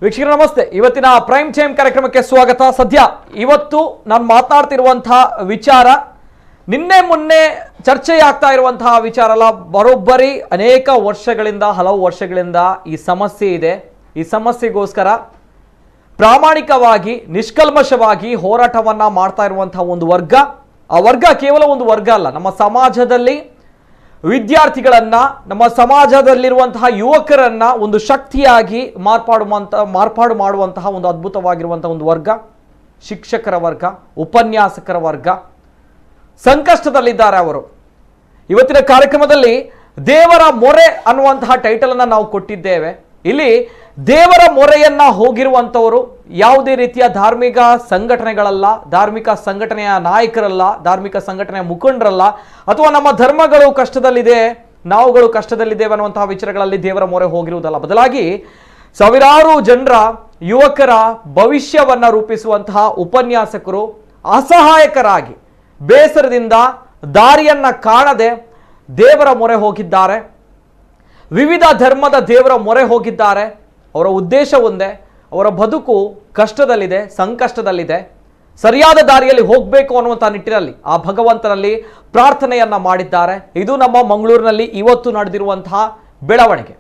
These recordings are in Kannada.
ವೀಕ್ಷಕರ ನಮಸ್ತೆ. ಇವತ್ತಿನ ಪ್ರೈಮ್ ಟೈಮ್ ಕಾರ್ಯಕ್ರಮಕ್ಕೆ ಸ್ವಾಗತ. ಸದ್ಯ ಇವತ್ತು ನಾನು ಮಾತನಾಡ್ತಿರುವಂತಹ ವಿಚಾರ ನಿನ್ನೆ ಮೊನ್ನೆ ಚರ್ಚೆಯಾಗ್ತಾ ಇರುವಂತಹ ವಿಚಾರ ಅಲ್ಲ. ಬರೋಬ್ಬರಿ ಅನೇಕ ವರ್ಷಗಳಿಂದ, ಹಲವು ವರ್ಷಗಳಿಂದ ಈ ಸಮಸ್ಯೆ ಇದೆ. ಈ ಸಮಸ್ಯೆಗೋಸ್ಕರ ಪ್ರಾಮಾಣಿಕವಾಗಿ, ನಿಷ್ಕಲ್ಮಶವಾಗಿ ಹೋರಾಟವನ್ನ ಮಾಡ್ತಾ ಇರುವಂತಹ ಒಂದು ವರ್ಗ. ಆ ವರ್ಗ ಕೇವಲ ಒಂದು ವರ್ಗ ಅಲ್ಲ, ನಮ್ಮ ಸಮಾಜದಲ್ಲಿ ವಿದ್ಯಾರ್ಥಿಗಳನ್ನ, ನಮ್ಮ ಸಮಾಜದಲ್ಲಿರುವಂತಹ ಯುವಕರನ್ನ ಒಂದು ಶಕ್ತಿಯಾಗಿ ಮಾರ್ಪಾಡು ಮಾಡುವಂತಹ ಒಂದು ಅದ್ಭುತವಾಗಿರುವಂತಹ ಒಂದು ವರ್ಗ, ಶಿಕ್ಷಕರ ವರ್ಗ, ಉಪನ್ಯಾಸಕರ ವರ್ಗ. ಸಂಕಷ್ಟದಲ್ಲಿದ್ದಾರೆ ಅವರು. ಇವತ್ತಿನ ಕಾರ್ಯಕ್ರಮದಲ್ಲಿ ದೇವರ ಮೊರೆ ಅನ್ನುವಂತಹ ಟೈಟಲ್ ಅನ್ನ ನಾವು ಕೊಟ್ಟಿದ್ದೇವೆ. ಇಲ್ಲಿ ದೇವರ ಮೊರೆಯನ್ನ ಹೋಗಿರುವಂತವರು ಯಾವುದೇ ರೀತಿಯ ಧಾರ್ಮಿಕ ಸಂಘಟನೆಗಳಲ್ಲ, ಧಾರ್ಮಿಕ ಸಂಘಟನೆಯ ನಾಯಕರಲ್ಲ, ಧಾರ್ಮಿಕ ಸಂಘಟನೆಯ ಮುಖಂಡರಲ್ಲ, ಅಥವಾ ನಮ್ಮ ಧರ್ಮಗಳು ಕಷ್ಟದಲ್ಲಿದೆ, ನಾವುಗಳು ಕಷ್ಟದಲ್ಲಿದ್ದೇವೆ ಅನ್ನುವಂತಹ ವಿಚಾರಗಳಲ್ಲಿ ದೇವರ ಮೊರೆ ಹೋಗಿರುವುದಲ್ಲ. ಬದಲಾಗಿ ಸಾವಿರಾರು ಜನರ, ಯುವಕರ ಭವಿಷ್ಯವನ್ನ ರೂಪಿಸುವಂತಹ ಉಪನ್ಯಾಸಕರು ಅಸಹಾಯಕರಾಗಿ, ಬೇಸರದಿಂದ ದಾರಿಯನ್ನ ಕಾಣದೆ ದೇವರ ಮೊರೆ ಹೋಗಿದ್ದಾರೆ. ವಿವಿಧ ಧರ್ಮದ ದೇವರ ಮೊರೆ ಹೋಗಿದ್ದಾರೆ. ಅವರ ಉದ್ದೇಶ ಒಂದೇ, ಅವರ ಬದುಕು ಕಷ್ಟದಲ್ಲಿದೆ, ಸಂಕಷ್ಟದಲ್ಲಿದೆ, ಸರಿಯಾದ ದಾರಿಯಲ್ಲಿ ಹೋಗಬೇಕು ಅನ್ನುವಂಥ ನಿಟ್ಟಿನಲ್ಲಿ ಆ ಭಗವಂತನಲ್ಲಿ ಪ್ರಾರ್ಥನೆಯನ್ನ ಮಾಡಿದ್ದಾರೆ. ಇದು ನಮ್ಮ ಮಂಗಳೂರಿನಲ್ಲಿ ಇವತ್ತು ನಡೆದಿರುವಂತಹ ಬೆಳವಣಿಗೆ.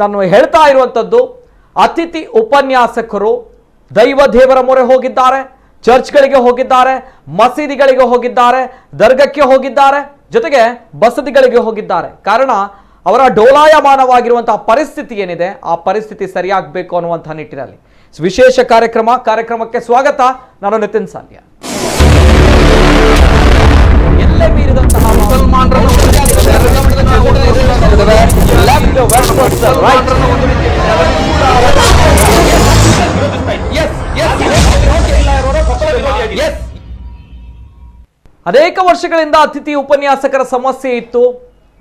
ನಾನು ಹೇಳ್ತಾ ಇರುವಂಥದ್ದು, ಅತಿಥಿ ಉಪನ್ಯಾಸಕರು ದೇವರ ಮೊರೆ ಹೋಗಿದ್ದಾರೆ, ಚರ್ಚ್ಗಳಿಗೆ ಹೋಗಿದ್ದಾರೆ, ಮಸೀದಿಗಳಿಗೆ ಹೋಗಿದ್ದಾರೆ, ದರ್ಗಕ್ಕೆ ಹೋಗಿದ್ದಾರೆ, ಜೊತೆಗೆ ಬಸದಿಗಳಿಗೆ ಹೋಗಿದ್ದಾರೆ. ಕಾರಣ ಅವರ ಡೋಲಾಯಮಾನವಾಗಿರುವಂತಹ ಪರಿಸ್ಥಿತಿ ಏನಿದೆ, ಆ ಪರಿಸ್ಥಿತಿ ಸರಿಯಾಗಬೇಕು ಅನ್ನುವಂತಹ ನಿಟ್ಟಿನಲ್ಲಿ ವಿಶೇಷ ಕಾರ್ಯಕ್ರಮಕ್ಕೆ ಸ್ವಾಗತ. ನಾನು ನಿತಿನ್ ಸಾಲ್ಯ. ಎಲ್ಲೇ ಮೀರಿದಂತಹ ಅನೇಕ ವರ್ಷಗಳಿಂದ ಅತಿಥಿ ಉಪನ್ಯಾಸಕರ ಸಮಸ್ಯೆ ಇತ್ತು.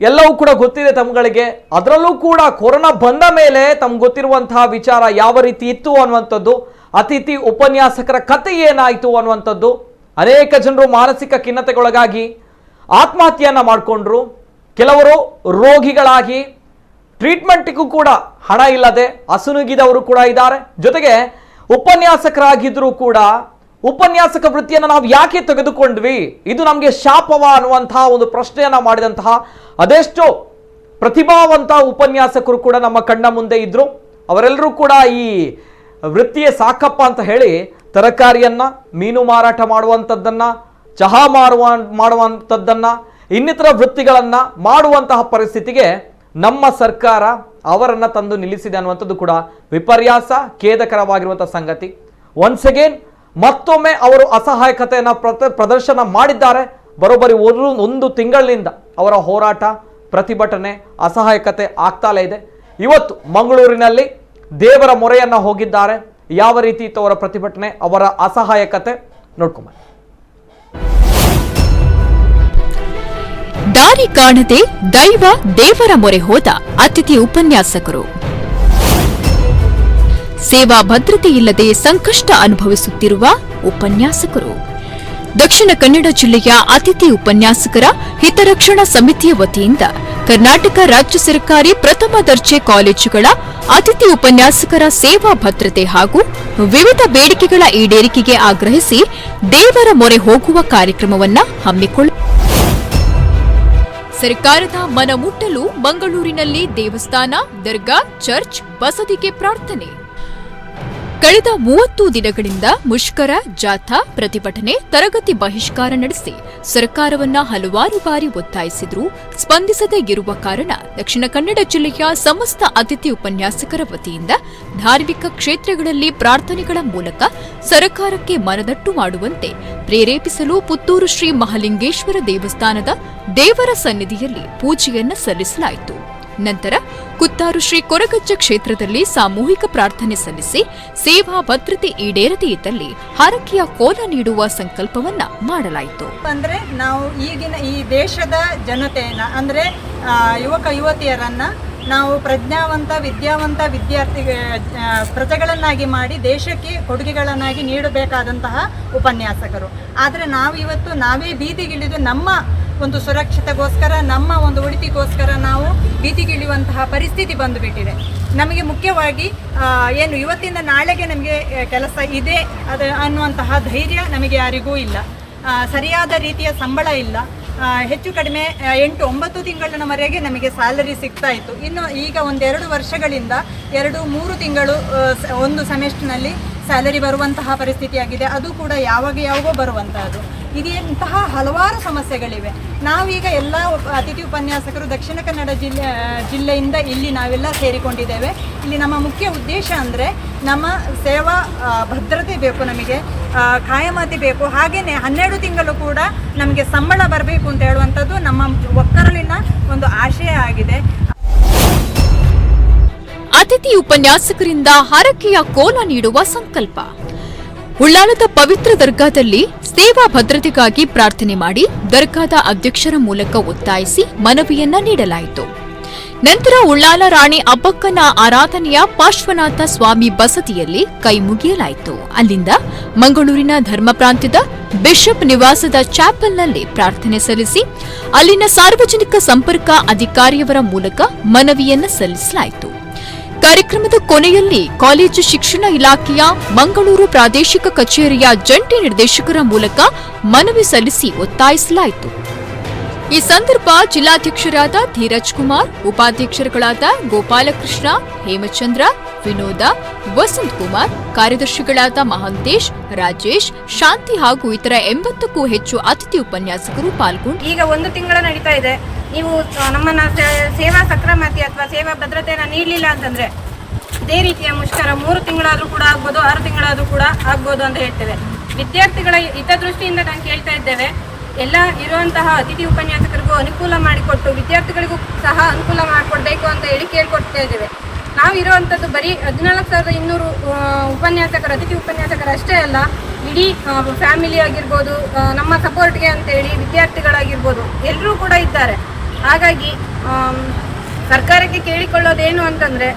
ಎಲ್ಲವೂ ಕೂಡ ಗೊತ್ತಿದೆ ತಮ್ಗಳಿಗೆ. ಅದರಲ್ಲೂ ಕೂಡ ಕೊರೋನಾ ಬಂದ ಮೇಲೆ ತಮ್ಗೆ ಗೊತ್ತಿರುವಂತಹ ವಿಚಾರ ಯಾವ ರೀತಿ ಇತ್ತು ಅನ್ನುವಂಥದ್ದು, ಅತಿಥಿ ಉಪನ್ಯಾಸಕರ ಕತೆ ಏನಾಯಿತು ಅನ್ನುವಂಥದ್ದು. ಅನೇಕ ಜನರು ಮಾನಸಿಕ ಖಿನ್ನತೆಗೊಳಗಾಗಿ ಆತ್ಮಹತ್ಯೆಯನ್ನ ಮಾಡಿಕೊಂಡ್ರು. ಕೆಲವರು ರೋಗಿಗಳಾಗಿ ಟ್ರೀಟ್ಮೆಂಟ್ಗೂ ಕೂಡ ಹಣ ಇಲ್ಲದೆ ಅಸುನುಗಿದವರು ಕೂಡ ಇದ್ದಾರೆ. ಜೊತೆಗೆ ಉಪನ್ಯಾಸಕರಾಗಿದ್ರೂ ಕೂಡ ಉಪನ್ಯಾಸಕ ವೃತ್ತಿಯನ್ನು ನಾವು ಯಾಕೆ ತೆಗೆದುಕೊಂಡ್ವಿ, ಇದು ನಮಗೆ ಶಾಪವ ಅನ್ನುವಂತಹ ಒಂದು ಪ್ರಶ್ನೆಯನ್ನ ಮಾಡಿದಂತಹ ಅದೆಷ್ಟೋ ಪ್ರತಿಭಾವಂತ ಉಪನ್ಯಾಸಕರು ಕೂಡ ನಮ್ಮ ಕಣ್ಣ ಮುಂದೆ ಇದ್ರು. ಅವರೆಲ್ಲರೂ ಕೂಡ ಈ ವೃತ್ತಿಯೇ ಸಾಕಪ್ಪ ಅಂತ ಹೇಳಿ ತರಕಾರಿಯನ್ನ, ಮೀನು ಮಾರಾಟ ಮಾಡುವಂಥದ್ದನ್ನ, ಚಹಾ ಮಾಡುವಂಥದ್ದನ್ನ, ಇನ್ನಿತರ ವೃತ್ತಿಗಳನ್ನ ಮಾಡುವಂತಹ ಪರಿಸ್ಥಿತಿಗೆ ನಮ್ಮ ಸರ್ಕಾರ ಅವರನ್ನ ತಂದು ನಿಲ್ಲಿಸಿದೆ ಅನ್ನುವಂಥದ್ದು ಕೂಡ ವಿಪರ್ಯಾಸ, ಖೇದಕರವಾಗಿರುವಂತಹ ಸಂಗತಿ. ಒನ್ಸ್ ಅಗೇನ್ ಮತ್ತೊಮ್ಮೆ ಅವರು ಅಸಹಾಯಕತೆಯನ್ನು ಪ್ರದರ್ಶನ ಮಾಡಿದ್ದಾರೆ. ಬರೋಬ್ಬರಿ ಒಂದು ತಿಂಗಳಿನಿಂದ ಅವರ ಹೋರಾಟ, ಪ್ರತಿಭಟನೆ, ಅಸಹಾಯಕತೆ ಆಗ್ತಾಲೇ ಇದೆ. ಇವತ್ತು ಮಂಗಳೂರಿನಲ್ಲಿ ದೇವರ ಮೊರೆಯನ್ನ ಹೋಗಿದ್ದಾರೆ. ಯಾವ ರೀತಿ ಇತ್ತು ಅವರ ಪ್ರತಿಭಟನೆ, ಅವರ ಅಸಹಾಯಕತೆ ನೋಡ್ಕೊಂಬ. ದಾರಿ ಕಾಣದೆ ದೇವರ ಮೊರೆ ಹೋದ ಅತಿಥಿ ಉಪನ್ಯಾಸಕರು. ಸೇವಾ ಭದ್ರತೆ ಇಲ್ಲದೆ ಸಂಕಷ್ಟ ಅನುಭವಿಸುತ್ತಿರುವ ಉಪನ್ಯಾಸಕರು. ದಕ್ಷಿಣ ಕನ್ನಡ ಜಿಲ್ಲೆಯ ಅತಿಥಿ ಉಪನ್ಯಾಸಕರ ಹಿತರಕ್ಷಣಾ ಸಮಿತಿಯ ವತಿಯಿಂದ ಕರ್ನಾಟಕ ರಾಜ್ಯ ಸರ್ಕಾರಿ ಪ್ರಥಮ ದರ್ಜೆ ಕಾಲೇಜುಗಳ ಅತಿಥಿ ಉಪನ್ಯಾಸಕರ ಸೇವಾ ಭದ್ರತೆ ಹಾಗೂ ವಿವಿಧ ಬೇಡಿಕೆಗಳ ಈಡೇರಿಕೆಗೆ ಆಗ್ರಹಿಸಿ ದೇವರ ಮೊರೆ ಹೋಗುವ ಕಾರ್ಯಕ್ರಮವನ್ನು ಹಮ್ಮಿಕೊಳ್ಳ ಸರ್ಕಾರದ ಮನಮುಟ್ಟಲು ಮಂಗಳೂರಿನಲ್ಲಿ ದೇವಸ್ಥಾನ, ದರ್ಗಾ, ಚರ್ಚ್, ಬಸದಿಗೆ ಪ್ರಾರ್ಥನೆ. ಕಳೆದ 30 ದಿನಗಳಿಂದ ಮುಷ್ಕರ, ಜಾಥಾ, ಪ್ರತಿಭಟನೆ, ತರಗತಿ ಬಹಿಷ್ಕಾರ ನಡೆಸಿ ಸರ್ಕಾರವನ್ನ ಹಲವಾರು ಬಾರಿ ಒತ್ತಾಯಿಸಿದ್ರೂ ಸ್ಪಂದಿಸದೇ ಇರುವ ಕಾರಣ ದಕ್ಷಿಣ ಕನ್ನಡ ಜಿಲ್ಲೆಯ ಸಮಸ್ತ ಅತಿಥಿ ಉಪನ್ಯಾಸಕರ ವತಿಯಿಂದ ಧಾರ್ಮಿಕ ಕ್ಷೇತ್ರಗಳಲ್ಲಿ ಪ್ರಾರ್ಥನೆಗಳ ಮೂಲಕ ಸರ್ಕಾರಕ್ಕೆ ಮನದಟ್ಟು ಮಾಡುವಂತೆ ಪ್ರೇರೇಪಿಸಲು ಪುತ್ತೂರು ಶ್ರೀ ಮಹಾಲಿಂಗೇಶ್ವರ ದೇವಸ್ಥಾನದ ದೇವರ ಸನ್ನಿಧಿಯಲ್ಲಿ ಪೂಜೆಯನ್ನು ಸಲ್ಲಿಸಲಾಯಿತು. ನಂತರ ಕುತ್ತಾರು ಶ್ರೀ ಕೊರಗಜ್ಜ ಕ್ಷೇತ್ರದಲ್ಲಿ ಸಾಮೂಹಿಕ ಪ್ರಾರ್ಥನೆ ಸಲ್ಲಿಸಿ ಸೇವಾ ಭದ್ರತೆ ಈಡೇರದೇ ಇದ್ದಲ್ಲಿ ಹರಕೆಯ ಕೋಲ ನೀಡುವ ಸಂಕಲ್ಪವನ್ನ ಮಾಡಲಾಯಿತು. ಅಂದ್ರೆ ನಾವು ಈಗಿನ ಈ ದೇಶದ ಜನತೆಯನ್ನ, ಅಂದ್ರೆ ಯುವಕ ಯುವತಿಯರನ್ನ ನಾವು ಪ್ರಜ್ಞಾವಂತ, ವಿದ್ಯಾವಂತ ಪ್ರಜೆಗಳನ್ನಾಗಿ ಮಾಡಿ ದೇಶಕ್ಕೆ ಕೊಡುಗೆಗಳನ್ನಾಗಿ ನೀಡಬೇಕಾದಂತಹ ಉಪನ್ಯಾಸಕರು. ಆದರೆ ನಾವೇ ಬೀದಿಗಿಳಿದು ನಮ್ಮ ಒಂದು ಸುರಕ್ಷತೆಗೋಸ್ಕರ, ನಮ್ಮ ಒಂದು ಉಳಿತಿಗೋಸ್ಕರ ನಾವು ಬೀದಿಗಿಳಿಯುವ ನಡೆಯುವಂತಹ ಪರಿಸ್ಥಿತಿ ಬಂದುಬಿಟ್ಟಿದೆ. ನಮಗೆ ಮುಖ್ಯವಾಗಿ ಏನು ಇವತ್ತಿಂದ ನಾಳೆಗೆ ನಮಗೆ ಕೆಲಸ ಇದೆ ಅನ್ನುವಂತಹ ಧೈರ್ಯ ನಮಗೆ ಯಾರಿಗೂ ಇಲ್ಲ. ಸರಿಯಾದ ರೀತಿಯ ಸಂಬಳ ಇಲ್ಲ. ಹೆಚ್ಚು ಕಡಿಮೆ 8-9 ತಿಂಗಳಿನವರೆಗೆ ನಮಗೆ ಸ್ಯಾಲರಿ ಸಿಗ್ತಾ ಇತ್ತು. ಇನ್ನು ಈಗ 1-2 ವರ್ಷಗಳಿಂದ 2-3 ತಿಂಗಳು ಒಂದು ಸೆಮೆಸ್ಟರ್ನಲ್ಲಿ ಸ್ಯಾಲರಿ ಬರುವಂತಹ ಪರಿಸ್ಥಿತಿಯಾಗಿದೆ. ಅದು ಕೂಡ ಯಾವಾಗೋ ಬರುವಂತಹದ್ದು. ಇಂತಹ ಹಲವಾರು ಸಮಸ್ಯೆಗಳಿವೆ. ನಾವೀಗ ಎಲ್ಲ ಅತಿಥಿ ಉಪನ್ಯಾಸಕರು ದಕ್ಷಿಣ ಕನ್ನಡ ಜಿಲ್ಲೆಯಿಂದ ಇಲ್ಲಿ ನಾವೆಲ್ಲ ಸೇರಿಕೊಂಡಿದ್ದೇವೆ. ಇಲ್ಲಿ ನಮ್ಮ ಮುಖ್ಯ ಉದ್ದೇಶ ಅಂದರೆ ನಮ್ಮ ಸೇವಾ ಭದ್ರತೆ ಬೇಕು, ನಮಗೆ ಖಾಯಮಾತಿ ಬೇಕು, ಹಾಗೆಯೇ 12 ತಿಂಗಳು ಕೂಡ ನಮಗೆ ಸಂಬಳ ಬರಬೇಕು ಅಂತ ಹೇಳುವಂಥದ್ದು ನಮ್ಮ ಒಕ್ಕರಲಿನ ಒಂದು ಆಶಯ ಆಗಿದೆ. ಅತಿಥಿ ಉಪನ್ಯಾಸಕರಿಂದ ಹರಕೆಯ ಕೋಲ ನೀಡುವ ಸಂಕಲ್ಪ. ಉಳ್ಳಾಲದ ಪವಿತ್ರ ದರ್ಗಾದಲ್ಲಿ ಸೇವಾ ಭದ್ರತೆಗಾಗಿ ಪ್ರಾರ್ಥನೆ ಮಾಡಿ ದರ್ಗಾದ ಅಧ್ಯಕ್ಷರ ಮೂಲಕ ಒತ್ತಾಯಿಸಿ ಮನವಿಯನ್ನ ನೀಡಲಾಯಿತು. ನಂತರ ಉಳ್ಳಾಲ ರಾಣಿ ಅಬ್ಬಕ್ಕನ ಆರಾಧನೆಯ ಪಾರ್ಶ್ವನಾಥ ಸ್ವಾಮಿ ಬಸದಿಯಲ್ಲಿ ಕೈ ಮುಗಿಯಲಾಯಿತು. ಅಲ್ಲಿಂದ ಮಂಗಳೂರಿನ ಧರ್ಮ ಪ್ರಾಂತ್ಯದ ಬಿಷಪ್ ನಿವಾಸದ ಚಾಪಲ್ನಲ್ಲಿ ಪ್ರಾರ್ಥನೆ ಸಲ್ಲಿಸಿ ಅಲ್ಲಿನ ಸಾರ್ವಜನಿಕ ಸಂಪರ್ಕ ಅಧಿಕಾರಿಯವರ ಮೂಲಕ ಮನವಿಯನ್ನ ಸಲ್ಲಿಸಲಾಯಿತು. ಕಾರ್ಯಕ್ರಮದ ಕೊನೆಯಲ್ಲಿ ಕಾಲೇಜು ಶಿಕ್ಷಣ ಇಲಾಖೆಯ ಮಂಗಳೂರು ಪ್ರಾದೇಶಿಕ ಕಚೇರಿಯ ಜಂಟಿ ನಿರ್ದೇಶಕರ ಮೂಲಕ ಮನವಿ ಸಲ್ಲಿಸಿ ಒತ್ತಾಯಿಸಲಾಯಿತು. ಈ ಸಂದರ್ಭ ಜಿಲ್ಲಾಧ್ಯಕ್ಷರಾದ ಧೀರಜ್ ಕುಮಾರ್, ಉಪಾಧ್ಯಕ್ಷರುಗಳಾದ ಗೋಪಾಲಕೃಷ್ಣ, ಹೇಮಚಂದ್ರ, ವಿನೋದ, ವಸಂತ್ ಕುಮಾರ್, ಕಾರ್ಯದರ್ಶಿಗಳಾದ ಮಹಾಂತೇಶ್, ರಾಜೇಶ್, ಶಾಂತಿ ಹಾಗೂ ಇತರ 80ಕ್ಕೂ ಹೆಚ್ಚು ಅತಿಥಿ ಉಪನ್ಯಾಸಕರು ಪಾಲ್ಗೊಂಡು ಈಗ 1 ತಿಂಗಳು ನಡೀತಾ ಇದೆ. ನೀವು ನಮ್ಮನ್ನ ಸೇವಾ ಸಕ್ರಮತೆ ಅಥವಾ ಸೇವಾ ಭದ್ರತೆಯನ್ನು ನೀಡಲಿಲ್ಲ ಅಂತಂದ್ರೆ ಇದೇ ರೀತಿಯ ಮುಷ್ಕರ 3 ತಿಂಗಳಾದ್ರೂ ಕೂಡ ಆಗ್ಬೋದು, 6 ತಿಂಗಳಾದ್ರೂ ಕೂಡ ಆಗ್ಬೋದು ಅಂತ ಹೇಳ್ತೇವೆ. ವಿದ್ಯಾರ್ಥಿಗಳ ಹಿತದೃಷ್ಟಿಯಿಂದ ನಾವು ಕೇಳ್ತಾ ಇದ್ದೇವೆ, ಎಲ್ಲ ಇರುವಂತಹ ಅತಿಥಿ ಉಪನ್ಯಾಸಕರಿಗೂ ಅನುಕೂಲ ಮಾಡಿಕೊಟ್ಟು ವಿದ್ಯಾರ್ಥಿಗಳಿಗೂ ಸಹ ಅನುಕೂಲ ಮಾಡಿಕೊಡ್ಬೇಕು ಅಂತ ಹೇಳಿ ಕೇಳ್ಕೊಡ್ತಾ ಇದ್ದೇವೆ. ನಾವು ಇರುವಂಥದ್ದು ಬರೀ 14,200 ಉಪನ್ಯಾಸಕರು, ಅತಿಥಿ ಉಪನ್ಯಾಸಕರು ಅಷ್ಟೇ ಅಲ್ಲ, ಇಡೀ ಫ್ಯಾಮಿಲಿ ಆಗಿರ್ಬೋದು, ನಮ್ಮ ಸಪೋರ್ಟ್ಗೆ ಅಂತೇಳಿ ವಿದ್ಯಾರ್ಥಿಗಳಾಗಿರ್ಬೋದು ಎಲ್ಲರೂ ಕೂಡ ಇದ್ದಾರೆ. ಹಾಗಾಗಿ ಸರ್ಕಾರಕ್ಕೆ ಕೇಳಿಕೊಳ್ಳೋದೇನು ಅಂತಂದರೆ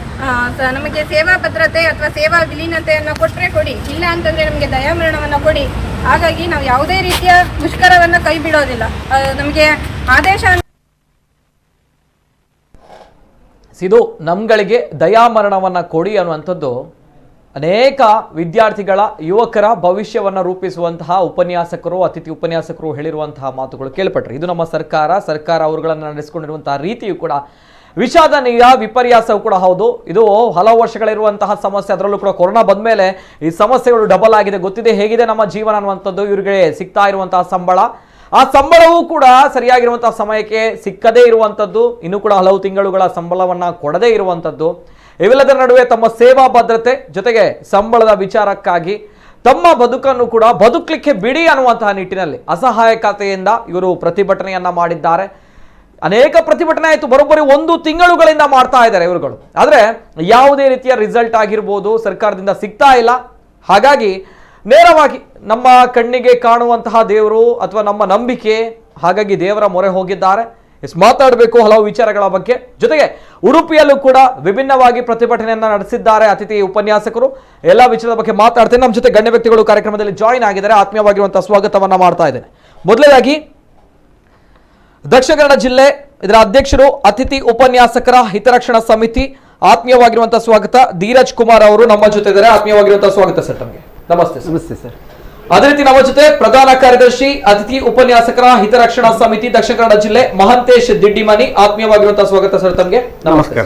ನಮಗೆ ಸೇವಾ ಭದ್ರತೆ ಅಥವಾ ಸೇವಾ ವಿಲೀನತೆಯನ್ನು ಕೊಟ್ಟರೆ ಕೊಡಿ, ಇಲ್ಲ ಅಂತಂದರೆ ನಮಗೆ ದಯಾಮರಣವನ್ನು ಕೊಡಿ. ಹಾಗಾಗಿ ನಾವು ಯಾವುದೇ ರೀತಿಯ ಮುಷ್ಕರವನ್ನು ಕೈ ಬಿಡೋದಿಲ್ಲ. ನಮಗೆ ಆದೇಶ ಇದು ನಮ್ಗಳಿಗೆ ದಯಾಮರಣವನ್ನ ಕೊಡಿ ಅನ್ನುವಂಥದ್ದು ಅನೇಕ ವಿದ್ಯಾರ್ಥಿಗಳ ಯುವಕರ ಭವಿಷ್ಯವನ್ನು ರೂಪಿಸುವಂತಹ ಉಪನ್ಯಾಸಕರು, ಅತಿಥಿ ಉಪನ್ಯಾಸಕರು ಹೇಳಿರುವಂತಹ ಮಾತುಗಳು ಕೇಳ್ಪಟ್ರಿ. ಇದು ನಮ್ಮ ಸರ್ಕಾರ ಅವರುಗಳನ್ನು ನಡೆಸಿಕೊಂಡಿರುವಂತಹ ರೀತಿಯು ಕೂಡ ವಿಷಾದನೀಯ, ವಿಪರ್ಯಾಸವೂ ಕೂಡ ಹೌದು. ಇದು ಹಲವು ವರ್ಷಗಳಿರುವಂತಹ ಸಮಸ್ಯೆ. ಅದರಲ್ಲೂ ಕೂಡ ಕೊರೋನಾ ಬಂದ ಮೇಲೆ ಈ ಸಮಸ್ಯೆಗಳು ಡಬಲ್ ಆಗಿದೆ. ಗೊತ್ತಿದೆ ಹೇಗಿದೆ ನಮ್ಮ ಜೀವನ ಅನ್ನುವಂಥದ್ದು. ಇವರಿಗೆ ಸಿಗ್ತಾ ಇರುವಂತಹ ಸಂಬಳ, ಆ ಸಂಬಳವೂ ಕೂಡ ಸರಿಯಾಗಿರುವಂತಹ ಸಮಯಕ್ಕೆ ಸಿಕ್ಕದೇ ಇರುವಂಥದ್ದು, ಇನ್ನೂ ಕೂಡ ಹಲವು ತಿಂಗಳುಗಳ ಸಂಬಳವನ್ನ ಕೊಡದೇ ಇರುವಂಥದ್ದು. ಇವೆಲ್ಲದರ ನಡುವೆ ತಮ್ಮ ಸೇವಾ ಭದ್ರತೆ ಜೊತೆಗೆ ಸಂಬಳದ ವಿಚಾರಕ್ಕಾಗಿ ತಮ್ಮ ಬದುಕನ್ನು ಕೂಡ ಬದುಕಲಿಕ್ಕೆ ಬಿಡಿ ಅನ್ನುವಂತಹ ನಿಟ್ಟಿನಲ್ಲಿ ಅಸಹಾಯಕತೆಯಿಂದ ಇವರು ಪ್ರತಿಭಟನೆಯನ್ನ ಮಾಡಿದ್ದಾರೆ. ಅನೇಕ ಪ್ರತಿಭಟನೆ ಆಯಿತು, ಬರೋಬ್ಬರಿ 1 ತಿಂಗಳುಗಳಿಂದ ಮಾಡ್ತಾ ಇದ್ದಾರೆ ಇವರುಗಳು. ಆದರೆ ಯಾವುದೇ ರೀತಿಯ ರಿಸಲ್ಟ್ ಆಗಿರ್ಬೋದು ಸರ್ಕಾರದಿಂದ ಸಿಗ್ತಾ ಇಲ್ಲ. ಹಾಗಾಗಿ ನೇರವಾಗಿ ನಮ್ಮ ಕಣ್ಣಿಗೆ ಕಾಣುವಂತಹ ದೇವರು ಅಥವಾ ನಮ್ಮ ನಂಬಿಕೆ, ಹಾಗಾಗಿ ದೇವರ ಮೊರೆ ಹೋಗಿದ್ದಾರೆ. ಮಾತಾಡಬೇಕು ಹಲವು ವಿಚಾರಗಳ ಬಗ್ಗೆ. ಜೊತೆಗೆ ಉಡುಪಿಯಲ್ಲೂ ಕೂಡ ವಿಭಿನ್ನವಾಗಿ ಪ್ರತಿಭಟನೆಯನ್ನ ನಡೆಸಿದ್ದಾರೆ ಅತಿಥಿ ಉಪನ್ಯಾಸಕರು. ಎಲ್ಲ ವಿಚಾರದ ಬಗ್ಗೆ ಮಾತಾಡ್ತೇನೆ. ನಮ್ಮ ಜೊತೆ ಗಣ್ಯ ವ್ಯಕ್ತಿಗಳು ಕಾರ್ಯಕ್ರಮದಲ್ಲಿ ಜಾಯಿನ್ ಆಗಿದ್ದಾರೆ. ಆತ್ಮೀಯವಾಗಿರುವಂತಹ ಸ್ವಾಗತವನ್ನ ಮಾಡ್ತಾ ಇದ್ದೇನೆ. ಮೊದಲನೇದಾಗಿ ದಕ್ಷಿಣ ಕನ್ನಡ ಜಿಲ್ಲೆ ಇದರ ಅಧ್ಯಕ್ಷರು, ಅತಿಥಿ ಉಪನ್ಯಾಸಕರ ಹಿತರಕ್ಷಣಾ ಸಮಿತಿ, ಆತ್ಮೀಯವಾಗಿರುವಂತಹ ಸ್ವಾಗತ ಧೀರಜ್ ಕುಮಾರ್ ಅವರು ನಮ್ಮ ಜೊತೆ ಇದ್ದಾರೆ. ಆತ್ಮೀಯವಾಗಿರುವಂತಹ ಸ್ವಾಗತ ಸರ್ ತಮಗೆ. ನಮಸ್ತೆ. ನಮಸ್ತೆ ಸರ್. ಅದೇ ರೀತಿ ನಮ್ಮ ಜೊತೆ ಪ್ರಧಾನ ಕಾರ್ಯದರ್ಶಿ, ಅತಿಥಿ ಉಪನ್ಯಾಸಕರ ಹಿತರಕ್ಷಣಾ ಸಮಿತಿ ದಕ್ಷಿಣ ಕನ್ನಡ ಜಿಲ್ಲೆ ಮಹಾಂತೇಶ್ ದಿಡ್ಡಿಮನಿ, ಆತ್ಮೀಯವಾಗಿರುವಂತಹ ಸ್ವಾಗತ ಸರ್ ತಮಗೆ. ನಮಸ್ಕಾರ.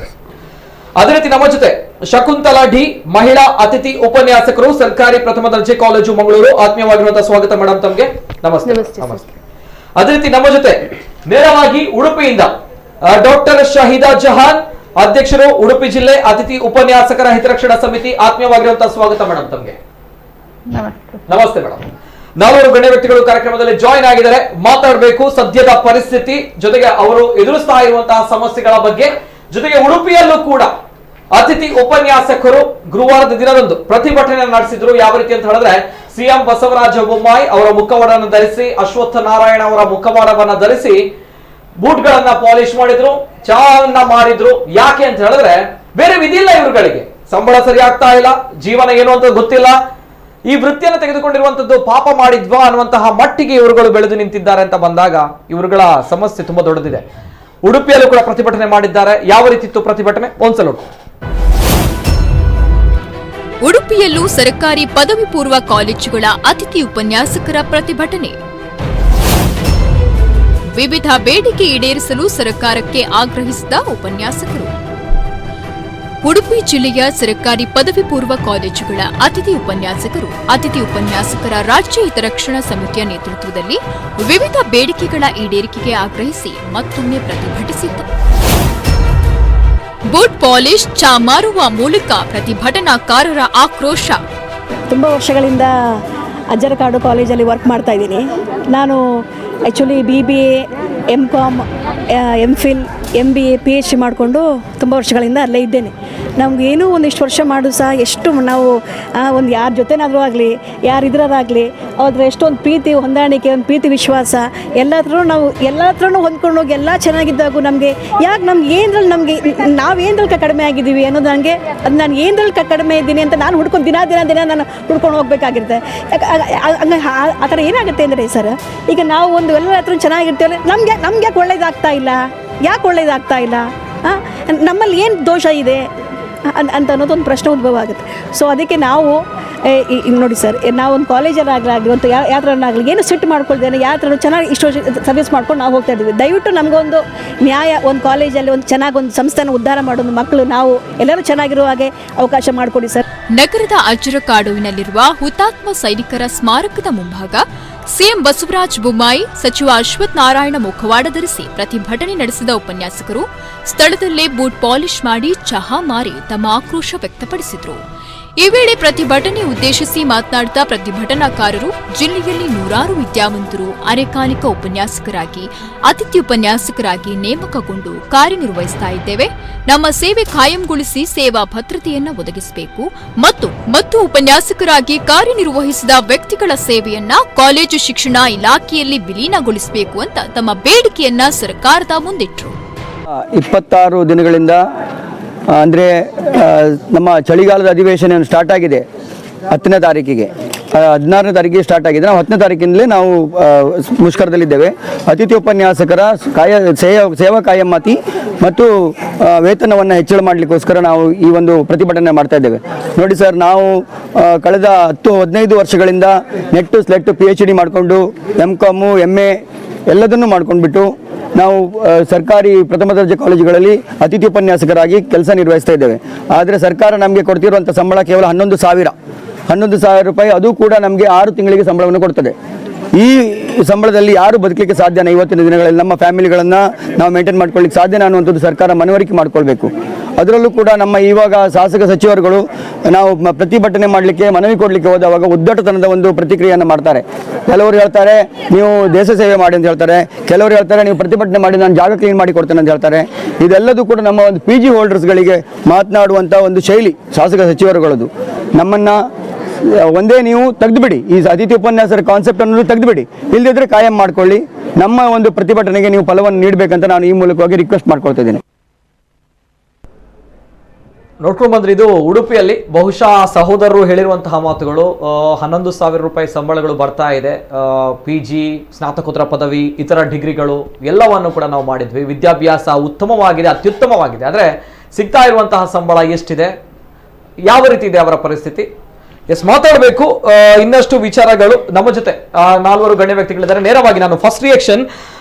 ಅದೇ ರೀತಿ ನಮ್ಮ ಜೊತೆ ಶಕುಂತಲಾ ಡಿ, ಮಹಿಳಾ ಅತಿಥಿ ಉಪನ್ಯಾಸಕರು, ಸರ್ಕಾರಿ ಪ್ರಥಮ ದರ್ಜೆ ಕಾಲೇಜು ಮಂಗಳೂರು, ಆತ್ಮೀಯವಾಗಿರುವಂತಹ ಸ್ವಾಗತ ಮೇಡಮ್ ತಮಗೆ. ನಮಸ್ತೆ. ನಮಸ್ತೆ. ಅದೇ ರೀತಿ ನಮ್ಮ ಜೊತೆ ನೇರವಾಗಿ ಉಡುಪಿಯಿಂದ ಡಾಕ್ಟರ್ ಶಹೀದಾ ಜಹಾನ್, ಅಧ್ಯಕ್ಷರು, ಉಡುಪಿ ಜಿಲ್ಲೆ ಅತಿಥಿ ಉಪನ್ಯಾಸಕರ ಹಿತರಕ್ಷಣಾ ಸಮಿತಿ, ಆತ್ಮೀಯವಾಗಿರುವಂತಹ ಸ್ವಾಗತ ಮೇಡಮ್ ತಮಗೆ. ನಮಸ್ತೆ ಮೇಡಮ್. 4 ಗಣ್ಯ ವ್ಯಕ್ತಿಗಳು ಕಾರ್ಯಕ್ರಮದಲ್ಲಿ ಜಾಯಿನ್ ಆಗಿದ್ದಾರೆ. ಮಾತಾಡಬೇಕು ಸದ್ಯದ ಪರಿಸ್ಥಿತಿ, ಜೊತೆಗೆ ಅವರು ಎದುರಿಸ್ತಾ ಇರುವಂತಹ ಸಮಸ್ಯೆಗಳ ಬಗ್ಗೆ, ಜೊತೆಗೆ ಉಡುಪಿಯಲ್ಲೂ ಕೂಡ ಅತಿಥಿ ಉಪನ್ಯಾಸಕರು ಗುರುವಾರದ ದಿನದಂದು ಪ್ರತಿಭಟನೆ ನಡೆಸಿದ್ರು. ಯಾವ ರೀತಿ ಅಂತ ಹೇಳಿದ್ರೆ, ಸಿಎಂ ಬಸವರಾಜ ಬೊಮ್ಮಾಯಿ ಅವರ ಮುಖವಾಡವನ್ನು ಧರಿಸಿ, ಅಶ್ವತ್ಥ ನಾರಾಯಣ ಅವರ ಮುಖವಾಡವನ್ನ ಧರಿಸಿ ಬೂಟ್ಗಳನ್ನ ಪಾಲಿಶ್ ಮಾಡಿದ್ರು, ಚಹಾವನ್ನ ಮಾಡಿದ್ರು. ಯಾಕೆ ಅಂತ ಹೇಳಿದ್ರೆ ಬೇರೆ ವಿಧಿ ಇಲ್ಲ ಇವರುಗಳಿಗೆ. ಸಂಬಳ ಸರಿ ಆಗ್ತಾ ಇಲ್ಲ, ಜೀವನ ಏನು ಅಂತ ಗೊತ್ತಿಲ್ಲ. ಈ ವೃತ್ತಿಯನ್ನು ತೆಗೆದುಕೊಂಡಿರುವಂತದ್ದು ಪಾಪ ಮಾಡಿದ್ವಾ ಅನ್ನುವಂತಹ ಮಟ್ಟಿಗೆ ಇವರುಗಳು ಬೆಳೆದು ನಿಂತಿದ್ದಾರೆ ಅಂತ ಬಂದಾಗ ಇವರುಗಳ ಸಮಸ್ಯೆ ತುಂಬಾ ದೊಡ್ಡದಿದೆ. ಉಡುಪಿಯಲ್ಲೂ ಕೂಡ ಪ್ರತಿಭಟನೆ ಮಾಡಿದ್ದಾರೆ. ಯಾವ ರೀತಿ ಇತ್ತು ಪ್ರತಿಭಟನೆ ಒಂದ್ಸಲ ನೋಡಿ. ಉಡುಪಿಯಲ್ಲೂ ಸರ್ಕಾರಿ ಪದವಿ ಪೂರ್ವ ಕಾಲೇಜುಗಳ ಅತಿಥಿ ಉಪನ್ಯಾಸಕರ ಪ್ರತಿಭಟನೆ. ವಿವಿಧ ಬೇಡಿಕೆ ಈಡೇರಿಸಲು ಸರ್ಕಾರಕ್ಕೆ ಆಗ್ರಹಿಸಿದ ಉಪನ್ಯಾಸಕರು. ಉಡುಪಿ ಜಿಲ್ಲೆಯ ಸರ್ಕಾರಿ ಪದವಿ ಪೂರ್ವ ಕಾಲೇಜುಗಳ ಅತಿಥಿ ಉಪನ್ಯಾಸಕರ ರಾಜ್ಯ ಹಿತರಕ್ಷಣಾ ಸಮಿತಿಯ ನೇತೃತ್ವದಲ್ಲಿ ವಿವಿಧ ಬೇಡಿಕೆಗಳ ಈಡೇರಿಕೆಗೆ ಆಗ್ರಹಿಸಿ ಮತ್ತೊಮ್ಮೆ ಪ್ರತಿಭಟಿಸಿದ್ದಾರೆ. ಬೂಟ್ ಪಾಲಿಶ್ ಚಾ ಮಾರುವ ಮೂಲಕ ಪ್ರತಿಭಟನಾಕಾರರ ಆಕ್ರೋಶ. ತುಂಬ ವರ್ಷಗಳಿಂದ ಅಜ್ಜರಕಾಡು ಕಾಲೇಜಲ್ಲಿ ವರ್ಕ್ ಮಾಡ್ತಾ ಇದ್ದೀನಿ. ನಾನು actually BBA, MCom, MPhil, MBA, PhD ಮಾಡಿಕೊಂಡು ತುಂಬ ವರ್ಷಗಳಿಂದ ಅಲ್ಲೇ ಇದ್ದೇನೆ. ನಮಗೇನೂ ಒಂದಿಷ್ಟು ವರ್ಷ ಮಾಡೋದು ಸಹ ಎಷ್ಟು ನಾವು ಒಂದು ಯಾರ ಜೊತೆನಾದರೂ ಆಗಲಿ ಯಾರಿದ್ರಾಗಲಿ ಅವ್ರ ಎಷ್ಟೊಂದು ಪ್ರೀತಿ ಹೊಂದಾಣಿಕೆ, ಒಂದು ಪ್ರೀತಿ ವಿಶ್ವಾಸ ಎಲ್ಲ ಹತ್ರನೂ ಹೊಂದ್ಕೊಂಡು ಹೋಗಿ ಎಲ್ಲ ಚೆನ್ನಾಗಿದ್ದಾಗೂ ನಮಗೆ ಯಾಕೆ ನಮ್ಗೆ ನಾವೇನ್ರಲ್ಲಿ ಕಡಿಮೆ ಆಗಿದ್ದೀವಿ ಅನ್ನೋದು ನನಗೆ ಅದು ನಾನು ಏನರಲ್ಲಿ ಕಡಿಮೆ ಇದ್ದೀನಿ ಅಂತ ನಾನು ಹುಡ್ಕೊಂಡು ದಿನ ನಾನು ಹುಡ್ಕೊಂಡು ಹೋಗಬೇಕಾಗಿರುತ್ತೆ. ಆ ಥರ ಏನಾಗುತ್ತೆ ಅಂದರೆ ಸರ್, ಈಗ ನಾವು ಒಂದು ಎಲ್ಲರ ಹತ್ರ ಚೆನ್ನಾಗಿರ್ತೀವಲ್ಲ, ನಮ್ಗೆ ಯಾಕೆ ಒಳ್ಳೇದಾಗ್ತಾ ಇಲ್ಲ ನಮ್ಮಲ್ಲಿ ಏನು ದೋಷ ಇದೆ ಅಂತ ಅನ್ನೋದೊಂದು ಪ್ರಶ್ನೆ ಉದ್ಭವ ಆಗುತ್ತೆ. ಸೊ ಅದಕ್ಕೆ ನಾವು ನೋಡಿ ಸರ್, ನಾವು ಒಂದು ಕಾಲೇಜಲ್ಲಾಗಲಿ ಒಂದು ಯಾತ್ರನ್ನಾಗಲಿ ಏನು ಸಿಟ್ಟು ಮಾಡ್ಕೊಳ್ತೇನೆ, ಯಾತ್ರ ಚೆನ್ನಾಗಿ ಇಷ್ಟು ಸರ್ವಿಸ್ ಮಾಡ್ಕೊಂಡು ನಾವು ಹೋಗ್ತಾ ಇದ್ದೀವಿ. ದಯವಿಟ್ಟು ನಮಗೊಂದು ನ್ಯಾಯ, ಒಂದು ಕಾಲೇಜಲ್ಲಿ ಒಂದು ಚೆನ್ನಾಗಿ ಒಂದು ಸಂಸ್ಥೆನ ಉದ್ಧಾರ ಮಾಡೋದು, ಮಕ್ಕಳು ನಾವು ಎಲ್ಲರೂ ಚೆನ್ನಾಗಿರುವ ಹಾಗೆ ಅವಕಾಶ ಮಾಡಿಕೊಡಿ ಸರ್. ನಗರದ ಅಜ್ಜರಕಾಡುವಿನಲ್ಲಿರುವ ಹುತಾತ್ಮ ಸೈನಿಕರ ಸ್ಮಾರಕದ ಮುಂಭಾಗ ಸಿಎಂ ಬಸವರಾಜ ಬೊಮ್ಮಾಯಿ, ಸಚಿವ ಅಶ್ವಥ್ ನಾರಾಯಣ ಮುಖವಾಡ ಧರಿಸಿ ಪ್ರತಿಭಟನೆ ನಡೆಸಿದ ಉಪನ್ಯಾಸಕರು ಸ್ಥಳದಲ್ಲೇ ಬೂಟ್ ಪಾಲಿಶ್ ಮಾಡಿ ಚಹಾ ಮಾರಿ ತಮ್ಮ ಆಕ್ರೋಶ ವ್ಯಕ್ತಪಡಿಸಿದರು. ಈ ವೇಳೆ ಪ್ರತಿಭಟನೆ ಉದ್ದೇಶಿಸಿ ಮಾತನಾಡಿದ ಪ್ರತಿಭಟನಾಕಾರರು, ಜಿಲ್ಲೆಯಲ್ಲಿ ನೂರಾರು ವಿದ್ಯಾವಂತರು ಅರೆಕಾಲಿಕ ಉಪನ್ಯಾಸಕರಾಗಿ, ಅತಿಥಿ ಉಪನ್ಯಾಸಕರಾಗಿ ನೇಮಕಗೊಂಡು ಕಾರ್ಯನಿರ್ವಹಿಸುತ್ತಾ ಇದ್ದೇವೆ. ನಮ್ಮ ಸೇವೆ ಕಾಯಂಗೊಳಿಸಿ ಸೇವಾ ಭದ್ರತೆಯನ್ನು ಒದಗಿಸಬೇಕು ಮತ್ತು ಉಪನ್ಯಾಸಕರಾಗಿ ಕಾರ್ಯನಿರ್ವಹಿಸಿದ ವ್ಯಕ್ತಿಗಳ ಸೇವೆಯನ್ನ ಕಾಲೇಜು ಶಿಕ್ಷಣ ಇಲಾಖೆಯಲ್ಲಿ ವಿಲೀನಗೊಳಿಸಬೇಕು ಅಂತ ತಮ್ಮ ಬೇಡಿಕೆಯನ್ನ ಸರ್ಕಾರದ ಮುಂದಿಟ್ಟರು. 26 ದಿನಗಳಿಂದ ಅಂದರೆ ನಮ್ಮ ಚಳಿಗಾಲದ ಅಧಿವೇಶನ ಸ್ಟಾರ್ಟ್ ಆಗಿದೆ 10ನೇ ತಾರೀಕಿಗೆ, 16ನೇ ತಾರೀಕಿಗೆ ಸ್ಟಾರ್ಟ್ ಆಗಿದೆ. ನಾವು 10ನೇ ತಾರೀಕಿಂದಲೇ ನಾವು ಮುಷ್ಕರದಲ್ಲಿದ್ದೇವೆ. ಅತಿಥಿ ಉಪನ್ಯಾಸಕರ ಸೇವಾ ಕಾಯಮಾತಿ ಮತ್ತು ವೇತನವನ್ನು ಹೆಚ್ಚಳ ಮಾಡಲಿಕ್ಕೋಸ್ಕರ ನಾವು ಈ ಒಂದು ಪ್ರತಿಭಟನೆ ಮಾಡ್ತಾ ಇದ್ದೇವೆ. ನೋಡಿ ಸರ್, ನಾವು ಕಳೆದ 10-15 ವರ್ಷಗಳಿಂದ ನೆಟ್ಟು ಸ್ಲೆಟ್ಟು PhD ಮಾಡಿಕೊಂಡು MCom, MA ಎಲ್ಲದನ್ನು ಮಾಡ್ಕೊಂಡ್ಬಿಟ್ಟು ನಾವು ಸರ್ಕಾರಿ ಪ್ರಥಮ ದರ್ಜೆ ಕಾಲೇಜುಗಳಲ್ಲಿ ಅತಿಥಿ ಉಪನ್ಯಾಸಕರಾಗಿ ಕೆಲಸ ನಿರ್ವಹಿಸ್ತಾ ಇದ್ದೇವೆ. ಆದರೆ ಸರ್ಕಾರ ನಮಗೆ ಕೊಡ್ತಿರುವಂಥ ಸಂಬಳ ಕೇವಲ 11,000 ರೂಪಾಯಿ. ಅದು ಕೂಡ ನಮಗೆ 6 ತಿಂಗಳಿಗೆ ಸಂಬಳವನ್ನು ಕೊಡ್ತದೆ. ಈ ಸಂಬಳದಲ್ಲಿ ಯಾರು ಬದುಕಲಿಕ್ಕೆ ಸಾಧ್ಯನ? ಇವತ್ತಿನ ದಿನಗಳಲ್ಲಿ ನಮ್ಮ ಫ್ಯಾಮಿಲಿಗಳನ್ನು ನಾವು ಮೇಂಟೈನ್ ಮಾಡ್ಕೊಳ್ಳಿಕ್ಕೆ ಸಾಧ್ಯನ ಅನ್ನುವಂಥದ್ದು ಸರ್ಕಾರ ಮನವರಿಕೆ ಮಾಡ್ಕೊಳ್ಬೇಕು. ಅದರಲ್ಲೂ ಕೂಡ ನಮ್ಮ ಇವಾಗ ಶಾಸಕ ಸಚಿವರುಗಳು ನಾವು ಪ್ರತಿಭಟನೆ ಮಾಡಲಿಕ್ಕೆ ಮನವಿ ಕೊಡಲಿಕ್ಕೆ ಹೋದವಾಗ ಉದ್ದಟತನದ ಒಂದು ಪ್ರತಿಕ್ರಿಯೆಯನ್ನು ಮಾಡ್ತಾರೆ. ಕೆಲವರು ಹೇಳ್ತಾರೆ ನೀವು ದೇಶ ಸೇವೆ ಮಾಡಿ ಅಂತ ಹೇಳ್ತಾರೆ, ಕೆಲವರು ಹೇಳ್ತಾರೆ ನೀವು ಪ್ರತಿಭಟನೆ ಮಾಡಿ ನಾನು ಜಾಗ ಕ್ಲೀನ್ ಮಾಡಿ ಕೊಡ್ತೇನೆ ಅಂತ ಹೇಳ್ತಾರೆ. ಇದೆಲ್ಲದೂ ಕೂಡ ನಮ್ಮ ಒಂದು PG ಹೋಲ್ಡರ್ಸ್ಗಳಿಗೆ ಮಾತನಾಡುವಂಥ ಒಂದು ಶೈಲಿ ಶಾಸಕ ಸಚಿವರುಗಳದು. ನಮ್ಮನ್ನು ಒಂದೇ ನೀವು ತೆಗೆದುಬಿಡಿ, ಈ ಅತಿಥಿ ಉಪನ್ಯಾಸರ ಕಾನ್ಸೆಪ್ಟ್ ಅನ್ನೋದು ತೆಗೆದುಬಿಡಿ, ಇಲ್ಲದಿದ್ದರೆ ಕಾಯಂ ಮಾಡ್ಕೊಳ್ಳಿ. ನಮ್ಮ ಒಂದು ಪ್ರತಿಭಟನೆಗೆ ನೀವು ಫಲವನ್ನು ನೀಡಬೇಕಂತ ನಾನು ಈ ಮೂಲಕವಾಗಿ ರಿಕ್ವೆಸ್ಟ್ ಮಾಡ್ಕೊಳ್ತಾ ಇದ್ದೀನಿ. ನೋಡ್ಕೊಂಡು ಬಂದ್ರಿ, ಇದು ಉಡುಪಿಯಲ್ಲಿ ಬಹುಶಃ ಸಹೋದರರು ಹೇಳಿರುವಂತಹ ಮಾತುಗಳು. 11,000 ರೂಪಾಯಿ ಸಂಬಳಗಳು ಬರ್ತಾ ಇದೆ. PG, ಸ್ನಾತಕೋತ್ತರ ಪದವಿ, ಇತರ ಡಿಗ್ರಿಗಳು ಎಲ್ಲವನ್ನು ಕೂಡ ನಾವು ಮಾಡಿದ್ವಿ. ವಿದ್ಯಾಭ್ಯಾಸ ಉತ್ತಮವಾಗಿದೆ, ಅತ್ಯುತ್ತಮವಾಗಿದೆ. ಆದರೆ ಸಿಗ್ತಾ ಇರುವಂತಹ ಸಂಬಳ ಎಷ್ಟಿದೆ, ಯಾವ ರೀತಿ ಇದೆ ಅವರ ಪರಿಸ್ಥಿತಿ? ಮಾತಾಡಬೇಕು. ಇನ್ನಷ್ಟು ವಿಚಾರಗಳು ನಮ್ಮ ಜೊತೆ 4 ಗಣ್ಯ ವ್ಯಕ್ತಿಗಳಿದ್ದಾರೆ. ನೇರವಾಗಿ ನಾನು ಫಸ್ಟ್ ರಿಯಾಕ್ಷನ್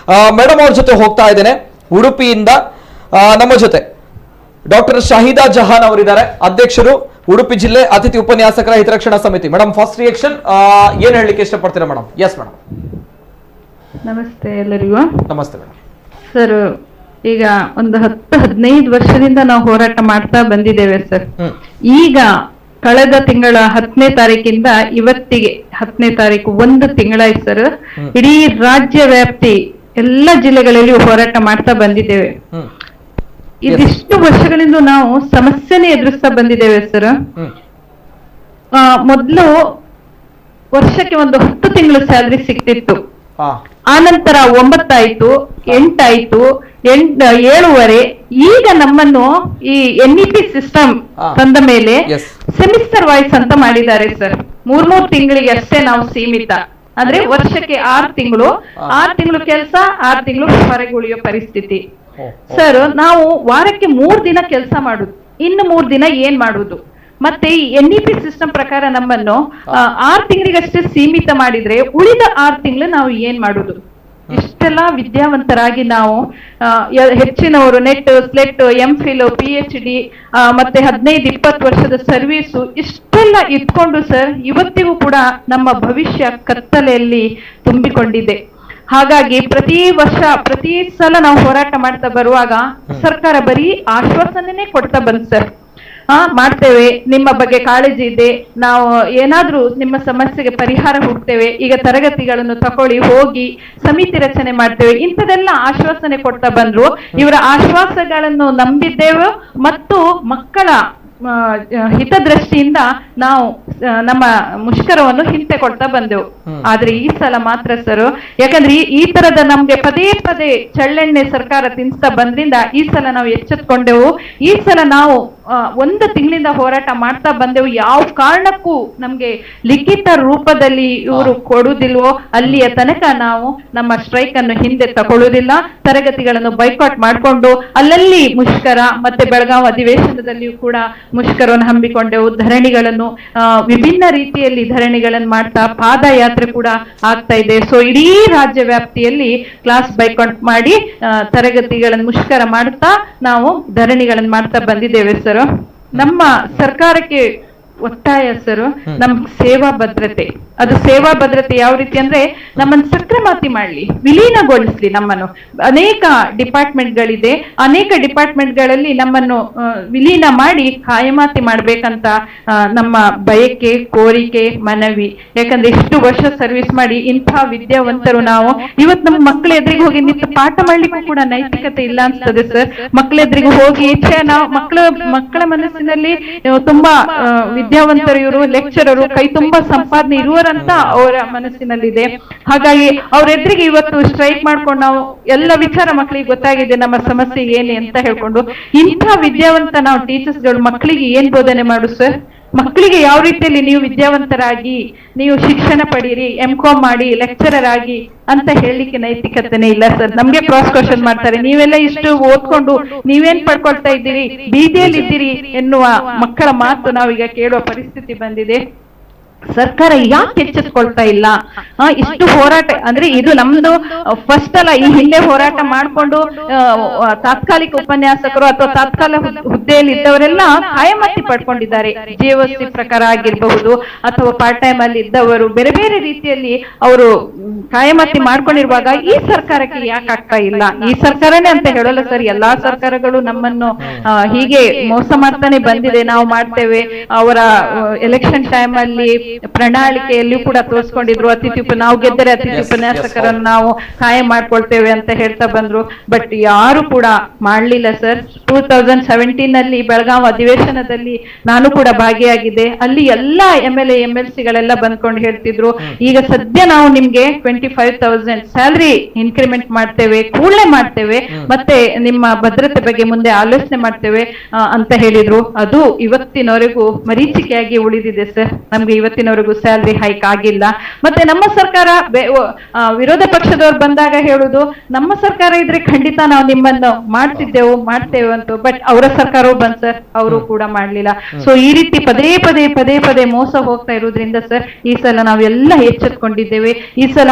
ಮೇಡಮ್ ಅವ್ರ ಜೊತೆ ಹೋಗ್ತಾ ಇದ್ದೇನೆ. ಉಡುಪಿಯಿಂದ ನಮ್ಮ ಜೊತೆ ಡಾಕ್ಟರ್ ಶಾಹಿದಾ ಜಹಾನ್ ಅವರಿದ್ದಾರೆ, ಅಧ್ಯಕ್ಷರು ಉಡುಪಿ ಜಿಲ್ಲೆ ಅತಿಥಿ ಉಪನ್ಯಾಸಕರ ಹಿತರಕ್ಷಣಾ ಸಮಿತಿ. ಮೇಡಮ್, ಫಸ್ಟ್ ರಿಯಾಕ್ಷನ್ ಏನ್ ಹೇಳಲಿಕ್ಕೆ ಇಷ್ಟಪಡ್ತೀರಾ ಮೇಡಮ್? Yes madam. ನಮಸ್ತೆ ಎಲ್ಲರಿಗೂ. ನಮಸ್ತೆ ಮೇಡಮ್. ಸರ್, ಈಗ ಒಂದು 10-15 ವರ್ಷದಿಂದ ನಾವು ಹೋರಾಟ ಮಾಡ್ತಾ ಬಂದಿದ್ದೇವೆ ಸರ್. ಈಗ ಕಳೆದ ತಿಂಗಳ 10ನೇ ತಾರೀಕಿಂದ ಇವತ್ತಿಗೆ 10ನೇ ತಾರೀಕು 1 ತಿಂಗಳಾಯ್ತು ಸರ್. ಇಡೀ ರಾಜ್ಯ ವ್ಯಾಪ್ತಿ ಎಲ್ಲ ಜಿಲ್ಲೆಗಳಲ್ಲಿ ಹೋರಾಟ ಮಾಡ್ತಾ ಬಂದಿದ್ದೇವೆ. ಇದಿಷ್ಟು ವರ್ಷಗಳಿಂದ ನಾವು ಸಮಸ್ಯೆನೇ ಎದುರಿಸ್ತಾ ಬಂದಿದ್ದೇವೆ ಸರ್. ಮೊದಲು ವರ್ಷಕ್ಕೆ ಒಂದು 10 ತಿಂಗಳು ಸ್ಯಾಲರಿ ಸಿಗ್ತಿತ್ತು. ಆನಂತರ 9 ಆಯ್ತು, 8 ಆಯ್ತು, 7.5. ಈಗ ನಮ್ಮನ್ನು ಈ NEP ಸಿಸ್ಟಮ್ ತಂದ ಮೇಲೆ ಸೆಮಿಸ್ಟರ್ ವೈಸ್ ಅಂತ ಮಾಡಿದ್ದಾರೆ ಸರ್. 3 ತಿಂಗಳಿಗೆ ಅಷ್ಟೇ ನಾವು ಸೀಮಿತ. ಅಂದ್ರೆ ವರ್ಷಕ್ಕೆ 6 ತಿಂಗಳು ಕೆಲಸ, 6 ತಿಂಗಳು ಹೊರಗೆ ಉಳಿಯೋ ಪರಿಸ್ಥಿತಿ. ಸರ್ ನಾವು ವಾರಕ್ಕೆ 3 ದಿನ ಕೆಲಸ ಮಾಡುದು, ಇನ್ನು 3 ದಿನ ಏನ್ ಮಾಡುದು? ಮತ್ತೆ ಈ NEP ಸಿಸ್ಟಮ್ ಪ್ರಕಾರ ನಮ್ಮನ್ನು 6 ತಿಂಗಳಿಗಷ್ಟೇ ಸೀಮಿತ ಮಾಡಿದ್ರೆ ಉಳಿದ 6 ತಿಂಗಳು ನಾವು ಏನ್ ಮಾಡುದು? ಇಷ್ಟೆಲ್ಲ ವಿದ್ಯಾವಂತರಾಗಿ ನಾವು ಹೆಚ್ಚಿನವರು ನೆಟ್, ಸ್ಲೆಟ್, MPhil, PhD ಮತ್ತೆ 15-20 ವರ್ಷದ ಸರ್ವೀಸು ಇಷ್ಟೆಲ್ಲ ಇಟ್ಕೊಂಡು ಸರ್ ಇವತ್ತಿಗೂ ಕೂಡ ನಮ್ಮ ಭವಿಷ್ಯ ಕತ್ತಲೆಯಲ್ಲಿ ತುಂಬಿಕೊಂಡಿದೆ. ಹಾಗಾಗಿ ಪ್ರತಿ ವರ್ಷ ಪ್ರತಿ ಸಲ ನಾವು ಹೋರಾಟ ಮಾಡ್ತಾ ಬರುವಾಗ ಸರ್ಕಾರ ಬರೀ ಆಶ್ವಾಸನೆ ಕೊಡ್ತಾ ಬಂದ್ ಸರ್, ಮಾಡ್ತೇವೆ, ನಿಮ್ಮ ಬಗ್ಗೆ ಕಾಳಜಿ ಇದೆ, ನಾವು ಏನಾದ್ರೂ ನಿಮ್ಮ ಸಮಸ್ಯೆಗೆ ಪರಿಹಾರ ಹುಡ್ತೇವೆ, ಈಗ ತರಗತಿಗಳನ್ನು ತಕೊಳ್ಳಿ, ಹೋಗಿ ಸಮಿತಿ ರಚನೆ ಮಾಡ್ತೇವೆ, ಇಂಥದೆಲ್ಲ ಆಶ್ವಾಸನೆ ಕೊಡ್ತಾ ಬಂದ್ರು. ಇವರ ಆಶ್ವಾಸಗಳನ್ನು ನಂಬಿದ್ದೇವೆ ಮತ್ತು ಮಕ್ಕಳ ಹಿತದೃಷ್ಟಿಯಿಂದ ನಾವು ನಮ್ಮ ಮುಷ್ಕರವನ್ನು ಹಿಂತೆಕೊಡ್ತಾ ಬಂದೆವು. ಆದ್ರೆ ಈ ಸಲ ಮಾತ್ರ ಸರ್, ಯಾಕಂದ್ರೆ ಈ ತರದ ನಮ್ಗೆ ಪದೇ ಪದೇ ಚಳ್ಳೆಣ್ಣೆ ಸರ್ಕಾರ ತಿನ್ಸ್ತಾ ಬಂದ್ರಿಂದ ಈ ಸಲ ನಾವು ಎಚ್ಚೆತ್ಕೊಂಡೆವು. ಈ ಸಲ ನಾವು 1 ತಿಂಗಳಿಂದ ಹೋರಾಟ ಮಾಡ್ತಾ ಬಂದೆವು. ಯಾವ ಕಾರಣಕ್ಕೂ ನಮ್ಗೆ ಲಿಖಿತ ರೂಪದಲ್ಲಿ ಇವರು ಕೊಡುವುದಿಲ್ವೋ ಅಲ್ಲಿಯ ತನಕ ನಾವು ನಮ್ಮ ಸ್ಟ್ರೈಕ್ ಅನ್ನು ಹಿಂದೆ ತಗೊಳ್ಳುವುದಿಲ್ಲ. ತರಗತಿಗಳನ್ನು ಬೈಕಾಟ್ ಮಾಡಿಕೊಂಡು ಅಲ್ಲಲ್ಲಿ ಮುಷ್ಕರ, ಮತ್ತೆ ಬೆಳಗಾವಿ ಅಧಿವೇಶನದಲ್ಲಿಯೂ ಕೂಡ ಮುಷ್ಕರವನ್ನು ಹಮ್ಮಿಕೊಂಡೆವು. ಧರಣಿಗಳನ್ನು ವಿಭಿನ್ನ ರೀತಿಯಲ್ಲಿ ಧರಣಿಗಳನ್ನು ಮಾಡ್ತಾ ಪಾದಯಾತ್ರೆ ಕೂಡ ಆಗ್ತಾ ಇದೆ. ಸೊ ಇಡೀ ರಾಜ್ಯ ವ್ಯಾಪ್ತಿಯಲ್ಲಿ ಕ್ಲಾಸ್ ಬೈಕಾಟ್ ಮಾಡಿ ತರಗತಿಗಳನ್ನು ಮುಷ್ಕರ ಮಾಡ್ತಾ ನಾವು ಧರಣಿಗಳನ್ನು ಮಾಡ್ತಾ ಬಂದಿದ್ದೇವೆ ಸರ್. ನಮ್ಮ ಸರ್ಕಾರಕ್ಕೆ ಒತ್ತಾಯ ಸರ್, ನಮ್ ಸೇವಾ ಭದ್ರತೆ, ಅದು ಸೇವಾ ಭದ್ರತೆ ಯಾವ ರೀತಿ ಅಂದ್ರೆ ನಮ್ಮನ್ನು ಸಕ್ರಮಾತಿ ಮಾಡ್ಲಿ, ವಿಲೀನಗೊಳಿಸ್ಲಿ. ನಮ್ಮನ್ನು ಅನೇಕ ಡಿಪಾರ್ಟ್ಮೆಂಟ್ಗಳಿದೆ, ಅನೇಕ ಡಿಪಾರ್ಟ್ಮೆಂಟ್ಗಳಲ್ಲಿ ನಮ್ಮನ್ನು ವಿಲೀನ ಮಾಡಿ ಕಾಯಮಾತಿ ಮಾಡ್ಬೇಕಂತ ನಮ್ಮ ಬಯಕೆ, ಕೋರಿಕೆ, ಮನವಿ. ಯಾಕಂದ್ರೆ ಇಷ್ಟು ವರ್ಷ ಸರ್ವಿಸ್ ಮಾಡಿ ಇಂಥ ವಿದ್ಯಾವಂತರು ನಾವು ಇವತ್ತು ನಮ್ಮ ಮಕ್ಕಳ ಎದುರಿಗೆ ಹೋಗಿ ನಿಂತು ಪಾಠ ಮಾಡ್ಲಿಕ್ಕೂ ಕೂಡ ನೈತಿಕತೆ ಇಲ್ಲ ಅನ್ಸ್ತದೆ ಸರ್. ಮಕ್ಕಳ ಎದುರಿಗೆ ಹೋಗಿ ನಾವು ಮಕ್ಕಳ ಮನಸ್ಸಿನಲ್ಲಿ ತುಂಬಾ ವಿದ್ಯಾವಂತರು ಇವರು, ಲೆಕ್ಚರರು, ಕೈ ತುಂಬಾ ಸಂಪಾದನೆ ಇರುವರಂತ ಅವರ ಮನಸ್ಸಿನಲ್ಲಿದೆ. ಹಾಗಾಗಿ ಅವ್ರ ಎದುರಿಗೆ ಇವತ್ತು ಸ್ಟ್ರೈಕ್ ಮಾಡ್ಕೊಂಡು ನಾವು ಎಲ್ಲ ವಿಚಾರ ಮಕ್ಕಳಿಗೆ ಗೊತ್ತಾಗಿದೆ ನಮ್ಮ ಸಮಸ್ಯೆ ಏನೇ ಅಂತ ಹೇಳ್ಕೊಂಡು, ಇಂಥ ವಿದ್ಯಾವಂತ ನಾವು ಟೀಚರ್ಸ್ ಗಳು ಮಕ್ಕಳಿಗೆ ಏನ್ ಬೋಧನೆ ಮಾಡು ಸರ್? ಮಕ್ಕಳಿಗೆ ಯಾವ ರೀತಿಯಲ್ಲಿ ನೀವು ವಿದ್ಯಾವಂತರಾಗಿ ನೀವು ಶಿಕ್ಷಣ ಪಡೀರಿ, MCom ಮಾಡಿ ಲೆಕ್ಚರರ್ ಆಗಿ ಅಂತ ಹೇಳಲಿಕ್ಕೆ ನೈತಿಕತೆನೇ ಇಲ್ಲ ಸರ್. ನಮ್ಗೆ ಕ್ರಾಸ್ ಕ್ವಶನ್ ಮಾಡ್ತಾರೆ, ನೀವೆಲ್ಲ ಇಷ್ಟು ಓದ್ಕೊಂಡು ನೀವೇನ್ ಪಡ್ಕೊಳ್ತಾ ಇದ್ದೀರಿ, ಬೀದಿಯಲ್ಲಿ ಇದ್ದೀರಿ ಎನ್ನುವ ಮಕ್ಕಳ ಮಾತು ನಾವೀಗ ಕೇಳುವ ಪರಿಸ್ಥಿತಿ ಬಂದಿದೆ. ಸರ್ಕಾರ ಯಾಕೆ ಎಚ್ಚೆತ್ಕೊಳ್ತಾ ಇಲ್ಲ? ಇಷ್ಟು ಹೋರಾಟ ಅಂದ್ರೆ ಇದು ನಮ್ದು ಫಸ್ಟ್ ಅಲ್ಲ. ಈ ಹಿಂದೆ ಹೋರಾಟ ಮಾಡ್ಕೊಂಡು ತಾತ್ಕಾಲಿಕ ಉಪನ್ಯಾಸಕರು ಅಥವಾ ತಾತ್ಕಾಲಿಕ ಹುದ್ದೆಯಲ್ಲಿ ಇದ್ದವರೆಲ್ಲ ಕಾಯಮತಿ ಪಡ್ಕೊಂಡಿದ್ದಾರೆ. JOC ಪ್ರಕಾರ ಆಗಿರಬಹುದು ಅಥವಾ ಪಾರ್ಟ್ ಟೈಮ್ ಅಲ್ಲಿ ಇದ್ದವರು ಬೇರೆ ಬೇರೆ ರೀತಿಯಲ್ಲಿ ಅವರು ಕಾಯಮತಿ ಮಾಡ್ಕೊಂಡಿರುವಾಗ ಈ ಸರ್ಕಾರಕ್ಕೆ ಯಾಕೆ ಆಗ್ತಾ ಇಲ್ಲ? ಈ ಸರ್ಕಾರನೇ ಅಂತ ಹೇಳಲ್ಲ ಸರ್, ಎಲ್ಲಾ ಸರ್ಕಾರಗಳು ನಮ್ಮನ್ನು ಹೀಗೆ ಮೋಸ ಮಾಡ್ತಾನೆ ಬಂದಿದೆ. ನಾವು ಮಾಡ್ತೇವೆ, ಅವರ ಎಲೆಕ್ಷನ್ ಟೈಮ್ ಅಲ್ಲಿ ಪ್ರಣಾಳಿಕೆಯಲ್ಲಿ ಕೂಡ ತೋರಿಸ್ಕೊಂಡಿದ್ರು, ನಾವು ಗೆದ್ದರೆ ಅತಿಥಿ ಉಪನ್ಯಾಸಕರನ್ನು ನಾವು ಕಾಯ ಮಾಡ್ಕೊಳ್ತೇವೆ ಅಂತ ಹೇಳ್ತಾ ಬಂದ್ರು. ಬಟ್ ಯಾರು ಕೂಡ ಮಾಡ್ಲಿಲ್ಲ ಸರ್. 2017 ನಲ್ಲಿ ಬೆಳಗಾವಿ ಅಧಿವೇಶನದಲ್ಲಿ ನಾನು ಕೂಡ ಭಾಗಿಯಾಗಿದ್ದೆ. ಅಲ್ಲಿ ಎಲ್ಲಾ MLA MLC ಗಳೆಲ್ಲ ಬಂದ್ಕೊಂಡು ಹೇಳ್ತಿದ್ರು, ಈಗ ಸದ್ಯ ನಾವು ನಿಮ್ಗೆ 25,000 ಸ್ಯಾಲರಿ ಇನ್ಕ್ರಿಮೆಂಟ್ ಮಾಡ್ತೇವೆ, ಕೂಡಲೇ ಮಾಡ್ತೇವೆ, ಮತ್ತೆ ನಿಮ್ಮ ಭದ್ರತೆ ಬಗ್ಗೆ ಮುಂದೆ ಆಲೋಚನೆ ಮಾಡ್ತೇವೆ ಅಂತ ಹೇಳಿದ್ರು. ಅದು ಇವತ್ತಿನವರೆಗೂ ಮರೀಚಿಕೆಯಾಗಿ ಉಳಿದಿದೆ ಸರ್. ನಮ್ಗೆ ಇವತ್ತಿನವರೆಗೂ ಸ್ಯಾಲರಿ ಹೈಕ್ ಆಗಿಲ್ಲ. ಮತ್ತೆ ನಮ್ಮ ಸರ್ಕಾರ ವಿರೋಧ ಪಕ್ಷದವ್ರು ಬಂದಾಗ ಹೇಳುದು, ನಮ್ಮ ಸರ್ಕಾರ ಇದ್ರೆ ಖಂಡಿತ ನಾವು ನಿಮ್ಮನ್ನು ಮಾಡ್ತೇವೆ ಅಂತ. ಬಟ್ ಅವರ ಸರ್ಕಾರವೂ ಬಂದ್ ಸರ್, ಅವರು ಕೂಡ ಮಾಡ್ಲಿಲ್ಲ. ಸೊ ಈ ರೀತಿ ಪದೇ ಪದೇ ಮೋಸ ಹೋಗ್ತಾ ಇರೋದ್ರಿಂದ ಸರ್ ಈ ಸಲ ನಾವೆಲ್ಲ ಎಚ್ಚೆತ್ಕೊಂಡಿದ್ದೇವೆ. ಈ ಸಲ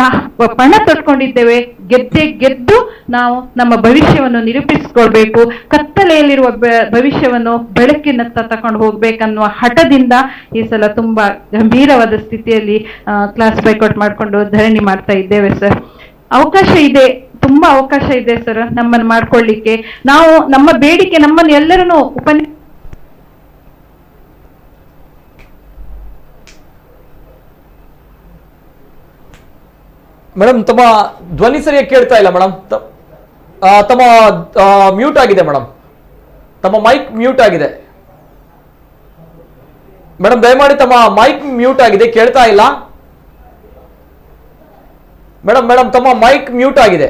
ಪಣ ತೊಟ್ಕೊಂಡಿದ್ದೇವೆ. ಗೆದ್ದು ನಾವು ನಮ್ಮ ಭವಿಷ್ಯವನ್ನು ನಿರೂಪಿಸಿಕೊಳ್ಬೇಕು. ಕತ್ತಲೆಯಲ್ಲಿರುವ ಭವಿಷ್ಯವನ್ನು ಬೆಳಕಿನತ್ತ ತಕೊಂಡು ಹೋಗ್ಬೇಕನ್ನುವ ಹಠದಿಂದ ಈ ಸಲ ತುಂಬಾ ಗಂಭೀರವಾದ ಸ್ಥಿತಿಯಲ್ಲಿ ಕ್ಲಾಸ್ ಬೈಕಾಟ್ ಮಾಡ್ಕೊಂಡು ಧರಣಿ ಮಾಡ್ತಾ ಇದ್ದೇವೆ ಸರ್. ಅವಕಾಶ ಇದೆ, ತುಂಬಾ ಅವಕಾಶ ಇದೆ ಸರ್ ನಮ್ಮನ್ನು ಮಾಡ್ಕೊಳ್ಳಿಕ್ಕೆ. ನಾವು ನಮ್ಮ ಬೇಡಿಕೆ, ನಮ್ಮನ್ನು ಎಲ್ಲರನ್ನು ಮೇಡಮ್ ತಮ್ಮ ಧ್ವನಿ ಸರಿಯಾಗಿ ಕೇಳ್ತಾ ಇಲ್ಲ ಮೇಡಮ್. ತಮ್ಮ ಮ್ಯೂಟ್ ಆಗಿದೆ ಮೇಡಮ್, ತಮ್ಮ ಮೈಕ್ ಮ್ಯೂಟ್ ಆಗಿದೆ ಮೇಡಮ್. ದಯಮಾಡಿ ತಮ್ಮ ಮೈಕ್ ಮ್ಯೂಟ್ ಆಗಿದೆ, ಕೇಳ್ತಾ ಇಲ್ಲ ಮೇಡಮ್. ತಮ್ಮ ಮೈಕ್ ಮ್ಯೂಟ್ ಆಗಿದೆ.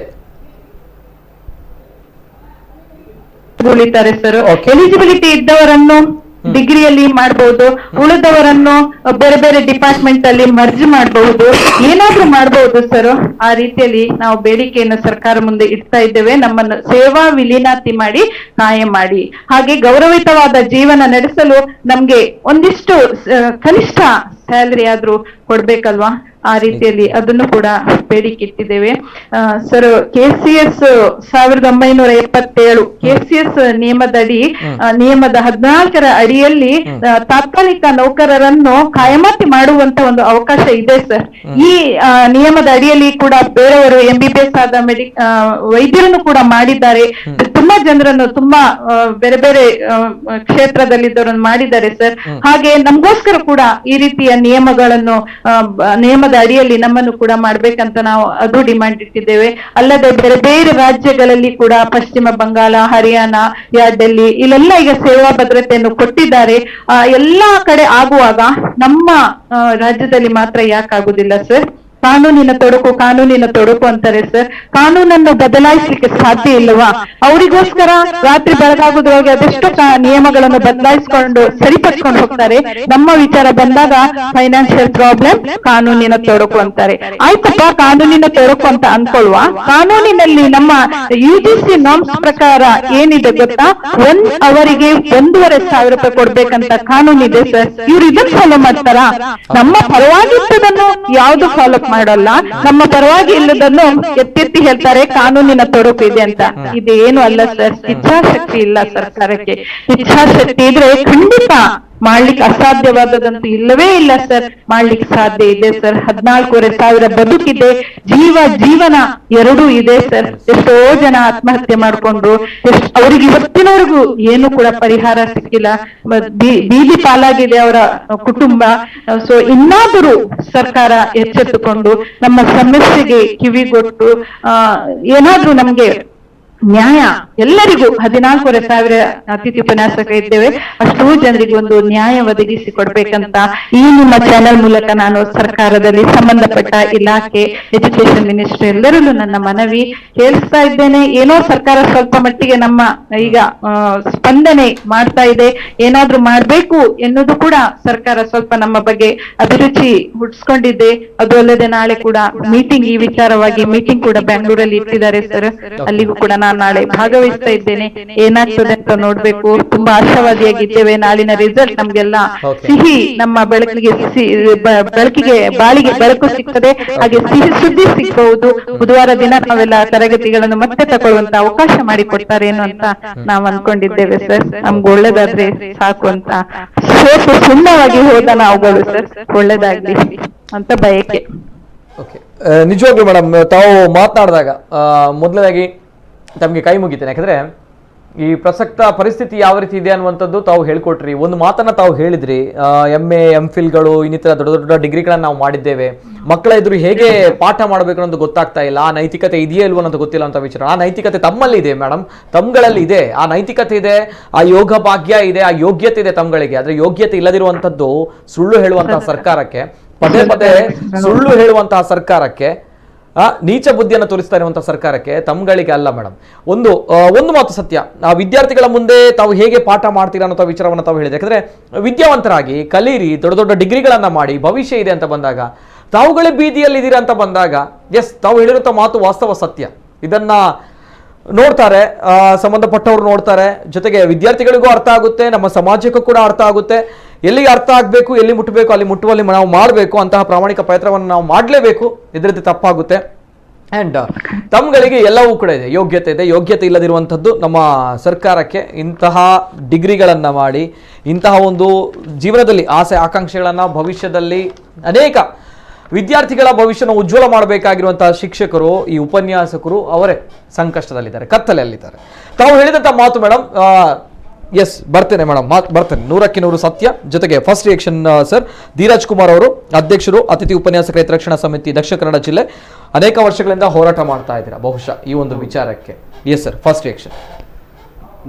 ಉಳಿತಾರೆ ಸರ್. ಎಲಿಜಿಬಿಲಿಟಿ ಇದ್ದವರನ್ನು ಡಿಗ್ರಿಯಲ್ಲಿ ಮಾಡಬಹುದು, ಉಳಿದವರನ್ನು ಬೇರೆ ಬೇರೆ ಡಿಪಾರ್ಟ್ಮೆಂಟ್ ಅಲ್ಲಿ ಮರ್ಜ್ ಮಾಡಬಹುದು, ಏನಾದ್ರೂ ಮಾಡಬಹುದು ಸರ್. ಆ ರೀತಿಯಲ್ಲಿ ನಾವು ಬೇಡಿಕೆಯನ್ನು ಸರ್ಕಾರ ಮುಂದೆ ಇಡ್ತಾ ಇದ್ದೇವೆ. ನಮ್ಮನ್ನು ಸೇವಾ ವಿಲೀನಾತಿ ಮಾಡಿ ಕಾಯಂ ಮಾಡಿ, ಹಾಗೆ ಗೌರವಿತವಾದ ಜೀವನ ನಡೆಸಲು ನಮ್ಗೆ ಒಂದಿಷ್ಟು ಕನಿಷ್ಠ ಸ್ಯಾಲರಿ ಆದ್ರೂ ಕೊಡ್ಬೇಕಲ್ವಾ, ಆ ರೀತಿಯಲ್ಲಿ ಅದನ್ನು ಕೂಡ ಬೇಡಿಕೆ ಇಟ್ಟಿದ್ದೇವೆ ಸರ್. KCS 1977 KCS ನಿಯಮದಡಿ ನಿಯಮದ 14ರ ಅಡಿಯಲ್ಲಿ ತಾತ್ಕಾಲಿಕ ನೌಕರರನ್ನು ಕಾಯಮಾತಿ ಮಾಡುವಂತ ಒಂದು ಅವಕಾಶ ಇದೆ ಸರ್. ಈ ನಿಯಮದ ಅಡಿಯಲ್ಲಿ ಕೂಡ ಬೇರೆಯವರು MBBS ಆದ ವೈದ್ಯರನ್ನು ಕೂಡ ಮಾಡಿದ್ದಾರೆ. ತುಂಬಾ ಜನರನ್ನು ತುಂಬಾ ಬೇರೆ ಬೇರೆ ಕ್ಷೇತ್ರದಲ್ಲಿದ್ದವರನ್ನು ಮಾಡಿದ್ದಾರೆ ಸರ್. ಹಾಗೆ ನಮಗೋಸ್ಕರ ಕೂಡ ಈ ರೀತಿಯ ನಿಯಮದ ಅಡಿಯಲ್ಲಿ ನಮ್ಮನ್ನು ಕೂಡ ಮಾಡ್ಬೇಕಂತ ನಾವು ಅದು ಡಿಮಾಂಡ್ ಇಟ್ಟಿದ್ದೇವೆ. ಅಲ್ಲದೆ ಬೇರೆ ಬೇರೆ ರಾಜ್ಯಗಳಲ್ಲಿ ಕೂಡ ಪಶ್ಚಿಮ ಬಂಗಾಳ, ಹರಿಯಾಣ, ಡೆಲ್ಲಿ ಇಲ್ಲೆಲ್ಲ ಈಗ ಸೇವಾ ಭದ್ರತೆಯನ್ನು ಕೊಟ್ಟಿದ್ದಾರೆ. ಎಲ್ಲಾ ಕಡೆ ಆಗುವಾಗ ನಮ್ಮ ರಾಜ್ಯದಲ್ಲಿ ಮಾತ್ರ ಯಾಕಾಗುದಿಲ್ಲ ಸರ್? ಕಾನೂನಿನ ತೊಡಕು ಅಂತಾರೆ ಸರ್. ಕಾನೂನನ್ನು ಬದಲಾಯಿಸಲಿಕ್ಕೆ ಸಾಧ್ಯ ಇಲ್ಲವಾ? ಅವರಿಗೋಸ್ಕರ ರಾತ್ರಿ ಬೆಳಗಾಗುದ್ರೊಳಗೆ ಅದೆಷ್ಟು ನಿಯಮಗಳನ್ನು ಬದಲಾಯಿಸಿಕೊಂಡು ಸರಿಪಡಿಸ್ಕೊಂಡು ಹೋಗ್ತಾರೆ. ನಮ್ಮ ವಿಚಾರ ಬಂದಾಗ ಫೈನಾನ್ಷಿಯಲ್ ಪ್ರಾಬ್ಲಮ್, ಕಾನೂನಿನ ತೊಡಕು ಅಂತಾರೆ. ಆಯ್ತಪ್ಪ, ಕಾನೂನಿನ ತೊಡಕು ಅಂತ ಅನ್ಕೊಳ್ವಾ? ಕಾನೂನಿನಲ್ಲಿ ನಮ್ಮ UGC ನಾರ್ಮ್ಸ್ ಪ್ರಕಾರ ಏನಿದೆ ಗೊತ್ತಾ? 1 ಅವರಿಗೆ 1,500 ರೂಪಾಯಿ ಕೊಡ್ಬೇಕಂತ ಕಾನೂನಿದೆ ಸರ್. ಇವ್ರು ಇದನ್ನ ಫಾಲೋ ಮಾಡ್ತಾರ? ನಮ್ಮ ಪರವಾಗಿದ್ದದನ್ನು ಯಾವ್ದು ಫಾಲೋ ಮಾಡಲ್ಲ, ನಮ್ಮ ಪರವಾಗಿ ಇಲ್ಲದನ್ನು ಎತ್ತೆತ್ತಿ ಹೇಳ್ತಾರೆ ಕಾನೂನಿನ ತೊಡಕು ಇದೆ ಅಂತ. ಇದೇನು ಅಲ್ಲ ಸರ್, ಇಚ್ಛಾಶಕ್ತಿ ಇಲ್ಲ ಸರ್ಕಾರಕ್ಕೆ. ಇಚ್ಛಾಶಕ್ತಿ ಇದ್ರೆ ಖಂಡಿತ ಮಾಡ್ಲಿಕ್ಕೆ ಅಸಾಧ್ಯವಾದದಂತೂ ಇಲ್ಲವೇ ಇಲ್ಲ ಸರ್. ಮಾಡ್ಲಿಕ್ಕೆ ಸಾಧ್ಯ ಇದೆ ಸರ್. 14,500 ಬದುಕಿದೆ, ಜೀವನ ಎರಡೂ ಇದೆ ಸರ್. ಎಷ್ಟೋ ಜನ ಆತ್ಮಹತ್ಯೆ ಮಾಡ್ಕೊಂಡು ಅವ್ರಿಗೆ ಇವತ್ತಿನವರೆಗೂ ಏನು ಕೂಡ ಪರಿಹಾರ ಸಿಕ್ಕಿಲ್ಲ, ಬೀದಿ ಪಾಲಾಗಿದೆ ಅವರ ಕುಟುಂಬ. ಸೊ ಇನ್ನಾದರೂ ಸರ್ಕಾರ ಎಚ್ಚೆತ್ತುಕೊಂಡು ನಮ್ಮ ಸಮಸ್ಯೆಗೆ ಕಿವಿಗೊಟ್ಟು ಏನಾದ್ರೂ ನಮ್ಗೆ ನ್ಯಾಯ, ಎಲ್ಲರಿಗೂ 14,500 ಅತಿಥಿ ಉಪನ್ಯಾಸಕ ಇದ್ದೇವೆ, ಅಷ್ಟೂ ಜನರಿಗೆ ಒಂದು ನ್ಯಾಯ ಒದಗಿಸಿ ಕೊಡ್ಬೇಕಂತ ಈ ನಿಮ್ಮ ಚಾನೆಲ್ ಮೂಲಕ ನಾನು ಸರ್ಕಾರದಲ್ಲಿ ಸಂಬಂಧಪಟ್ಟ ಇಲಾಖೆ, ಎಜುಕೇಶನ್ ಮಿನಿಸ್ಟ್ರಿ ಎಲ್ಲರಲ್ಲೂ ನನ್ನ ಮನವಿ ಕೇಳಿಸ್ತಾ ಇದ್ದೇನೆ. ಏನೋ ಸರ್ಕಾರ ಸ್ವಲ್ಪ ಮಟ್ಟಿಗೆ ನಮ್ಮ ಈಗ ಸ್ಪಂದನೆ ಮಾಡ್ತಾ ಇದೆ, ಏನಾದ್ರೂ ಮಾಡ್ಬೇಕು ಎನ್ನುವುದು ಕೂಡ ಸರ್ಕಾರ ಸ್ವಲ್ಪ ನಮ್ಮ ಬಗ್ಗೆ ಅಭಿರುಚಿ ಹುಟ್ಟಿಸ್ಕೊಂಡಿದೆ. ಅದು ಅಲ್ಲದೆ ನಾಳೆ ಕೂಡ ಮೀಟಿಂಗ್, ಈ ವಿಚಾರವಾಗಿ ಮೀಟಿಂಗ್ ಕೂಡ ಬೆಂಗಳೂರಲ್ಲಿ ಇಟ್ಟಿದ್ದಾರೆ ಸರ್. ಅಲ್ಲಿಗೂ ಕೂಡ ನಾನು ನಾಳೆ ಭಾಗವಹಿಸ್ತಾ ಇದ್ದೇನೆ. ಏನಾಗ್ತದೆ ಅಂತ ನೋಡ್ಬೇಕು. ತುಂಬಾ ಆಶಾವಾದಿಯಾಗಿದ್ದೇವೆ. ನಾಳಿನ ರಿಸಲ್ಟ್ ನಮ್ಗೆಲ್ಲ ಸಿಹಿ, ನಮ್ಮ ಬಾಳಿಗೆ ಬೆಳಕು ಸಿಗ್ತದೆ, ಹಾಗೆ ಸಿಹಿ ಸುದ್ದಿ ಸಿಗಬಹುದು. ಬುಧವಾರ ದಿನ ನಾವೆಲ್ಲ ತರಗತಿಗಳನ್ನು ಮತ್ತೆ ತಗೊಳ್ಳುವಂತ ಅವಕಾಶ ಮಾಡಿಕೊಡ್ತಾರೇನು ಅಂತ ನಾವು ಅನ್ಕೊಂಡಿದ್ದೇವೆ ಸರ್. ನಮ್ಗೆ ಒಳ್ಳೇದಾದ್ರೆ ಸಾಕು ಅಂತ ಸುಮ್ಮವಾಗಿ ಹೋದ ನಾವುಗಳು ಸರ್, ಒಳ್ಳೇದಾಗ್ಲಿ ಅಂತ ಬಯಕೆ. ನಿಜವಾಗ್ಲೂ ಮೇಡಮ್, ತಾವು ಮಾತನಾಡಿದಾಗ ಮೊದಲನೇದಾಗಿ ತಮಗೆ ಕೈ ಮುಗಿತೇನೆ. ಯಾಕಂದ್ರೆ ಈ ಪ್ರಸಕ್ತ ಪರಿಸ್ಥಿತಿ ಯಾವ ರೀತಿ ಇದೆ ಅನ್ನುವಂಥದ್ದು ತಾವು ಹೇಳ್ಕೊಟ್ರಿ. ಒಂದು ಮಾತನ್ನ ತಾವು ಹೇಳಿದ್ರಿ, MA MPhilಗಳು ಇನ್ನಿತರ ದೊಡ್ಡ ದೊಡ್ಡ ಡಿಗ್ರಿಗಳನ್ನ ನಾವು ಮಾಡಿದ್ದೇವೆ, ಮಕ್ಕಳ ಎದುರು ಹೇಗೆ ಪಾಠ ಮಾಡಬೇಕು ಅನ್ನೋದು ಗೊತ್ತಾಗ್ತಾ ಇಲ್ಲ, ಆ ನೈತಿಕತೆ ಇದೆಯೇ ಇಲ್ವೋ ಅನ್ನೋದು ಗೊತ್ತಿಲ್ಲ ಅಂತ ವಿಚಾರ. ಆ ನೈತಿಕತೆ ತಮ್ಮಲ್ಲಿ ಇದೆ ಮೇಡಮ್, ತಮ್ಗಳಲ್ಲಿ ಇದೆ. ಆ ನೈತಿಕತೆ ಇದೆ, ಆ ಯೋಗ ಭಾಗ್ಯ ಇದೆ, ಆ ಯೋಗ್ಯತೆ ಇದೆ ತಮ್ಗಳಿಗೆ. ಆದ್ರೆ ಯೋಗ್ಯತೆ ಇಲ್ಲದಿರುವಂತದ್ದು ಸುಳ್ಳು ಹೇಳುವಂತಹ ಸರ್ಕಾರಕ್ಕೆ, ಪದೇ ಪದೇ ಸುಳ್ಳು ಹೇಳುವಂತಹ ಸರ್ಕಾರಕ್ಕೆ, ನೀಚ ಬುದ್ಧಿಯನ್ನು ತೋರಿಸ್ತಾ ಇರುವಂತಹ ಸರ್ಕಾರಕ್ಕೆ ತಮ್ಗಳಿಗೆ ಅಲ್ಲ ಮೇಡಮ್. ಒಂದು ಮಾತು ಸತ್ಯ, ಆ ವಿದ್ಯಾರ್ಥಿಗಳ ಮುಂದೆ ತಾವು ಹೇಗೆ ಪಾಠ ಮಾಡ್ತೀರಾ ಅನ್ನೋ ವಿಚಾರವನ್ನು ತಾವು ಹೇಳಿದೆ. ಯಾಕಂದ್ರೆ ವಿದ್ಯಾವಂತರಾಗಿ ಕಲೀರಿ, ದೊಡ್ಡ ದೊಡ್ಡ ಡಿಗ್ರಿಗಳನ್ನ ಮಾಡಿ, ಭವಿಷ್ಯ ಇದೆ ಅಂತ ಬಂದಾಗ, ತಾವುಗಳೇ ಬೀದಿಯಲ್ಲಿ ಇದ್ದೀರಾ ಅಂತ ಬಂದಾಗ, ಎಸ್, ತಾವು ಹೇಳಿರುವಂಥ ಮಾತು ವಾಸ್ತವ ಸತ್ಯ. ಇದನ್ನ ನೋಡ್ತಾರೆ, ಸಂಬಂಧಪಟ್ಟವರು ನೋಡ್ತಾರೆ, ಜೊತೆಗೆ ವಿದ್ಯಾರ್ಥಿಗಳಿಗೂ ಅರ್ಥ ಆಗುತ್ತೆ, ನಮ್ಮ ಸಮಾಜಕ್ಕೂ ಕೂಡ ಅರ್ಥ ಆಗುತ್ತೆ. ಎಲ್ಲಿಗೆ ಅರ್ಥ ಆಗಬೇಕು, ಎಲ್ಲಿ ಮುಟ್ಟಬೇಕು ಅಲ್ಲಿ ಮುಟ್ಟುವಲ್ಲಿ ನಾವು ಮಾಡಬೇಕು. ಅಂತಹ ಪ್ರಾಮಾಣಿಕ ಪ್ರಯತ್ನವನ್ನು ನಾವು ಮಾಡಲೇಬೇಕು, ಇದರಿಂದ ತಪ್ಪಾಗುತ್ತೆ. ಆ್ಯಂಡ್ ತಮ್ಗಳಿಗೆ ಎಲ್ಲವೂ ಕೂಡ ಇದೆ, ಯೋಗ್ಯತೆ ಇದೆ. ಯೋಗ್ಯತೆ ಇಲ್ಲದಿರುವಂಥದ್ದು ನಮ್ಮ ಸರ್ಕಾರಕ್ಕೆ ಇಂತಹ ಡಿಗ್ರಿಗಳನ್ನು ಮಾಡಿ, ಇಂತಹ ಒಂದು ಜೀವನದಲ್ಲಿ ಆಸೆ ಆಕಾಂಕ್ಷೆಗಳನ್ನು, ಭವಿಷ್ಯದಲ್ಲಿ ಅನೇಕ ವಿದ್ಯಾರ್ಥಿಗಳ ಭವಿಷ್ಯನ ಉಜ್ವಲ ಮಾಡಬೇಕಾಗಿರುವಂತಹ ಶಿಕ್ಷಕರು, ಈ ಉಪನ್ಯಾಸಕರು ಅವರೇ ಸಂಕಷ್ಟದಲ್ಲಿದ್ದಾರೆ, ಕತ್ತಲೆಯಲ್ಲಿದ್ದಾರೆ. ತಾವು ಹೇಳಿದಂಥ ಮಾತು ಮೇಡಮ್, ಎಸ್, ಬರ್ತೇನೆ ಮೇಡಮ್, ಬರ್ತೇನೆ, 100ಕ್ಕೆ 100 ಸತ್ಯ. ಜೊತೆಗೆ first reaction sir, Dheeraj Kumar ಅವರು, ಅಧ್ಯಕ್ಷರು ಅತಿಥಿ ಉಪನ್ಯಾಸಕರ ಹಿತರಕ್ಷಣಾ ಸಮಿತಿ, ದಕ್ಷಿಣ ಕನ್ನಡ ಜಿಲ್ಲೆ. ಅನೇಕ ವರ್ಷಗಳಿಂದ ಹೋರಾಟ ಮಾಡ್ತಾ ಇದ್ದೀರಾ ಬಹುಶಃ ಈ ಒಂದು ವಿಚಾರಕ್ಕೆ. Yes sir, first reaction.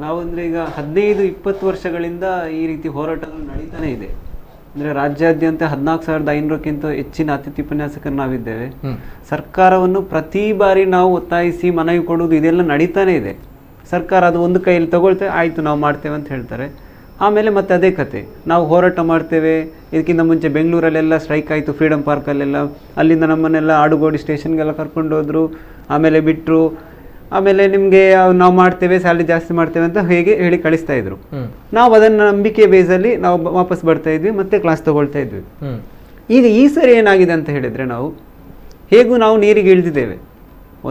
ನಾವಂದ್ರೆ ಈಗ 15-20 ವರ್ಷಗಳಿಂದ ಈ ರೀತಿ ಹೋರಾಟಗಳು ನಡೀತಾನೆ ಇದೆ. ಅಂದ್ರೆ ರಾಜ್ಯಾದ್ಯಂತ 14,500ಕ್ಕಿಂತ ಹೆಚ್ಚಿನ ಅತಿಥಿ ಉಪನ್ಯಾಸಕರು ನಾವಿದ್ದೇವೆ. ಸರ್ಕಾರವನ್ನು ಪ್ರತಿ ಬಾರಿ ನಾವು ಒತ್ತಾಯಿಸಿ ಮನವಿ ಕೊಡುವುದು ಇದೆಲ್ಲ ನಡೀತಾನೆ ಇದೆ. ಸರ್ಕಾರ ಅದು ಒಂದು ಕೈಯಲ್ಲಿ ತಗೊಳ್ತೇವೆ, ಆಯ್ತು ನಾವು ಮಾಡ್ತೇವೆ ಅಂತ ಹೇಳ್ತಾರೆ. ಆಮೇಲೆ ಮತ್ತೆ ಅದೇ ಕತೆ, ನಾವು ಹೋರಾಟ ಮಾಡ್ತೇವೆ. ಇದಕ್ಕಿಂತ ಮುಂಚೆ ಬೆಂಗಳೂರಲ್ಲೆಲ್ಲ ಸ್ಟ್ರೈಕ್ ಆಯಿತು, ಫ್ರೀಡಮ್ ಪಾರ್ಕಲ್ಲೆಲ್ಲ. ಅಲ್ಲಿಂದ ನಮ್ಮನ್ನೆಲ್ಲ ಆಡುಗೋಡಿ ಸ್ಟೇಷನ್ಗೆಲ್ಲ ಕರ್ಕೊಂಡು ಹೋದರು, ಆಮೇಲೆ ಬಿಟ್ಟರು. ಆಮೇಲೆ ನಿಮಗೆ ನಾವು ಮಾಡ್ತೇವೆ, ಸ್ಯಾಲ್ರಿ ಜಾಸ್ತಿ ಮಾಡ್ತೇವೆ ಅಂತ ಹೇಳಿ ಕಳಿಸ್ತಾ ಇದ್ರು. ನಾವು ಅದನ್ನು ನಂಬಿಕೆ ಬೇಸಲ್ಲಿ ನಾವು ವಾಪಸ್ ಬರ್ತಾ ಇದ್ವಿ, ಮತ್ತೆ ಕ್ಲಾಸ್ ತಗೊಳ್ತಾ ಇದ್ವಿ. ಈಗ ಈ ಸರಿ ಏನಾಗಿದೆ ಅಂತ ಹೇಳಿದರೆ, ನಾವು ನೀರಿಗೆ ಇಳಿದಿದ್ದೇವೆ.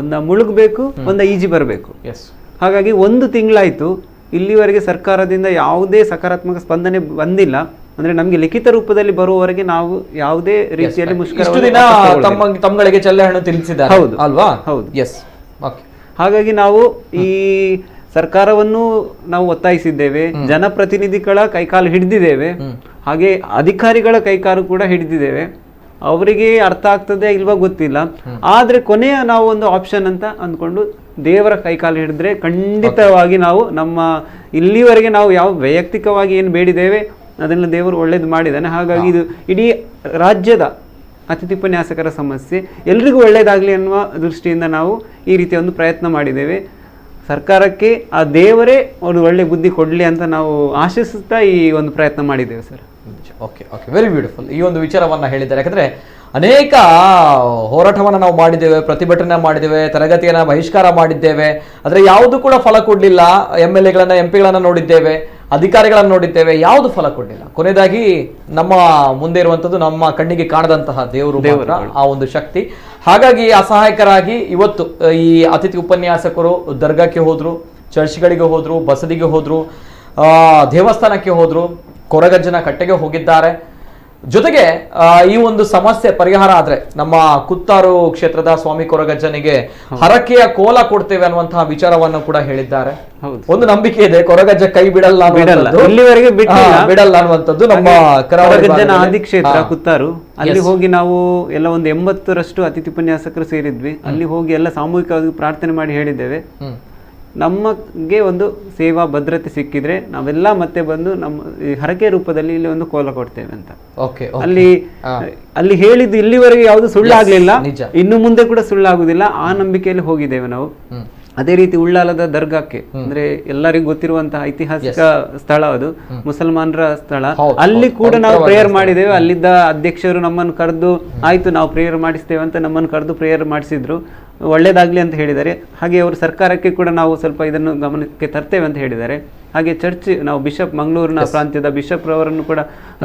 ಒಂದ ಮುಳುಗಬೇಕು, ಒಂದ ಈಜಿ ಬರಬೇಕು. ಹಾಗಾಗಿ 1 ತಿಂಗಳಾಯಿತು, ಇಲ್ಲಿವರೆಗೆ ಸರ್ಕಾರದಿಂದ ಯಾವುದೇ ಸಕಾರಾತ್ಮಕ ಸ್ಪಂದನೆ ಬಂದಿಲ್ಲ. ಅಂದ್ರೆ ನಮಗೆ ಲಿಖಿತ ರೂಪದಲ್ಲಿ ಬರುವವರೆಗೆ ನಾವು ಯಾವುದೇ ರೀತಿಯಲ್ಲಿ ತಮ್ಮಗಳಿಗೆ ಚಲ್ಲೆಹಣ್ಣು ತಿಳಿಸಿದ್ದಾರೆ. ಹೌದು ಅಲ್ವಾ? ಹೌದು. ಎಸ್. ಹಾಗಾಗಿ ನಾವು ಈ ಸರ್ಕಾರವನ್ನು ನಾವು ಒತ್ತಾಯಿಸಿದ್ದೇವೆ, ಜನಪ್ರತಿನಿಧಿಗಳ ಕೈಕಾಲು ಹಿಡಿದಿದ್ದೇವೆ, ಹಾಗೆ ಅಧಿಕಾರಿಗಳ ಕೈಕಾಲು ಕೂಡ ಹಿಡಿದಿದ್ದೇವೆ. ಅವರಿಗೆ ಅರ್ಥ ಆಗ್ತದೆ ಇಲ್ವಾ ಗೊತ್ತಿಲ್ಲ, ಆದ್ರೆ ಕೊನೆಯ ನಾವು ಒಂದು ಆಪ್ಷನ್ ಅಂತ ಅಂದ್ಕೊಂಡು ದೇವರ ಕೈಕಾಲು ಹಿಡಿದ್ರೆ ಖಂಡಿತವಾಗಿ ನಾವು ನಮ್ಮ ಇಲ್ಲಿವರೆಗೆ ನಾವು ಯಾವ ವೈಯಕ್ತಿಕವಾಗಿ ಏನು ಬೇಡಿದ್ದೇವೆ ಅದನ್ನು ದೇವರು ಒಳ್ಳೇದು ಮಾಡಿದ್ದಾನೆ. ಹಾಗಾಗಿ ಇದು ಇಡೀ ರಾಜ್ಯದ ಅತಿಥಿ ಉಪನ್ಯಾಸಕರ ಸಮಸ್ಯೆ ಎಲ್ರಿಗೂ ಒಳ್ಳೇದಾಗಲಿ ಅನ್ನುವ ದೃಷ್ಟಿಯಿಂದ ನಾವು ಈ ರೀತಿಯ ಒಂದು ಪ್ರಯತ್ನ ಮಾಡಿದ್ದೇವೆ. ಸರ್ಕಾರಕ್ಕೆ ಆ ದೇವರೇ ಒಂದು ಒಳ್ಳೆ ಬುದ್ಧಿ ಕೊಡಲಿ ಅಂತ ನಾವು ಆಶಿಸುತ್ತಾ ಈ ಒಂದು ಪ್ರಯತ್ನ ಮಾಡಿದ್ದೇವೆ sir. Okay okay, very beautiful. ಈ ಒಂದು ವಿಚಾರವನ್ನು ಹೇಳಿದ್ದಾರೆ. ಯಾಕಂದರೆ ಅನೇಕ ಹೋರಾಟವನ್ನು ನಾವು ಮಾಡಿದ್ದೇವೆ, ಪ್ರತಿಭಟನೆ ಮಾಡಿದ್ದೇವೆ, ತರಗತಿಯನ್ನು ಬಹಿಷ್ಕಾರ ಮಾಡಿದ್ದೇವೆ, ಆದರೆ ಯಾವುದು ಕೂಡ ಫಲ ಕೊಡಲಿಲ್ಲ. MLA ಗಳನ್ನ MP ಗಳನ್ನ ನೋಡಿದ್ದೇವೆ, ಅಧಿಕಾರಿಗಳನ್ನು ನೋಡಿದ್ದೇವೆ, ಯಾವುದು ಫಲ ಕೊಡಲಿಲ್ಲ. ಕೊನೆಯದಾಗಿ ನಮ್ಮ ಮುಂದೆ ಇರುವಂಥದ್ದು ನಮ್ಮ ಕಣ್ಣಿಗೆ ಕಾಣದಂತಹ ದೇವರು, ಆ ಒಂದು ಶಕ್ತಿ. ಹಾಗಾಗಿ ಅಸಹಾಯಕರಾಗಿ ಇವತ್ತು ಈ ಅತಿಥಿ ಉಪನ್ಯಾಸಕರು ದರ್ಗಾಕ್ಕೆ ಹೋದ್ರು, ಚರ್ಚ್ಗಳಿಗೆ ಹೋದ್ರು, ಬಸದಿಗೆ ಹೋದ್ರು, ದೇವಸ್ಥಾನಕ್ಕೆ ಹೋದ್ರು, ಕೊರಗಜ್ಜನ ಕಟ್ಟೆಗೆ ಹೋಗಿದ್ದಾರೆ. ಜೊತೆಗೆ ಈ ಒಂದು ಸಮಸ್ಯೆ ಪರಿಹಾರ ಆದ್ರೆ ನಮ್ಮ ಕುತ್ತಾರು ಕ್ಷೇತ್ರದ ಸ್ವಾಮಿ ಕೊರಗಜ್ಜನಿಗೆ ಹರಕೆಯ ಕೋಲ ಕೊಡ್ತೇವೆ ಅನ್ನುವಂತಹ ವಿಚಾರವನ್ನು ಕೂಡ ಹೇಳಿದ್ದಾರೆ. ಒಂದು ನಂಬಿಕೆ ಇದೆ, ಕೊರಗಜ್ಜ ಕೈ ಬಿಡಲ್ಲ ಇಲ್ಲಿವರೆಗೆ ಬಿಡಲ್ಲ ಅನ್ನುವಂಥದ್ದು ನಮ್ಮ ಕೊರಗಜ್ಜನ ಆದಿಕ್ಷೇತ್ರ ಕುತ್ತಾರು. ಅಲ್ಲಿ ಹೋಗಿ ನಾವು ಎಲ್ಲ ಒಂದು 80ರಷ್ಟು ಅತಿಥಿ ಉಪನ್ಯಾಸಕರು ಸೇರಿದ್ವಿ. ಅಲ್ಲಿ ಹೋಗಿ ಎಲ್ಲ ಸಾಮೂಹಿಕವಾಗಿ ಪ್ರಾರ್ಥನೆ ಮಾಡಿ ಹೇಳಿದ್ದೇವೆ, ನಮಗೆ ಒಂದು ಸೇವಾ ಭದ್ರತೆ ಸಿಕ್ಕಿದ್ರೆ ನಾವೆಲ್ಲ ಮತ್ತೆ ಬಂದು ನಮ್ಮ ಹರಕೆ ರೂಪದಲ್ಲಿ ಇಲ್ಲಿ ಒಂದು ಕೋಲ ಕೊಡ್ತೇವೆ ಅಂತ. ಅಲ್ಲಿ ಹೇಳಿದ್ದು ಇಲ್ಲಿವರೆಗೆ ಯಾವುದು ಸುಳ್ಳಾಗ್ಲಿಲ್ಲ, ಇನ್ನು ಮುಂದೆ ಕೂಡ ಸುಳ್ಳಾಗುದಿಲ್ಲ. ಆ ನಂಬಿಕೆಯಲ್ಲಿ ಹೋಗಿದ್ದೇವೆ ನಾವು. ಅದೇ ರೀತಿ ಉಳ್ಳಾಲದ ದರ್ಗಾಕ್ಕೆ, ಅಂದ್ರೆ ಎಲ್ಲರಿಗೂ ಗೊತ್ತಿರುವಂತಹ ಐತಿಹಾಸಿಕ ಸ್ಥಳ, ಅದು ಮುಸಲ್ಮಾನರ ಸ್ಥಳ. ಅಲ್ಲಿ ಕೂಡ ನಾವು ಪ್ರೇಯರ್ ಮಾಡಿದ್ದೇವೆ. ಅಲ್ಲಿದ್ದ ಅಧ್ಯಕ್ಷರು ನಮ್ಮನ್ನು ಕರೆದು ಆಯ್ತು ನಾವು ಪ್ರೇಯರ್ ಮಾಡಿಸ್ತೇವೆ ಅಂತ ನಮ್ಮನ್ನು ಕರೆದು ಪ್ರೇಯರ್ ಮಾಡಿಸಿದ್ರು. ಒಳ್ಳೇದಾಗ್ಲಿ ಅಂತ ಹೇಳಿದ್ದಾರೆ. ಹಾಗೆ ಅವರು ಸರ್ಕಾರಕ್ಕೆ ಕೂಡ ನಾವು ಸ್ವಲ್ಪ ಇದನ್ನು ಗಮನಕ್ಕೆ ತರ್ತೇವೆ ಅಂತ ಹೇಳಿದ್ದಾರೆ. ಹಾಗೆ ಚರ್ಚ್, ನಾವು ಬಿಷಪ್, ಮಂಗಳೂರಿನ ಪ್ರಾಂತ್ಯದ ಬಿಷಪ್ ರವರನ್ನು ಕೂಡ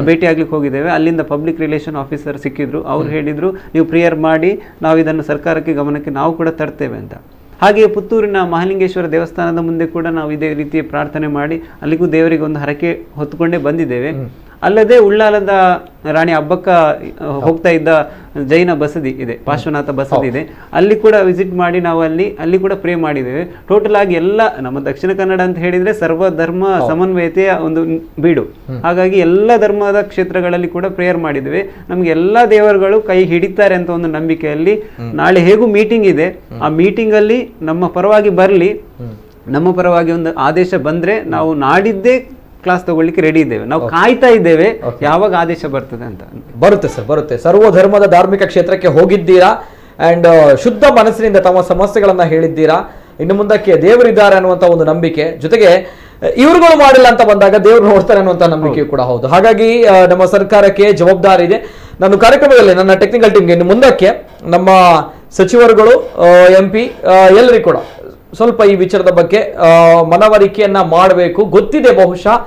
ಭೇಟಿ ಆಗ್ಲಿಕ್ಕೆ ಹೋಗಿದ್ದೇವೆ. ಅಲ್ಲಿಂದ ಪಬ್ಲಿಕ್ ರಿಲೇಷನ್ ಆಫೀಸರ್ ಸಿಕ್ಕಿದ್ರು. ಅವ್ರು ಹೇಳಿದ್ರು ನೀವು ಪ್ರೇಯರ್ ಮಾಡಿ ನಾವು ಇದನ್ನು ಸರ್ಕಾರಕ್ಕೆ ಗಮನಕ್ಕೆ ನಾವು ಕೂಡ ತರ್ತೇವೆ ಅಂತ. ಹಾಗೆ ಪುತ್ತೂರಿನ ಮಹಾಲಿಂಗೇಶ್ವರ ದೇವಸ್ಥಾನದ ಮುಂದೆ ಕೂಡ ನಾವು ಇದೇ ರೀತಿಯ ಪ್ರಾರ್ಥನೆ ಮಾಡಿ ಅಲ್ಲಿಗೂ ದೇವರಿಗೆ ಒಂದು ಹರಕೆ ಹೊತ್ತುಕೊಂಡೇ ಬಂದಿದ್ದೇವೆ. ಅಲ್ಲದೆ ಉಳ್ಳಾಲದ ರಾಣಿ ಹಬ್ಬಕ್ಕ ಹೋಗ್ತಾ ಇದ್ದ ಜೈನ ಬಸದಿ ಇದೆ, ಪಾರ್ಶ್ವನಾಥ ಬಸದಿ ಇದೆ, ಅಲ್ಲಿ ಕೂಡ ವಿಸಿಟ್ ಮಾಡಿ ನಾವು ಅಲ್ಲಿ ಕೂಡ ಪ್ರೇ ಮಾಡಿದ್ದೇವೆ. ಟೋಟಲ್ ಆಗಿ ಎಲ್ಲ ನಮ್ಮ ದಕ್ಷಿಣ ಕನ್ನಡ ಅಂತ ಹೇಳಿದ್ರೆ ಸರ್ವಧರ್ಮ ಸಮನ್ವಯತೆಯ ಒಂದು ಬೀಡು. ಹಾಗಾಗಿ ಎಲ್ಲ ಧರ್ಮದ ಕ್ಷೇತ್ರಗಳಲ್ಲಿ ಕೂಡ ಪ್ರೇಯರ್ ಮಾಡಿದ್ದೇವೆ. ನಮ್ಗೆ ಎಲ್ಲಾ ದೇವರುಗಳು ಕೈ ಹಿಡಿತಾರೆ ಅಂತ ಒಂದು ನಂಬಿಕೆಯಲ್ಲಿ ನಾಳೆ ಹೇಗೂ ಮೀಟಿಂಗ್ ಇದೆ, ಆ ಮೀಟಿಂಗ್ ಅಲ್ಲಿ ನಮ್ಮ ಪರವಾಗಿ ಬರಲಿ, ನಮ್ಮ ಪರವಾಗಿ ಒಂದು ಆದೇಶ ಬಂದ್ರೆ ನಾವು ನಾಡಿದ್ದೇ ಕ್ಲಾಸ್ ತಗೊಳ್ಳಿಕ್ಕೆ ರೆಡಿ ಇದ್ದೇವೆ. ನಾವು ಕಾಯ್ತಾ ಇದ್ದೇವೆ ಯಾವಾಗ ಆದೇಶ ಬರ್ತದೆ ಅಂತ. ಬರುತ್ತೆ ಸರ್, ಬರುತ್ತೆ. ಸರ್ವ ಧರ್ಮದ ಧಾರ್ಮಿಕ ಕ್ಷೇತ್ರಕ್ಕೆ ಹೋಗಿದ್ದೀರಾ ಅಂಡ್ ಶುದ್ಧ ಮನಸ್ಸಿನಿಂದ ತಮ್ಮ ಸಮಸ್ಯೆಗಳನ್ನ ಹೇಳಿದ್ದೀರಾ. ಇನ್ನು ಮುಂದಕ್ಕೆ ದೇವರಿದ್ದಾರೆ ಅನ್ನುವಂತ ಒಂದು ನಂಬಿಕೆ, ಜೊತೆಗೆ ಇವ್ರುಗಳು ಮಾಡಿಲ್ಲ ಅಂತ ಬಂದಾಗ ದೇವ್ರು ನೋಡ್ತಾರೆ ಅನ್ನುವಂತ ನಂಬಿಕೆ ಕೂಡ ಹೌದು. ಹಾಗಾಗಿ ನಮ್ಮ ಸರ್ಕಾರಕ್ಕೆ ಜವಾಬ್ದಾರಿ ಇದೆ. ನಾನು ಕಾರ್ಯಕ್ರಮದಲ್ಲಿ ನನ್ನ ಟೆಕ್ನಿಕಲ್ ಟೀಮ್ಗೆ ಇನ್ನು ಮುಂದಕ್ಕೆ ನಮ್ಮ ಸಚಿವರುಗಳು, MP ಎಲ್ಲರಿಗೂ ಕೂಡ ಸ್ವಲ್ಪ ಈ ವಿಚಾರದ ಬಗ್ಗೆ ಮನವರಿಕೆಯನ್ನ ಮಾಡಬೇಕು. ಗೊತ್ತಿದೆ, ಬಹುಶಃ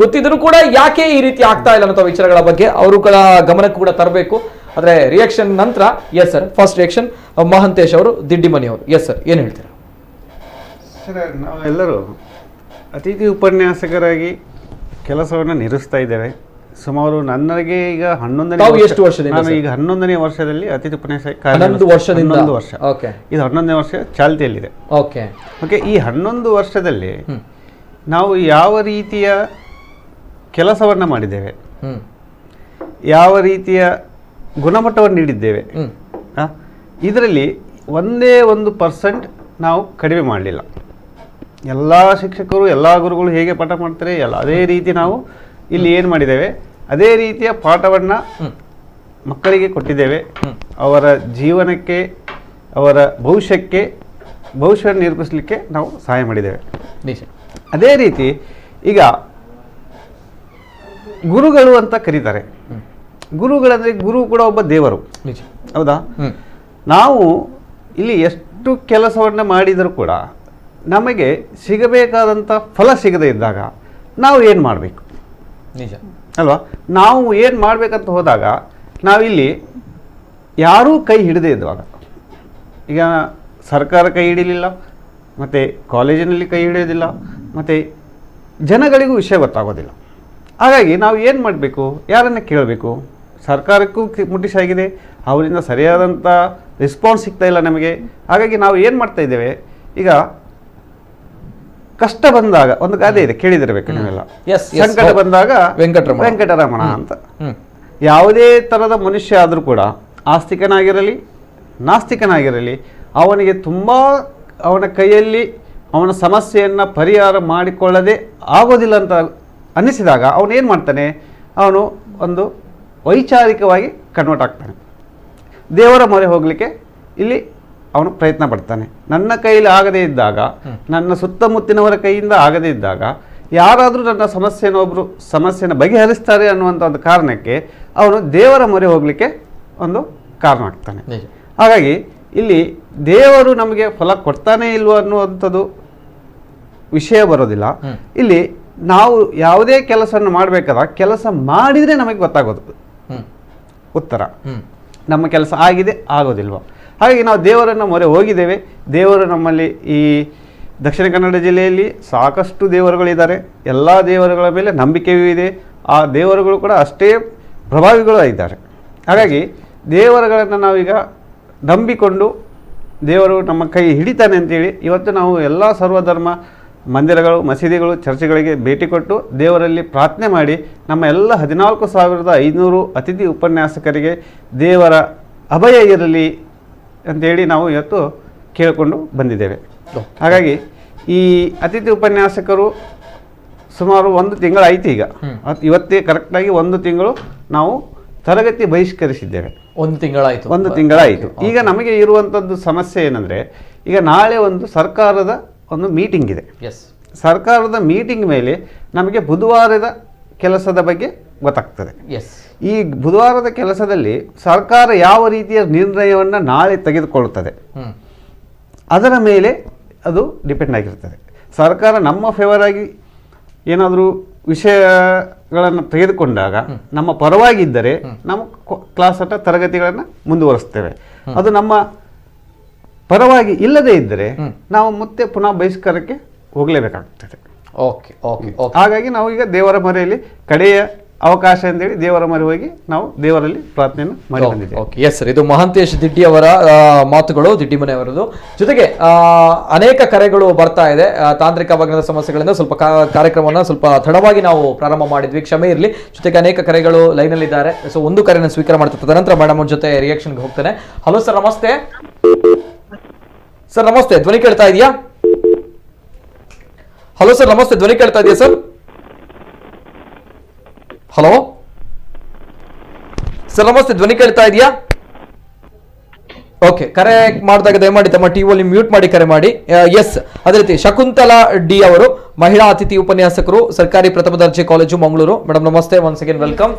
ಗೊತ್ತಿದ್ರು ಕೂಡ ಯಾಕೆ ಈ ರೀತಿ ಆಗ್ತಾ ಇಲ್ಲ ಅನ್ನೋ ವಿಚಾರಗಳ ಬಗ್ಗೆ ಅವರು ಕೂಡ ಗಮನಕ್ಕೆ ಕೂಡ ತರಬೇಕು. ಆದ್ರೆ ರಿಯಾಕ್ಷನ್ ನಂತರ, S sir, first reaction Mahantesh ಅವರು, ದಿಡ್ಡಿಮನಿ ಅವರು. ಎಸ್ ಸರ್, ಏನು ಹೇಳ್ತೀರಾ ಸರ್? ನಾವೆಲ್ಲರೂ ಅತಿಥಿ ಉಪನ್ಯಾಸಕರಾಗಿ ಕೆಲಸವನ್ನು ನಿರ್ವಹಿಸ್ತಾ ಇದ್ದೇವೆ. ಸುಮಾರು ನನಗೆ ಈಗ 11ನೇ ವರ್ಷದಲ್ಲಿ ಅತಿಥಿ ಉಪನ್ಯಾಸಕ 11 ವರ್ಷ. ಇದು 11ನೇ ವರ್ಷ ಚಾಲ್ತಿಯಲ್ಲಿದೆ. ಓಕೆ, ಈ 11 ವರ್ಷದಲ್ಲಿ ನಾವು ಯಾವ ರೀತಿಯ ಕೆಲಸವನ್ನ ಮಾಡಿದ್ದೇವೆ, ಯಾವ ರೀತಿಯ ಗುಣಮಟ್ಟವನ್ನು ನೀಡಿದ್ದೇವೆ, ಇದರಲ್ಲಿ ಒಂದೇ 1% ನಾವು ಕಡಿಮೆ ಮಾಡಲಿಲ್ಲ. ಎಲ್ಲ ಶಿಕ್ಷಕರು, ಎಲ್ಲ ಗುರುಗಳು ಹೇಗೆ ಪಾಠ ಮಾಡ್ತಾರೆ ಅದೇ ರೀತಿ ನಾವು ಇಲ್ಲಿ ಏನು ಮಾಡಿದ್ದೇವೆ, ಅದೇ ರೀತಿಯ ಪಾಠವನ್ನು ಮಕ್ಕಳಿಗೆ ಕೊಟ್ಟಿದ್ದೇವೆ. ಅವರ ಜೀವನಕ್ಕೆ, ಅವರ ಭವಿಷ್ಯ ನಿರ್ಮಿಸಲಿಕ್ಕೆ ನಾವು ಸಹಾಯ ಮಾಡಿದ್ದೇವೆ. ಅದೇ ರೀತಿ ಈಗ ಗುರುಗಳು ಅಂತ ಕರೀತಾರೆ. ಗುರುಗಳಂದರೆ ಗುರು ಕೂಡ ಒಬ್ಬ ದೇವರು, ಹೌದಾ? ನಾವು ಇಲ್ಲಿ ಎಷ್ಟು ಕೆಲಸವನ್ನು ಮಾಡಿದರೂ ಕೂಡ ನಮಗೆ ಸಿಗಬೇಕಾದಂಥ ಫಲ ಸಿಗದೇ ಇದ್ದಾಗ ನಾವು ಏನು ಮಾಡಬೇಕು? ನಿಜ ಅಲ್ವಾ? ನಾವು ಏನು ಮಾಡಬೇಕಂತ ಹೋದಾಗ ನಾವಿಲ್ಲಿ ಯಾರೂ ಕೈ ಹಿಡದೇ ಇದ್ದಾಗ, ಈಗ ಸರ್ಕಾರ ಕೈ ಹಿಡಿಲಿಲ್ಲ, ಮತ್ತು ಕಾಲೇಜಿನಲ್ಲಿ ಕೈ ಹಿಡಿಯೋದಿಲ್ಲ, ಮತ್ತು ಜನಗಳಿಗೂ ವಿಷಯ ಗೊತ್ತಾಗೋದಿಲ್ಲ. ಹಾಗಾಗಿ ನಾವು ಏನು ಮಾಡಬೇಕು? ಯಾರನ್ನು ಕೇಳಬೇಕು? ಸರ್ಕಾರಕ್ಕೂ ಮುಟ್ಟಿಸಾಗಿದೆ, ಅವರಿಂದ ಸರಿಯಾದಂಥ ರೆಸ್ಪಾನ್ಸ್ ಸಿಗ್ತಾ ಇಲ್ಲ ನಮಗೆ. ಹಾಗಾಗಿ ನಾವು ಏನು ಮಾಡ್ತಾ ಇದ್ದೇವೆ, ಈಗ ಕಷ್ಟ ಬಂದಾಗ ಒಂದು ಗಾದೆ ಇದೆ, ಕೇಳಿದಿರಬೇಕು ನೀವೆಲ್ಲ, ಸಂಕಟ ಬಂದಾಗ ವೆಂಕಟರಮಣ ಅಂತ. ಯಾವುದೇ ಥರದ ಮನುಷ್ಯ ಆದರೂ ಕೂಡ, ಆಸ್ತಿಕನಾಗಿರಲಿ ನಾಸ್ತಿಕನಾಗಿರಲಿ, ಅವನಿಗೆ ತುಂಬ ಅವನ ಕೈಯಲ್ಲಿ ಅವನ ಸಮಸ್ಯೆಯನ್ನು ಪರಿಹಾರ ಮಾಡಿಕೊಳ್ಳದೆ ಆಗೋದಿಲ್ಲ ಅಂತ ಅನ್ನಿಸಿದಾಗ ಅವನೇನು ಮಾಡ್ತಾನೆ? ಅವನು ಒಂದು ವೈಚಾರಿಕವಾಗಿ ಕನ್ವರ್ಟ್ ಆಗ್ತಾನೆ. ದೇವರ ಮೊರೆ ಹೋಗಲಿಕ್ಕೆ ಇಲ್ಲಿ ಅವನು ಪ್ರಯತ್ನ ಪಡ್ತಾನೆ. ನನ್ನ ಕೈಯಲ್ಲಿ ಆಗದೇ ಇದ್ದಾಗ, ನನ್ನ ಸುತ್ತಮುತ್ತಿನವರ ಕೈಯಿಂದ ಆಗದೇ ಇದ್ದಾಗ, ಯಾರಾದರೂ ನನ್ನ ಒಬ್ಬರು ಸಮಸ್ಯೆನ ಬಗೆಹರಿಸ್ತಾರೆ ಅನ್ನುವಂಥ ಒಂದು ಕಾರಣಕ್ಕೆ ಅವನು ದೇವರ ಮೊರೆ ಹೋಗಲಿಕ್ಕೆ ಒಂದು ಕಾರಣ ಆಗ್ತಾನೆ. ಹಾಗಾಗಿ ಇಲ್ಲಿ ದೇವರು ನಮಗೆ ಫಲ ಕೊಡ್ತಾನೆ ಇಲ್ವೋ ಅನ್ನುವಂಥದ್ದು ವಿಷಯ ಬರೋದಿಲ್ಲ. ಇಲ್ಲಿ ನಾವು ಯಾವುದೇ ಕೆಲಸವನ್ನು ಮಾಡಬೇಕಾದಾಗ ಕೆಲಸ ಮಾಡಿದರೆ ನಮಗೆ ಗೊತ್ತಾಗೋದು ಉತ್ತರ, ನಮ್ಮ ಕೆಲಸ ಆಗಿದೆ ಆಗೋದಿಲ್ವ. ಹಾಗಾಗಿ ನಾವು ದೇವರನ್ನು ಮೊರೆ ಹೋಗಿದ್ದೇವೆ. ದೇವರು ನಮ್ಮಲ್ಲಿ ಈ ದಕ್ಷಿಣ ಕನ್ನಡ ಜಿಲ್ಲೆಯಲ್ಲಿ ಸಾಕಷ್ಟು ದೇವರುಗಳಿದ್ದಾರೆ. ಎಲ್ಲ ದೇವರುಗಳ ಮೇಲೆ ನಂಬಿಕೆಯೂ ಇದೆ. ಆ ದೇವರುಗಳು ಕೂಡ ಅಷ್ಟೇ ಪ್ರಭಾವಿಗಳು ಇದ್ದಾರೆ. ಹಾಗಾಗಿ ದೇವರುಗಳನ್ನು ನಾವೀಗ ನಂಬಿಕೊಂಡು ದೇವರು ನಮ್ಮ ಕೈ ಹಿಡಿತಾನೆ ಅಂತೇಳಿ ಇವತ್ತು ನಾವು ಎಲ್ಲ ಸರ್ವಧರ್ಮ ಮಂದಿರಗಳು, ಮಸೀದಿಗಳು, ಚರ್ಚ್ಗಳಿಗೆ ಭೇಟಿ ಕೊಟ್ಟು ದೇವರಲ್ಲಿ ಪ್ರಾರ್ಥನೆ ಮಾಡಿ ನಮ್ಮ ಎಲ್ಲ 14,500 ಅತಿಥಿ ಉಪನ್ಯಾಸಕರಿಗೆ ದೇವರ ಅಭಯ ಇರಲಿ ಅಂತೇಳಿ ನಾವು ಇವತ್ತು ಕೇಳಿಕೊಂಡು ಬಂದಿದ್ದೇವೆ. ಹಾಗಾಗಿ ಈ ಅತಿಥಿ ಉಪನ್ಯಾಸಕರು ಸುಮಾರು 1 ತಿಂಗಳಾಯಿತು. ಈಗ ಇವತ್ತೇ ಕರೆಕ್ಟಾಗಿ 1 ತಿಂಗಳು ನಾವು ತರಗತಿ ಬಹಿಷ್ಕರಿಸಿದ್ದೇವೆ. 1 ತಿಂಗಳಾಯಿತು. ಈಗ ನಮಗೆ ಇರುವಂಥದ್ದು ಸಮಸ್ಯೆ ಏನಂದರೆ, ಈಗ ನಾಳೆ ಒಂದು ಸರ್ಕಾರದ ಒಂದು ಮೀಟಿಂಗ್ ಇದೆ. ಸರ್ಕಾರದ ಮೀಟಿಂಗ್ ಮೇಲೆ ನಮಗೆ ಬುಧವಾರದ ಕೆಲಸದ ಬಗ್ಗೆ ಗೊತ್ತಾಗ್ತದೆ. ಈ ಬುಧವಾರದ ಕೆಲಸದಲ್ಲಿ ಸರ್ಕಾರ ಯಾವ ರೀತಿಯ ನಿರ್ಣಯವನ್ನು ನಾಳೆ ತೆಗೆದುಕೊಳ್ಳುತ್ತದೆ ಅದರ ಮೇಲೆ ಅದು ಡಿಪೆಂಡ್ ಆಗಿರ್ತದೆ. ಸರ್ಕಾರ ನಮ್ಮ ಫೇವರ್ ಆಗಿ ಏನಾದರೂ ವಿಷಯಗಳನ್ನು ತೆಗೆದುಕೊಂಡಾಗ ನಮ್ಮ ಪರವಾಗಿದ್ದರೆ ನಮ್ಮ ಕ್ಲಾಸ್ ತರಗತಿಗಳನ್ನು ಮುಂದುವರಿಸ್ತೇವೆ. ಅದು ನಮ್ಮ ಪರವಾಗಿ ಇಲ್ಲದೇ ಇದ್ದರೆ ನಾವು ಮತ್ತೆ ಪುನಃ ಬಹಿಷ್ಕಾರಕ್ಕೆ ಹೋಗಲೇಬೇಕಾಗ್ತದೆ. ಹಾಗಾಗಿ ನಾವು ಈಗ ದೇವರ ಮೊರೆಯಲ್ಲಿ ಕಡೆಯ ಅವಕಾಶ ಅಂತೇಳಿ ದೇವರ ಮೊರೆ ಹೋಗಿ ನಾವು ದೇವರಲ್ಲಿ ಪ್ರಾರ್ಥನೆಯನ್ನು ಮಾಡಿ ಬಂದಿದ್ದೇವೆ. ಎಸ್ ಸರ್, ಇದು ಮಹಾಂತೇಶ್ ದಿಡ್ಡಿ ಅವರ ಮಾತುಗಳು, ದಿಡ್ಡಿ ಮನೆಯವರದು. ಜೊತೆಗೆ ಅನೇಕ ಕರೆಗಳು ಬರ್ತಾ ಇದೆ. ತಾಂತ್ರಿಕ ಭಾಗದ ಸಮಸ್ಯೆಗಳಿಂದ ಸ್ವಲ್ಪ ಕಾರ್ಯಕ್ರಮವನ್ನು ಸ್ವಲ್ಪ ತಡವಾಗಿ ನಾವು ಪ್ರಾರಂಭ ಮಾಡಿದ್ವಿ, ಕ್ಷಮೆ ಇರಲಿ. ಜೊತೆಗೆ ಅನೇಕ ಕರೆಗಳು ಲೈನಲ್ಲಿ ಇದ್ದಾರೆ. ಸೊ ಒಂದು ಕರೆಯನ್ನು ಸ್ವೀಕಾರ ಮಾಡ್ತಿರ್ತಾರೆ, ತದನಂತರ ಮೇಡಮ್ ಅವ್ರ ಜೊತೆ ರಿಯಾಕ್ಷನ್ಗೆ ಹೋಗ್ತೇನೆ. ಹಲೋ ಸರ್, ನಮಸ್ತೆ. ಸರ್ ನಮಸ್ತೆ, ಧ್ವನಿ ಕೇಳ್ತಾ ಇದೆಯಾ? ಹಲೋ ಸರ್ ನಮಸ್ತೆ, ಧ್ವನಿ ಕೇಳ್ತಾ ಇದೆಯಾ ಸರ್? ಹಲೋ ಸರ್ ನಮಸ್ತೆ, ಧ್ವನಿ ಕೇಳ್ತಾ ಇದೆಯಾ? ಓಕೆ, ಕರೆ ಮಾಡಿದಾಗ ದಯಮಾಡಿ ತಮ್ಮ ಟಿವಿಯಲ್ಲಿ ಮ್ಯೂಟ್ ಮಾಡಿ ಕರೆ ಮಾಡಿ. ಎಸ್, ಅದೇ ರೀತಿ ಶಕುಂತಲಾ ಡಿ ಅವರು ಮಹಿಳಾ ಅತಿಥಿ ಉಪನ್ಯಾಸಕರು, ಸರ್ಕಾರಿ ಪ್ರಥಮ ದರ್ಜೆ ಕಾಲೇಜು, ಮಂಗಳೂರು. ಮೇಡಮ್ ನಮಸ್ತೆ, ಒನ್ಸ್ ಅಗೇನ್ ವೆಲ್ಕಮ್.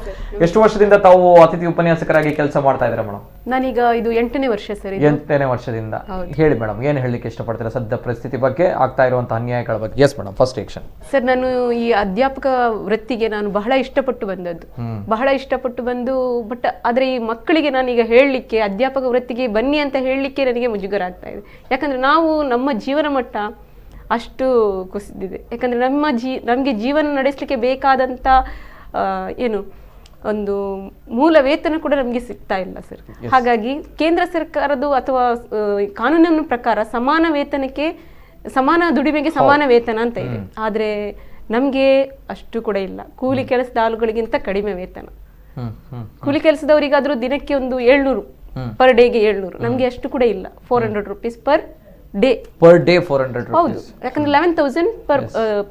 ಎಷ್ಟು ವರ್ಷದಿಂದ ತಾವು ಅತಿಥಿ ಉಪನ್ಯಾಸಕರಾಗಿ ಕೆಲಸ ಮಾಡ್ತಾ ಇದ್ದೀರಾ ಮೇಡಮ್? ನಾನೀಗ ಇದು 8ನೇ ವರ್ಷ ಸರ್. 8ನೇ ವರ್ಷದಿಂದ. ಹೇಳಿ ಮೇಡಮ್, ಏನು ಹೇಳಲಿಕ್ಕೆ ಇಷ್ಟಪಡ್ತೀರಾ ಸದ್ಯ ಪರಿಸ್ಥಿತಿ ಬಗ್ಗೆ, ಆಗ್ತಾ ಇರುವಂತಹ ಅನ್ಯಾಯಗಳ ಬಗ್ಗೆ? Yes madam, first reaction. Sir, ನಾನು ಈ ಅಧ್ಯಾಪಕ ವೃತ್ತಿಗೆ ನಾನು ಬಹಳ ಇಷ್ಟಪಟ್ಟು ಬಂದದ್ದು, ಬಹಳ ಇಷ್ಟಪಟ್ಟು ಬಂದು, ಬಟ್ ಆದ್ರೆ ಈ ಮಕ್ಕಳಿಗೆ ನಾನೀಗ ಹೇಳಲಿಕ್ಕೆ ಅಧ್ಯಾಪಕ ವೃತ್ತಿಗೆ ಬನ್ನಿ ಅಂತ ಹೇಳಲಿಕ್ಕೆ ನನಗೆ ಮುಜುಗರ ಆಗ್ತಾ ಇದೆ. ಯಾಕಂದ್ರೆ ನಾವು ನಮ್ಮ ಜೀವನ ಮಟ್ಟ ಅಷ್ಟು ಕುಸಿದಿದೆ. ಯಾಕಂದ್ರೆ ನಮಗೆ ಜೀವನ ನಡೆಸಲಿಕ್ಕೆ ಬೇಕಾದಂಥ ಏನು ಒಂದು ಮೂಲ ವೇತನ ಕೂಡ ನಮಗೆ ಸಿಗ್ತಾ ಇಲ್ಲ ಸರ್. ಹಾಗಾಗಿ ಕೇಂದ್ರ ಸರ್ಕಾರದ ಅಥವಾ ಕಾನೂನಿನ ಪ್ರಕಾರ ಸಮಾನ ವೇತನಕ್ಕೆ ಸಮಾನ ದುಡಿಮೆಗೆ ಸಮಾನ ವೇತನ ಅಂತ ಇದೆ. ಆದರೆ ನಮಗೆ ಅಷ್ಟು ಕೂಡ ಇಲ್ಲ. ಕೂಲಿ ಕೆಲಸದ ಆಳುಗಳಿಗಿಂತ ಕಡಿಮೆ ವೇತನ. ಕೂಲಿ ಕೆಲಸದವರಿಗಾದ್ರೂ ದಿನಕ್ಕೆ ಒಂದು 700 ಪರ್ ಡೇಗೆ 700, ನಮಗೆ ಅಷ್ಟು ಕೂಡ ಇಲ್ಲ. 400 rupees ಪರ್ ಡೇ. 400 rupees. ಹೌದು, ಯಾಕಂದ್ರೆ 11,000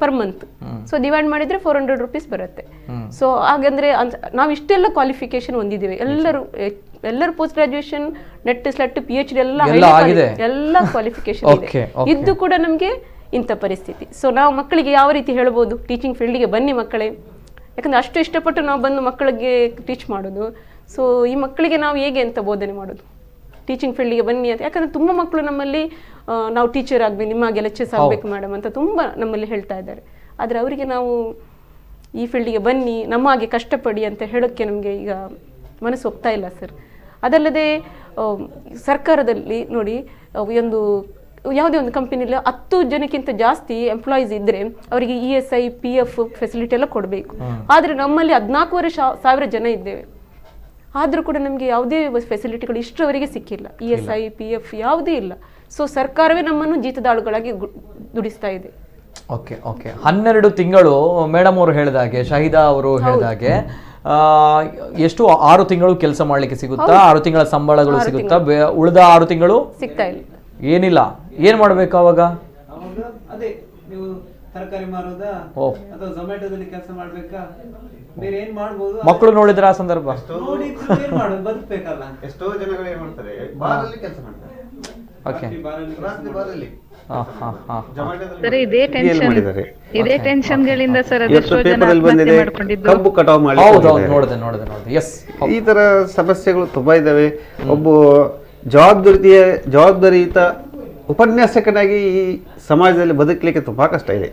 ಪರ್ ಮಂತ್. ಸೊ ಡಿವೈಡ್ ಮಾಡಿದ್ರೆ 400 rupees ಬರುತ್ತೆ. ಸೊ ಹಾಗಂದ್ರೆ ನಾವು ಇಷ್ಟೆಲ್ಲ ಕ್ವಾಲಿಫಿಕೇಶನ್ ಹೊಂದಿದ್ದೇವೆ. ಎಲ್ಲರೂ post graduation, net SLET, PhD ಎಲ್ಲ ಕ್ವಾಲಿಫಿಕೇಶನ್ ಇದೆ. ಇದ್ದು ಕೂಡ ನಮ್ಗೆ ಇಂಥ ಪರಿಸ್ಥಿತಿ. ಸೊ ನಾವು ಮಕ್ಕಳಿಗೆ ಯಾವ ರೀತಿ ಹೇಳ್ಬೋದು, ಟೀಚಿಂಗ್ ಫೀಲ್ಡ್ಗೆ ಬನ್ನಿ ಮಕ್ಕಳೇ, ಯಾಕಂದರೆ ಅಷ್ಟು ಇಷ್ಟಪಟ್ಟು ನಾವು ಬಂದು ಮಕ್ಕಳಿಗೆ ಟೀಚ್ ಮಾಡೋದು. ಸೊ ಈ ಮಕ್ಕಳಿಗೆ ನಾವು ಹೇಗೆ ಅಂತ ಬೋಧನೆ ಮಾಡೋದು, ಟೀಚಿಂಗ್ ಫೀಲ್ಡಿಗೆ ಬನ್ನಿ ಅಂತ. ಯಾಕಂದರೆ ತುಂಬ ಮಕ್ಕಳು ನಮ್ಮಲ್ಲಿ ನಾವು ಟೀಚರ್ ಆಗಬೇಕು, ನಿಮಗೆ ಲೆಕ್ಚರ್ಸ್ ಆಗಬೇಕು ಮೇಡಮ್ ಅಂತ ತುಂಬ ನಮ್ಮಲ್ಲಿ ಹೇಳ್ತಾ ಇದ್ದಾರೆ. ಆದರೆ ಅವರಿಗೆ ನಾವು ಈ ಫೀಲ್ಡಿಗೆ ಬನ್ನಿ, ನಮ್ಮ ಹಾಗೆ ಕಷ್ಟಪಡಿ ಅಂತ ಹೇಳೋಕ್ಕೆ ನಮಗೆ ಈಗ ಮನಸ್ಸು ಒಪ್ತಾ ಇಲ್ಲ ಸರ್. ಅದಲ್ಲದೆ ಸರ್ಕಾರದಲ್ಲಿ ನೋಡಿ, ಯಾವುದೇ ಒಂದು ಕಂಪನಿಯಲ್ಲಿ 10 ಜನಕ್ಕಿಂತ ಜಾಸ್ತಿ ಎಂಪ್ಲಾಯೀಸ್ ಇದ್ದರೆ ಅವರಿಗೆ ESI PF ಫೆಸಿಲಿಟಿ ಎಲ್ಲ ಕೊಡಬೇಕು. ಆದರೆ ನಮ್ಮಲ್ಲಿ 14,500 ಜನ ಇದ್ದೇವೆ, ಆದರೂ ಕೂಡ ನಮಗೆ ಯಾವುದೇ ಫೆಸಿಲಿಟಿಗಳು ಇಷ್ಟರವರೆಗೆ ಸಿಕ್ಕಿಲ್ಲ. ESI PF ಯಾವುದೇ ಇಲ್ಲ. ಸೊ ಸರ್ಕಾರವೇ ನಮ್ಮನ್ನು ಜೀತದಾಳುಗಳಾಗಿ ದುಡಿಸ್ತಾ ಇದೆ. ಓಕೆ ಓಕೆ 12 ತಿಂಗಳು ಮೇಡಮ್ ಅವರು ಹೇಳಿದಾಗೆ, ಶಾಹಿದಾ ಅವರು ಹೇಳಿದಾಗೆ, ಎಷ್ಟು 6 ತಿಂಗಳು ಕೆಲಸ ಮಾಡ್ಲಿಕ್ಕೆ ಸಿಗುತ್ತಾ? 6 ತಿಂಗಳ ಸಂಬಳಗಳು ಸಿಗುತ್ತಾ? ಉಳಿದ 6 ತಿಂಗಳು ಸಿಗ್ತಾ ಇಲ್ಲ, ಏನಿಲ್ಲ. ಏನ್ ಮಾಡ್ಬೇಕು ಅವಾಗ? ಅದೇ ನೀವು ತರಕಾರಿ ಮಾರೋದಾ ಅಥವಾ ಝೊಮ್ಯಾಟೋದಲ್ಲಿ ಕೆಲಸ ಮಾಡ್ಬೇಕಾ, ಬೇರೆ ಏನ್ ಮಾಡ್ಬೋದು? ಮಕ್ಕಳು ನೋಡಿದ್ರ ಆ ಸಂದರ್ಭ ಮಾಡೋದು, ಬದುಕಬೇಕಲ್ಲ. ಎಷ್ಟೋ ಜನಗಳು ಏನ್ ಮಾಡ್ತಾರೆ, ಬಾರಲ್ಲಿ ಕೆಲಸ ಮಾಡ್ತಾರೆ. ಓಕೆ, ಇದೇ ಟೆನ್ಷನ್ಗಳಿಂದ ಸರ್ ಕಬ್ಬು ಕಟಾವು ಮಾಡಿ ಈ ತರ ಸಮಸ್ಯೆಗಳು ತುಂಬಾ ಇದಾವೆ. ಒಬ್ಬ ಜವಾಬ್ದಾರಿಯುತ ಉಪನ್ಯಾಸಕನಾಗಿ ಈ ಸಮಾಜದಲ್ಲಿ ಬದುಕಲಿಕ್ಕೆ ತುಂಬಾ ಕಷ್ಟ ಇದೆ.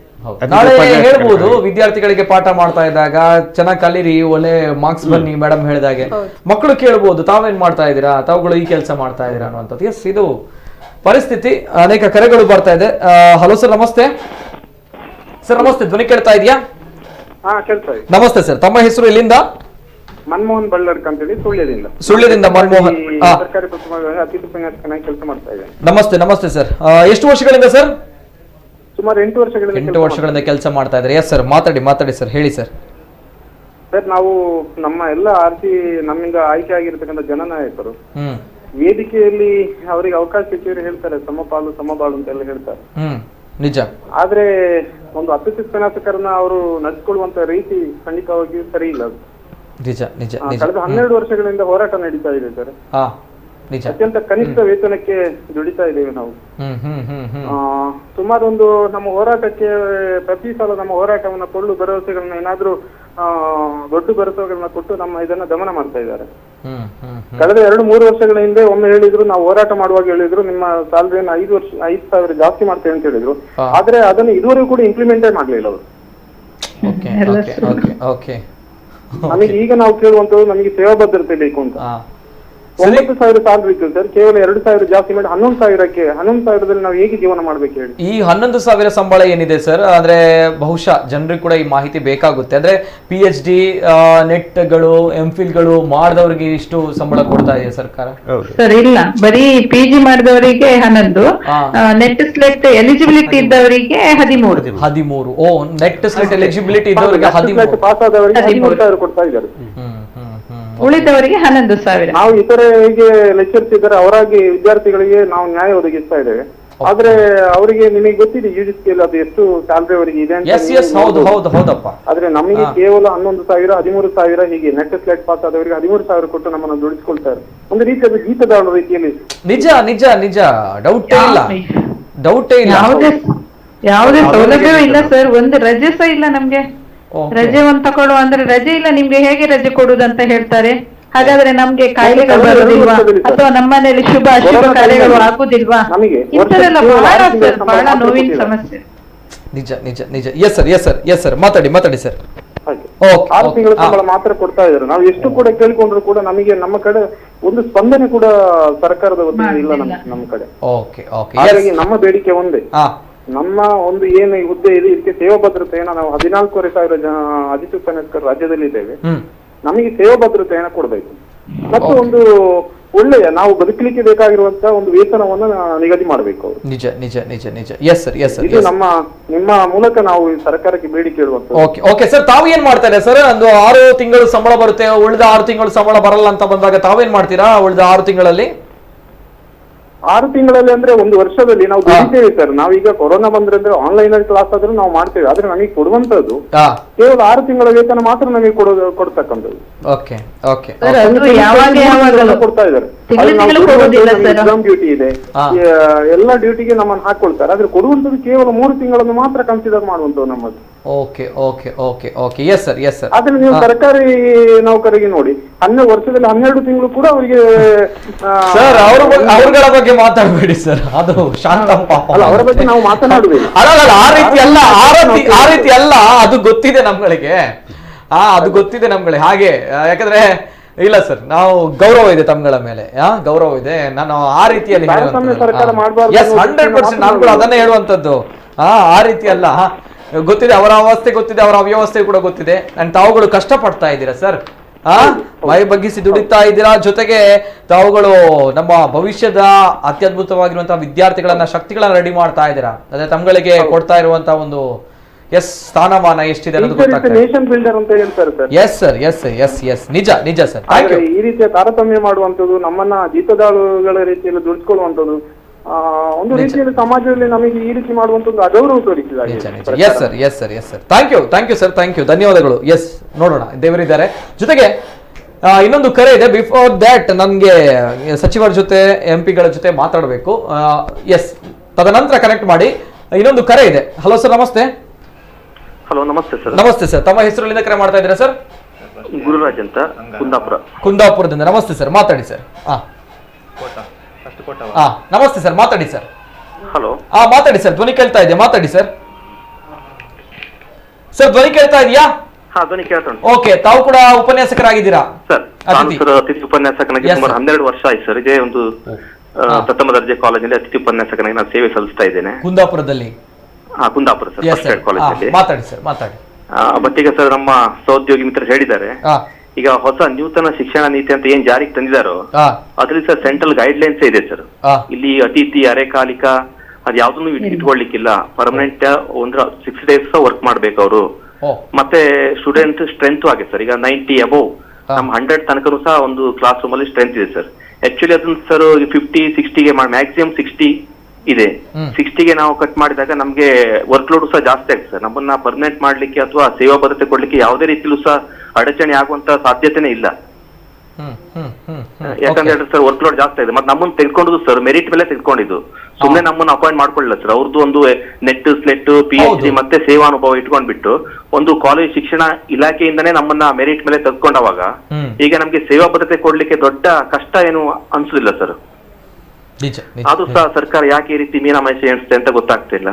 ನಾಳೆ ಹೇಳ್ಬೋದು, ವಿದ್ಯಾರ್ಥಿಗಳಿಗೆ ಪಾಠ ಮಾಡ್ತಾ ಇದ್ದಾಗ ಚೆನ್ನಾಗಿ ಕಲೀರಿ, ಒಳ್ಳೆ ಮಾರ್ಕ್ಸ್ ಬನ್ನಿ ಮೇಡಮ್ ಹೇಳಿದಾಗೆ. ಮಕ್ಕಳು ಕೇಳ್ಬೋದು, ತಾವೇನ್ ಮಾಡ್ತಾ ಇದ್ದೀರಾ, ತಾವುಗಳು ಈ ಕೆಲಸ ಮಾಡ್ತಾ ಇದ್ದೀರಾ ಅನ್ನುವಂಥದ್ದು. ಎಸ್, ಇದು ಪರಿಸ್ಥಿತಿ. ಅನೇಕ ಕರೆಗಳು ಬರ್ತಾ ಇದೆ. ಹಲೋ ಸರ್, ನಮಸ್ತೆ. ಸರ್ ನಮಸ್ತೆ, ಧ್ವನಿ ಕೇಳ್ತಾ ಇದೆಯಾ? ನಮಸ್ತೆ ಸರ್, ತಮ್ಮ ಹೆಸರು ಎಲ್ಲಿಂದ? ಮನಮೋಹನ್ ಬಳ್ಳರ್ಕ್ ಅಂತೇಳಿ ಸುಳ್ಯದಿಂದ ಮನಮೋಹನ್. ಸರ್ಕಾರಿ ಪ್ರಥಮ ಅತಿಥಿ ಉಪನ್ಯಾಸಕನಾಗಿ ಕೆಲಸ ಮಾಡ್ತಾ ಇದ್ದೇನೆ. ನಮಸ್ತೆ ನಮಸ್ತೆ ಸರ್. ಎಷ್ಟು ವರ್ಷಗಳಿಂದ ಸರ್? ಸುಮಾರು 8 ವರ್ಷಗಳಿಂದ. 8 ವರ್ಷಗಳಿಂದ ಕೆಲಸ ಮಾಡ್ತಾ ಇದ್ದಾರೆ. ಎಸ್ ಸರ್, ಮಾತಾಡಿ ಸರ್, ಹೇಳಿ ಸರ್. ಸರ್, ನಾವು ನಮ್ಮ ಎಲ್ಲ ನಮ್ಮಿಂದ ಆಯ್ಕೆ ಆಗಿರ್ತಕ್ಕಂಥ ಜನನಾಯಕರು ವೇದಿಕೆಯಲ್ಲಿ ಅವರಿಗೆ ಅವಕಾಶ ಸಿಕ್ಕಿದ್ರೆ ಹೇಳ್ತಾರೆ ಸಮಪಾಲು ಸಮಬಾಳು ಅಂತೆಲ್ಲ ಹೇಳ್ತಾರೆ. ನಿಜ. ಆದ್ರೆ ಒಂದು ಅತಿಥಿ ಉಪನ್ಯಾಸಕರನ್ನ ಅವರು ನಡೆಸಿಕೊಳ್ಳುವಂತ ರೀತಿ ಖಂಡಿತವಾಗಿಯೂ ಸರಿ ಇಲ್ಲ. ನಿಜ ನಿಜ. ಕಳೆದ 12 ವರ್ಷಗಳಿಂದ ಹೋರಾಟ ನಡೀತಾ ಇದೆ ಸರ್. ಅತ್ಯಂತ ಕನಿಷ್ಠ ವೇತನಕ್ಕೆ ದುಡಿತಾ ಇದ್ದೇವೆ ನಾವು. ಸುಮಾರು ನಮ್ಮ ಹೋರಾಟಕ್ಕೆ ಪ್ರತಿ ಸಲ ನಮ್ಮ ಹೋರಾಟವನ್ನ ಕೊಳ್ಳು ಭರವಸೆಗಳನ್ನ ಏನಾದ್ರೂ ದೊಡ್ಡ ಭರವಸೆಗಳನ್ನ ಕೊಟ್ಟು ಇದನ್ನ ದಮನ ಮಾಡ್ತಾ ಇದ್ದಾರೆ. ಕಳೆದ 2-3 ವರ್ಷಗಳ ಹಿಂದೆ ಒಮ್ಮೆ ಹೇಳಿದ್ರು, ನಾವು ಹೋರಾಟ ಮಾಡುವಾಗ ಹೇಳಿದ್ರು ನಿಮ್ಮ ಸ್ಯಾಲರಿಯನ್ನು 5,000 ಜಾಸ್ತಿ ಮಾಡ್ತೇವೆ ಅಂತ ಹೇಳಿದ್ರು. ಆದ್ರೆ ಅದನ್ನು ಇದುವರೆಗೂ ಕೂಡ ಇಂಪ್ಲಿಮೆಂಟೇ ಮಾಡ್ಲಿಲ್ಲ ಅವರು. ನಮಗೆ ಈಗ ನಾವು ಕೇಳುವಂತದ್ದು ನಮಗೆ ಸೇವಾ ಭದ್ರತೆ ಬೇಕು ಅಂತ. 9,000 ಸ್ಯಾಲರಿ ಇತ್ತು ಸರ್, ಕೇವಲ 2,000 ಜಾಸ್ತಿ ಮಾಡಿ 11,000ದಲ್ಲಿ ನಾವು ಹೇಗೆ ಜೀವನ ಮಾಡ್ಬೇಕು ಹೇಳಿ? ಈ 11,000 ಸಂಬಳ ಏನಿದೆ ಸರ್, ಅಂದ್ರೆ ಬಹುಶಃ ಜನರಿಗೆ ಕೂಡ ಈ ಮಾಹಿತಿ ಬೇಕಾಗುತ್ತೆ. ಅಂದ್ರೆ PhD ನೆಟ್ಗಳು MPhil ಗಳು ಮಾಡಿದವರಿಗೆ ಇಷ್ಟು ಸಂಬಳ ಕೊಡ್ತಾ ಇದೆ ಸರ್ಕಾರ? ಸರ್ ಇಲ್ಲ, ಬರೀ PG ಮಾಡಿದವರಿಗೆ 11, ನೆಟ್ ಸ್ಲೆಟ್ ಎಲಿಜಿಬಿಲಿಟಿ ಇದ್ದವರಿಗೆ 13. ಓ, ನೆಟ್ ಸ್ಲೆಟ್ ಎಲಿಜಿಬಿಲಿಟಿ ಇದ್ದವರಿಗೆ 13, ಪಾಸ್ ಆದವರಿಗೆ 13,000 ಕೊಡ್ತಾ ಇದ್ದಾರೆ. ಉಳಿದವರಿಗೆ 11,000. ನಾವು ಇತರಿಗೆ ಲೆಕ್ಚರ್ಸ್ ಇದ್ದಾರೆ, ಅವರಾಗಿ ವಿದ್ಯಾರ್ಥಿಗಳಿಗೆ ನಾವು ನ್ಯಾಯ ಒದಗಿಸ್ತಾ ಇದ್ದೇವೆ. ಆದ್ರೆ ಅವರಿಗೆ ನಿಮಗೆ ಗೊತ್ತಿದೆ UG ಸ್ಕೇಲ್ ಅದು ಎಷ್ಟು ಸ್ಯಾಲರಿ ಅವರಿಗೆ ಇದೆ ಅಂತ. ಆದ್ರೆ ನಮಗೆ ಕೇವಲ 11,000 13,000 ಹೀಗೆ ನೆಟ್ ಸ್ಲೆಟ್ ಪಾಸ್ ಆದವರಿಗೆ 13,000 ಕೊಟ್ಟು ನಮ್ಮನ್ನು ದುಡಿಸ್ಕೊಳ್ತಾರೆ. ಒಂದು ರೀತಿ ಅದು ಗೀತದಾಳ ರೀತಿಯಲ್ಲಿ. ನಿಜ ನಿಜ ನಿಜ, ಡೌಟೇ ಇಲ್ಲ. ಯಾವುದೇ ಸೌಲಭ್ಯವೂ ಇಲ್ಲ ಸರ್, ಒಂದು ರಜೆ ಸಹ ಇಲ್ಲ ನಮ್ಗೆ. ರಜೆ ಒಂದು ತಗೊಳ್ಳುವ ಅಂದ್ರೆ ರಜೆ ಇಲ್ಲ, ನಿಮ್ಗೆ ಹೇಗೆ ರಜೆ ಕೊಡುದಂತ ಹೇಳ್ತಾರೆ. ಹಾಗಾದ್ರೆ ನಮ್ಗೆ ಕಾಯಿಲೆಗಳು ಬರುದಿಲ್ವಾ, ಅಥವಾ ನಮ್ಮನೇಲಿ ಶುಭ ಅಶುಭ ಕಾರ್ಯಗಳು ಆಗುದಿಲ್ವಾ? ಇಂಥದೆಲ್ಲ ಬಹಳ ನೋವಿನ ಸಮಸ್ಯೆ. ನಿಜ ನಿಜ ನಿಜ. ಎಸ್ ಸರ್, ಮಾತಾಡಿ ಸರ್. 6 ತಿಂಗಳ ಸಂಬಳ ಮಾತ್ರ ಕೊಡ್ತಾ ಇದ್ದಾರೆ. ನಾವು ಎಷ್ಟು ಕೂಡ ಕೇಳಿಕೊಂಡ್ರು ಕೂಡ ನಮಗೆ ನಮ್ಮ ಕಡೆ ಒಂದು ಸ್ಪಂದನೆ ಕೂಡ ಸರ್ಕಾರದ ವತಿಯಿಂದ ಇಲ್ಲ ನಮ್ಮ ಕಡೆ. ಹಾಗಾಗಿ ನಮ್ಮ ಬೇಡಿಕೆ ಒಂದೇ, ನಮ್ಮ ಒಂದು ಏನು ಹುದ್ದೆ ಇದೆ ಇದಕ್ಕೆ ಸೇವಾ ಭದ್ರತೆಯನ್ನ ನಾವು 14,500 ಜನ ಅತಿಥಿ ಉಪನ್ಯಾಸಕರು ರಾಜ್ಯದಲ್ಲಿ ಇದ್ದೇವೆ. ನಮಗೆ ಸೇವಾ ಭದ್ರತೆಯನ್ನ ಕೊಡಬೇಕು ಮತ್ತು ಒಂದು ಒಳ್ಳೆಯ ನಾವು ಬದುಕಲಿಕ್ಕೆ ಬೇಕಾಗಿರುವಂತಹ ಒಂದು ವೇತನವನ್ನು ನಿಗದಿ ಮಾಡಬೇಕು ಅವರು. ನಿಜ ನಿಜ ನಿಜ ನಿಜ. Yes sir. ಇದು ನಿಮ್ಮ ಮೂಲಕ ನಾವು ಸರ್ಕಾರಕ್ಕೆ ಬೇಡಿಕೆ ಇಡುವಂತ. ಓಕೆ ಸರ್, ತಾವು ಏನ್ ಮಾಡ್ತಾರೆ ಸರ್? ಒಂದು 6 ತಿಂಗಳು ಸಂಬಳ ಬರುತ್ತೆ, ಉಳಿದ 6 ತಿಂಗಳು ಸಂಬಳ ಬರಲ್ಲ ಅಂತ ಬಂದಾಗ ತಾವೇನ್ ಮಾಡ್ತೀರಾ ಉಳಿದ 6 ತಿಂಗಳಲ್ಲಿ? 6 ತಿಂಗಳಲ್ಲಿ ಅಂದ್ರೆ ಒಂದು ವರ್ಷದಲ್ಲಿ ನಾವು ದುಡಿತೇವೆ ಸರ್. ನಾವೀಗ ಕೊರೋನಾ ಬಂದ್ರೆ ಆನ್ಲೈನ್ ಅಲ್ಲಿ ಕ್ಲಾಸ್ ಆದ್ರೂ ನಾವು ಮಾಡ್ತೇವೆ. ಆದ್ರೆ ನಮಗೆ ಕೊಡುವಂತದ್ದು ಕೇವಲ 6 ತಿಂಗಳ ವೇತನ ಮಾತ್ರ ನಮಗೆ ಕೊಡ್ತಕ್ಕಂಥದ್ದು. ಕೊಡ್ತಾ ಇದ್ದಾರೆ. ಎಕ್ಸಾಮ್ ಡ್ಯೂಟಿ ಇದೆ, ಎಲ್ಲ ಡ್ಯೂಟಿಗೆ ನಮ್ಮನ್ನು ಹಾಕೊಳ್ತಾರೆ. ಆದ್ರೆ ಕೊಡುವಂತದ್ದು ಕೇವಲ 3 ತಿಂಗಳನ್ನು ಮಾತ್ರ ಕನ್ಸಿಡರ್ ಮಾಡುವಂತದ್ದು ನಮ್ಮದು. Okay okay okay okay yes sir yes sir. ಆದ್ರೆ ನೀವು ಸರ್ಕಾರಿ ನೌಕರಿಗೆ ನೋಡಿ, ವರ್ಷದಲ್ಲಿ 12 ತಿಂಗಳು ಕೂಡ ಅವರಿಗೆ ಸರ್ ಅವ್ರಗಳ ಬಗ್ಗೆ ಮಾತಾಡಬೇಡಿ ಸರ್, ಅದು ಶಾಂತಪ್ಪ ಅಲ್ಲ, ಅವರ ಬಗ್ಗೆ ನಾವು ಮಾತನಾಡುವುದಿಲ್ಲ. ಅಲ್ಲ ಆ ರೀತಿ ಅಲ್ಲ, ಆ ರೀತಿ ಅಲ್ಲ, ಅದು ಗೊತ್ತಿದೆ ನಮ್ಗಳಿಗೆ, ಅದು ಗೊತ್ತಿದೆ ನಮ್ಗಳಿಗೆ. ಹಾಗೆ ಯಾಕಂದ್ರೆ ಇಲ್ಲ ಸರ್, ನಾವು ಗೌರವ ಇದೆ ತಮ್ಗಳ ಮೇಲೆ, ಗೌರವ ಇದೆ. ನಾನು ಆ ರೀತಿಯಲ್ಲಿ 100% ನಾನು ಕೂಡ ಅದನ್ನೇ ಹೇಳುವಂತದ್ದು. ಆ ರೀತಿ ಅಲ್ಲ, ಗೊತ್ತಿದೆ ಅವರ ಅವಸ್ಥೆ, ಗೊತ್ತಿದೆ ಅವರ ಅವ್ಯವಸ್ಥೆ ಕೂಡ ಗೊತ್ತಿದೆ. ಅಂಡ್ ತಾವುಗಳು ಕಷ್ಟ ಪಡ್ತಾ ಇದ್ದೀರಾ ಸರ್, ಮೈ ಬಗ್ಗಿಸಿ ದುಡಿತಾ ಇದ್ದೀರಾ. ಜೊತೆಗೆ ತಾವುಗಳು ನಮ್ಮ ಭವಿಷ್ಯದ ಅತ್ಯದ್ಭುತವಾಗಿರುವಂತಹ ವಿದ್ಯಾರ್ಥಿಗಳನ್ನ, ಶಕ್ತಿಗಳನ್ನ ರೆಡಿ ಮಾಡ್ತಾ ಇದ್ದೀರಾ. ಅದೇ ತಮ್ಗಳಿಗೆ ಕೊಡ್ತಾ ಇರುವಂತಹ ಒಂದು ಸ್ಥಾನಮಾನ ಎಷ್ಟಿದೆ ಅನ್ನೋದು ಗೊತ್ತಾಗ್ತದೆ. ನೇಷನ್ ಬಿಲ್ಡರ್ ಅಂತ ಹೇಳ್ತಾರೆ sir. Yes sir, yes yes yes, ನಿಜ ನಿಜ ಸರ್. ಈ ರೀತಿಯ ತಾರತಮ್ಯ ಮಾಡುವಂತದ್ದು, ನಮ್ಮನ್ನ ಜೀತದಾಳುಗಳ ರೀತಿಯಲ್ಲಿ ದುಡಿಸ್ಕೊಳ್ಳುವಂತದ್ದು, ಒಂದು ರೀತಿಯಲ್ಲಿ ಸಮಾಜದಲ್ಲಿ ನಮಗೆ ಈ ರೀತಿ ಮಾಡುವಂತದ್ದು ಅಗೌರವ ತೋರಿಸಿದ್ದಾರೆ. Yes sir, yes sir, yes sir. Thank you sir, thank you, ಧನ್ಯವಾದಗಳು. ಎಸ್, ನೋಡೋಣ, ದೇವರಿದ್ದಾರೆ. ಜೊತೆಗೆ ಇನ್ನೊಂದು ಕರೆ ಇದೆ. ಬಿಫೋರ್ ದ್ಯಾಟ್ ನನಗೆ ಸಚಿವರ ಜೊತೆ, ಎಂಪಿಗಳ ಜೊತೆ ಮಾತಾಡಬೇಕು. ಎಸ್, ತದನಂತರ ಕನೆಕ್ಟ್ ಮಾಡಿ. ಇನ್ನೊಂದು ಕರೆ ಇದೆ. ಹಲೋ ಸರ್, ನಮಸ್ತೆ. ಹಲೋ, ನಮಸ್ತೆ ಸರ್. ನಮಸ್ತೆ ಸರ್, ತಮ್ಮ ಹೆಸರಲ್ಲಿಂದ ಕರೆ ಮಾಡ್ತಾ ಇದ್ದೀರಾ ಸರ್? ಗುರುರಾಜ್ ಅಂತ, ಕುಂದಾಪುರದಿಂದ. ನಮಸ್ತೆ ಸರ್, ಮಾತಾಡಿ ಸರ್. ನಮಸ್ತೆ ಸರ್, ಮಾತಾಡಿ ಸರ್. ಹಲೋ, ಮಾತಾಡಿ ಸರ್, ಧ್ವನಿ ಕೇಳ್ತಾ ಇದೆ, ಮಾತಾಡಿ ಸರ್. ಸರ್, ಧ್ವನಿ ಕೇಳ್ತಾ ಇದೆಯಾ? ಧ್ವನಿ ಕೇಳ್ತಾ ಉಂಟು. ಓಕೆ, ತಾವು ಕೂಡ ಉಪನ್ಯಾಸಕರಾಗಿದ್ದೀರಾ ಸರ್? ಅತಿಥಿ ಉಪನ್ಯಾಸಕನಾಗಿ ಸುಮಾರು 12 ವರ್ಷ ಆಯ್ತು ಸರ್. ಇದೇ ಒಂದು ಪ್ರಥಮ ದರ್ಜೆ ಕಾಲೇಜಲ್ಲಿ ಅತಿಥಿ ಉಪನ್ಯಾಸಕನಾಗಿ ನಾನು ಸೇವೆ ಸಲ್ಲಿಸ್ತಾ ಇದ್ದೇನೆ, ಕುಂದಾಪುರದಲ್ಲಿ. ಕುಂದಾಪುರ ಸರ್, ಫಸ್ಟ್ ಏಡ್ ಕಾಲೇಜಲ್ಲಿ. ಮಾತಾಡಿ ಸರ್, ಮಾತಾಡಿ. ಬಟ್ ಈಗ ಸರ್, ನಮ್ಮ ಸಹೋದ್ಯೋಗಿ ಮಿತ್ರರು ಹೇಳಿದ್ದಾರೆ, ಈಗ ಹೊಸ ನೂತನ ಶಿಕ್ಷಣ ನೀತಿ ಅಂತ ಏನ್ ಜಾರಿಗೆ ತಂದಿದಾರೋ ಅದ್ರಲ್ಲಿ ಸರ್ ಸೆಂಟ್ರಲ್ ಗೈಡ್ ಲೈನ್ಸ್ ಇದೆ ಸರ್. ಇಲ್ಲಿ ಅತಿಥಿ, ಅರೆಕಾಲಿಕ ಅದ್ ಯಾವ್ದನ್ನು ಇಟ್ಕೊಳ್ಲಿಕ್ಕಿಲ್ಲ. ಪರ್ಮನೆಂಟ್ 6 days ವರ್ಕ್ ಮಾಡ್ಬೇಕು ಅವರು. ಮತ್ತೆ ಸ್ಟೂಡೆಂಟ್ ಸ್ಟ್ರೆಂತ್ ಆಗಿದೆ ಸರ್. ಈಗ 90 ಅಬೌವ್, ನಮ್ 100 ತನಕನೂ ಸಹ ಒಂದು ಕ್ಲಾಸ್ ರೂಮ್ ಅಲ್ಲಿ ಸ್ಟ್ರೆಂತ್ ಇದೆ ಸರ್. ಆಕ್ಚುಲಿ ಅದನ್ನ ಸರ್ 50-60ಗೆ ಮ್ಯಾಕ್ಸಿಮಮ್ 60 ಇದೆ. 60ಗೆ ನಾವು ಕಟ್ ಮಾಡಿದಾಗ ನಮ್ಗೆ ವರ್ಕ್ ಲೋಡ್ ಸಹ ಜಾಸ್ತಿ ಆಗ್ತದೆ ಸರ್. ನಮ್ಮನ್ನ ಪರ್ಮನೆಂಟ್ ಮಾಡ್ಲಿಕ್ಕೆ ಅಥವಾ ಸೇವಾ ಭದ್ರತೆ ಕೊಡ್ಲಿಕ್ಕೆ ಯಾವುದೇ ರೀತಿಲೂ ಸಹ ಅಡಚಣೆ ಆಗುವಂತ ಸಾಧ್ಯತೆನೇ ಇಲ್ಲ. ಯಾಕಂದ್ರೆ ಸರ್ ವರ್ಕ್ ಲೋಡ್ ಜಾಸ್ತಿ ಇದೆ. ಮತ್ತೆ ನಮ್ಮನ್ನ ತೆಗೆದುಕೊಂಡಿದ್ದು ಸರ್ ಮೆರಿಟ್ ಮೇಲೆ ತೆಗೆದುಕೊಂಡಿದ್ದು, ಸುಮ್ಮನೆ ನಮ್ಮನ್ನ ಅಪಾಯಿಂಟ್ ಮಾಡ್ಕೊಳ್ಳಿಲ್ಲ ಸರ್. ಅವ್ರದ್ದು ಒಂದು ನೆಟ್, ಸ್ಲೆಟ್, PhD ಮತ್ತೆ ಸೇವಾನುಭವ ಇಟ್ಕೊಂಡ್ಬಿಟ್ಟು ಒಂದು ಕಾಲೇಜ್ ಶಿಕ್ಷಣ ಇಲಾಖೆಯಿಂದನೇ ನಮ್ಮನ್ನ ಮೆರಿಟ್ ಮೇಲೆ ತೆಗೆದುಕೊಂಡವಾಗ ಈಗ ನಮ್ಗೆ ಸೇವಾ ಭದ್ರತೆ ಕೊಡ್ಲಿಕ್ಕೆ ದೊಡ್ಡ ಕಷ್ಟ ಏನು ಅನ್ಸುದಿಲ್ಲ ಸರ್. ಅದು ಸಹ ಸರ್ಕಾರ ಯಾಕೆ ಈ ರೀತಿ ಮೀನಾಮೈಷಿ ಎಣಿಸುತ್ತೆ ಅಂತ ಗೊತ್ತಾಗ್ತಿಲ್ಲ.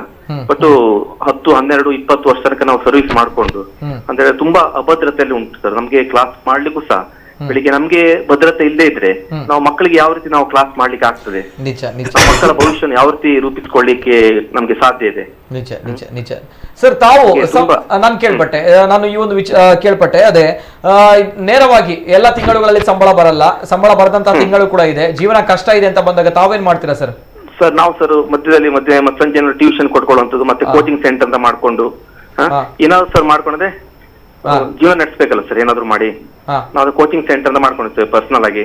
ಬಟ್ 10, 12, 20 ವರ್ಷ ತನಕ ನಾವು ಸರ್ವಿಸ್ ಮಾಡ್ಕೊಂಡು ಅಂದ್ರೆ ತುಂಬಾ ಅಭದ್ರತೆಯಲ್ಲಿ ಉಂಟು ಸರ್. ನಮ್ಗೆ ಕ್ಲಾಸ್ ಮಾಡ್ಲಿಕ್ಕೂ ಸಹ ಬೆಳಿಗ್ಗೆ ನಮ್ಗೆ ಭದ್ರತೆ ಇಲ್ಲದೆ ಇದ್ರೆ ನಾವು ಮಕ್ಕಳಿಗೆ ಯಾವ ರೀತಿ ನಾವು ಕ್ಲಾಸ್ ಮಾಡ್ಲಿಕ್ಕೆ ಆಗ್ತದೆ? ಮಕ್ಕಳ ಭವಿಷ್ಯ ಯಾವ ರೀತಿ ರೂಪಿಸ್ಕೊಳ್ಳಿಕ್ಕೆ ನಮ್ಗೆ ಸಾಧ್ಯ ಇದೆ? ನಿಜ ನಿಜ ನಿಜ ಸರ್. ತಾವು ನಾನು ನಾನು ಈ ಒಂದು ಕೇಳ್ಪಟ್ಟೆ, ಅದೇ ನೇರವಾಗಿ ಎಲ್ಲ ತಿಂಗಳುಗಳಲ್ಲಿ ಸಂಬಳ ಬರಲ್ಲ, ಸಂಬಳ ಬರದಂತ ತಿಂಗಳು ಕೂಡ ಇದೆ, ಜೀವನ ಕಷ್ಟ ಇದೆ ಅಂತ ಬಂದಾಗ ತಾವೇನ್ ಮಾಡ್ತೀರಾ ಸರ್? ಸರ್, ನಾವು ಸರ್ ಮಧ್ಯದಲ್ಲಿ ಸಂಜೆ ಟ್ಯೂಷನ್ ಕೊಟ್ಕೊಳ್ಳುವಂಥದ್ದು, ಮತ್ತೆ ಕೋಚಿಂಗ್ ಸೆಂಟರ್ ಅಂತ ಮಾಡ್ಕೊಂಡು ಏನಾದ್ರು ಸರ್ ಮಾಡ್ಕೊಂಡ್ರೆ ಜೀವನ ನಡೆಸಬೇಕಲ್ಲ ಸರ್. ಏನಾದ್ರು ಮಾಡಿ ನಾವು ಕೋಚಿಂಗ್ ಸೆಂಟರ್ ಅಂತ ಮಾಡ್ಕೊಂಡಿರ್ತೇವೆ ಪರ್ಸನಲ್ ಆಗಿ.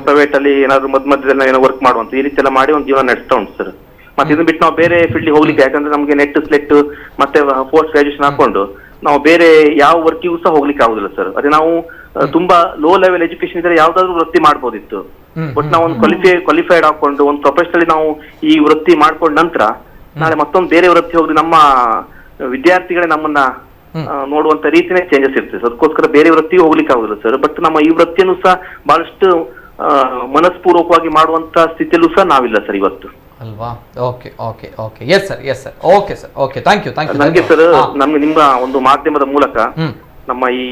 ಪ್ರೈವೇಟ್ ಅಲ್ಲಿ ಏನಾದ್ರು ಮಧ್ಯದಲ್ಲಿ ಏನೋ ವರ್ಕ್ ಮಾಡುವಂತ ಈ ರೀತಿ ಎಲ್ಲ ಮಾಡಿ ಒಂದು ಜೀವನ ನಡೆಸ್ತಾ ಉಂಟು ಸರ್. ಮತ್ತೆ ಇದನ್ನ ಬಿಟ್ಟು ನಾವು ಬೇರೆ ಫೀಲ್ಡ್ ಹೋಗ್ಲಿಕ್ಕೆ, ಯಾಕಂದ್ರೆ ನಮ್ಗೆ ನೆಟ್, ಸ್ಲೆಟ್ ಮತ್ತೆ ಪೋಸ್ಟ್ ಗ್ರಾಜುಯೇಷನ್ ಹಾಕೊಂಡು ನಾವು ಬೇರೆ ಯಾವ ವರ್ಕಿಗೂ ಸಹ ಹೋಗ್ಲಿಕ್ಕೆ ಆಗುದಿಲ್ಲ ಸರ್. ಅದೇ ನಾವು ತುಂಬಾ ಲೋ ಲೆವೆಲ್ ಎಜುಕೇಶನ್ ಇದ್ರೆ ಯಾವ್ದಾದ್ರು ವೃತ್ತಿ ಮಾಡ್ಬೋದಿತ್ತು. ಬಟ್ ನಾವು ಒಂದು ಕ್ವಾಲಿಫೈಡ್ ಹಾಕೊಂಡು ಒಂದು ಪ್ರೊಫೆಷನಲಿ ನಾವು ಈ ವೃತ್ತಿ ಮಾಡ್ಕೊಂಡ ನಂತರ ನಾಳೆ ಮತ್ತೊಂದು ಬೇರೆ ವೃತ್ತಿ ಹೋಗಿ ನಮ್ಮ ವಿದ್ಯಾರ್ಥಿಗಳೇ ನಮ್ಮನ್ನ ನೋಡುವಂತ ರೀತಿನೇ ಚೇಂಜಸ್ ಇರ್ತದೆ. ಅದಕ್ಕೋಸ್ಕರ ಬೇರೆ ವೃತ್ತಿಗೆ ಹೋಗ್ಲಿಕ್ಕೆ ಆಗುದಿಲ್ಲ ಸರ್. ಬಟ್ ನಮ್ಮ ಈ ವೃತ್ತಿಯನ್ನು ಸಹ ಬಹಳಷ್ಟು ಮನಸ್ಪೂರ್ವಕವಾಗಿ ಮಾಡುವಂತ ಸ್ಥಿತಿಯಲ್ಲೂ ಸಹ ನಾವಿಲ್ಲ ಸರ್ ಇವತ್ತು. ಅಲ್ವಾ? Okay okay okay, yes sir, yes sir, okay sir, okay, thank you. ನನಗೆ ಸರ್, ನಮ್ಗೆ ನಿಮ್ಮ ಒಂದು ಮಾಧ್ಯಮದ ಮೂಲಕ ನಮ್ಮ ಈ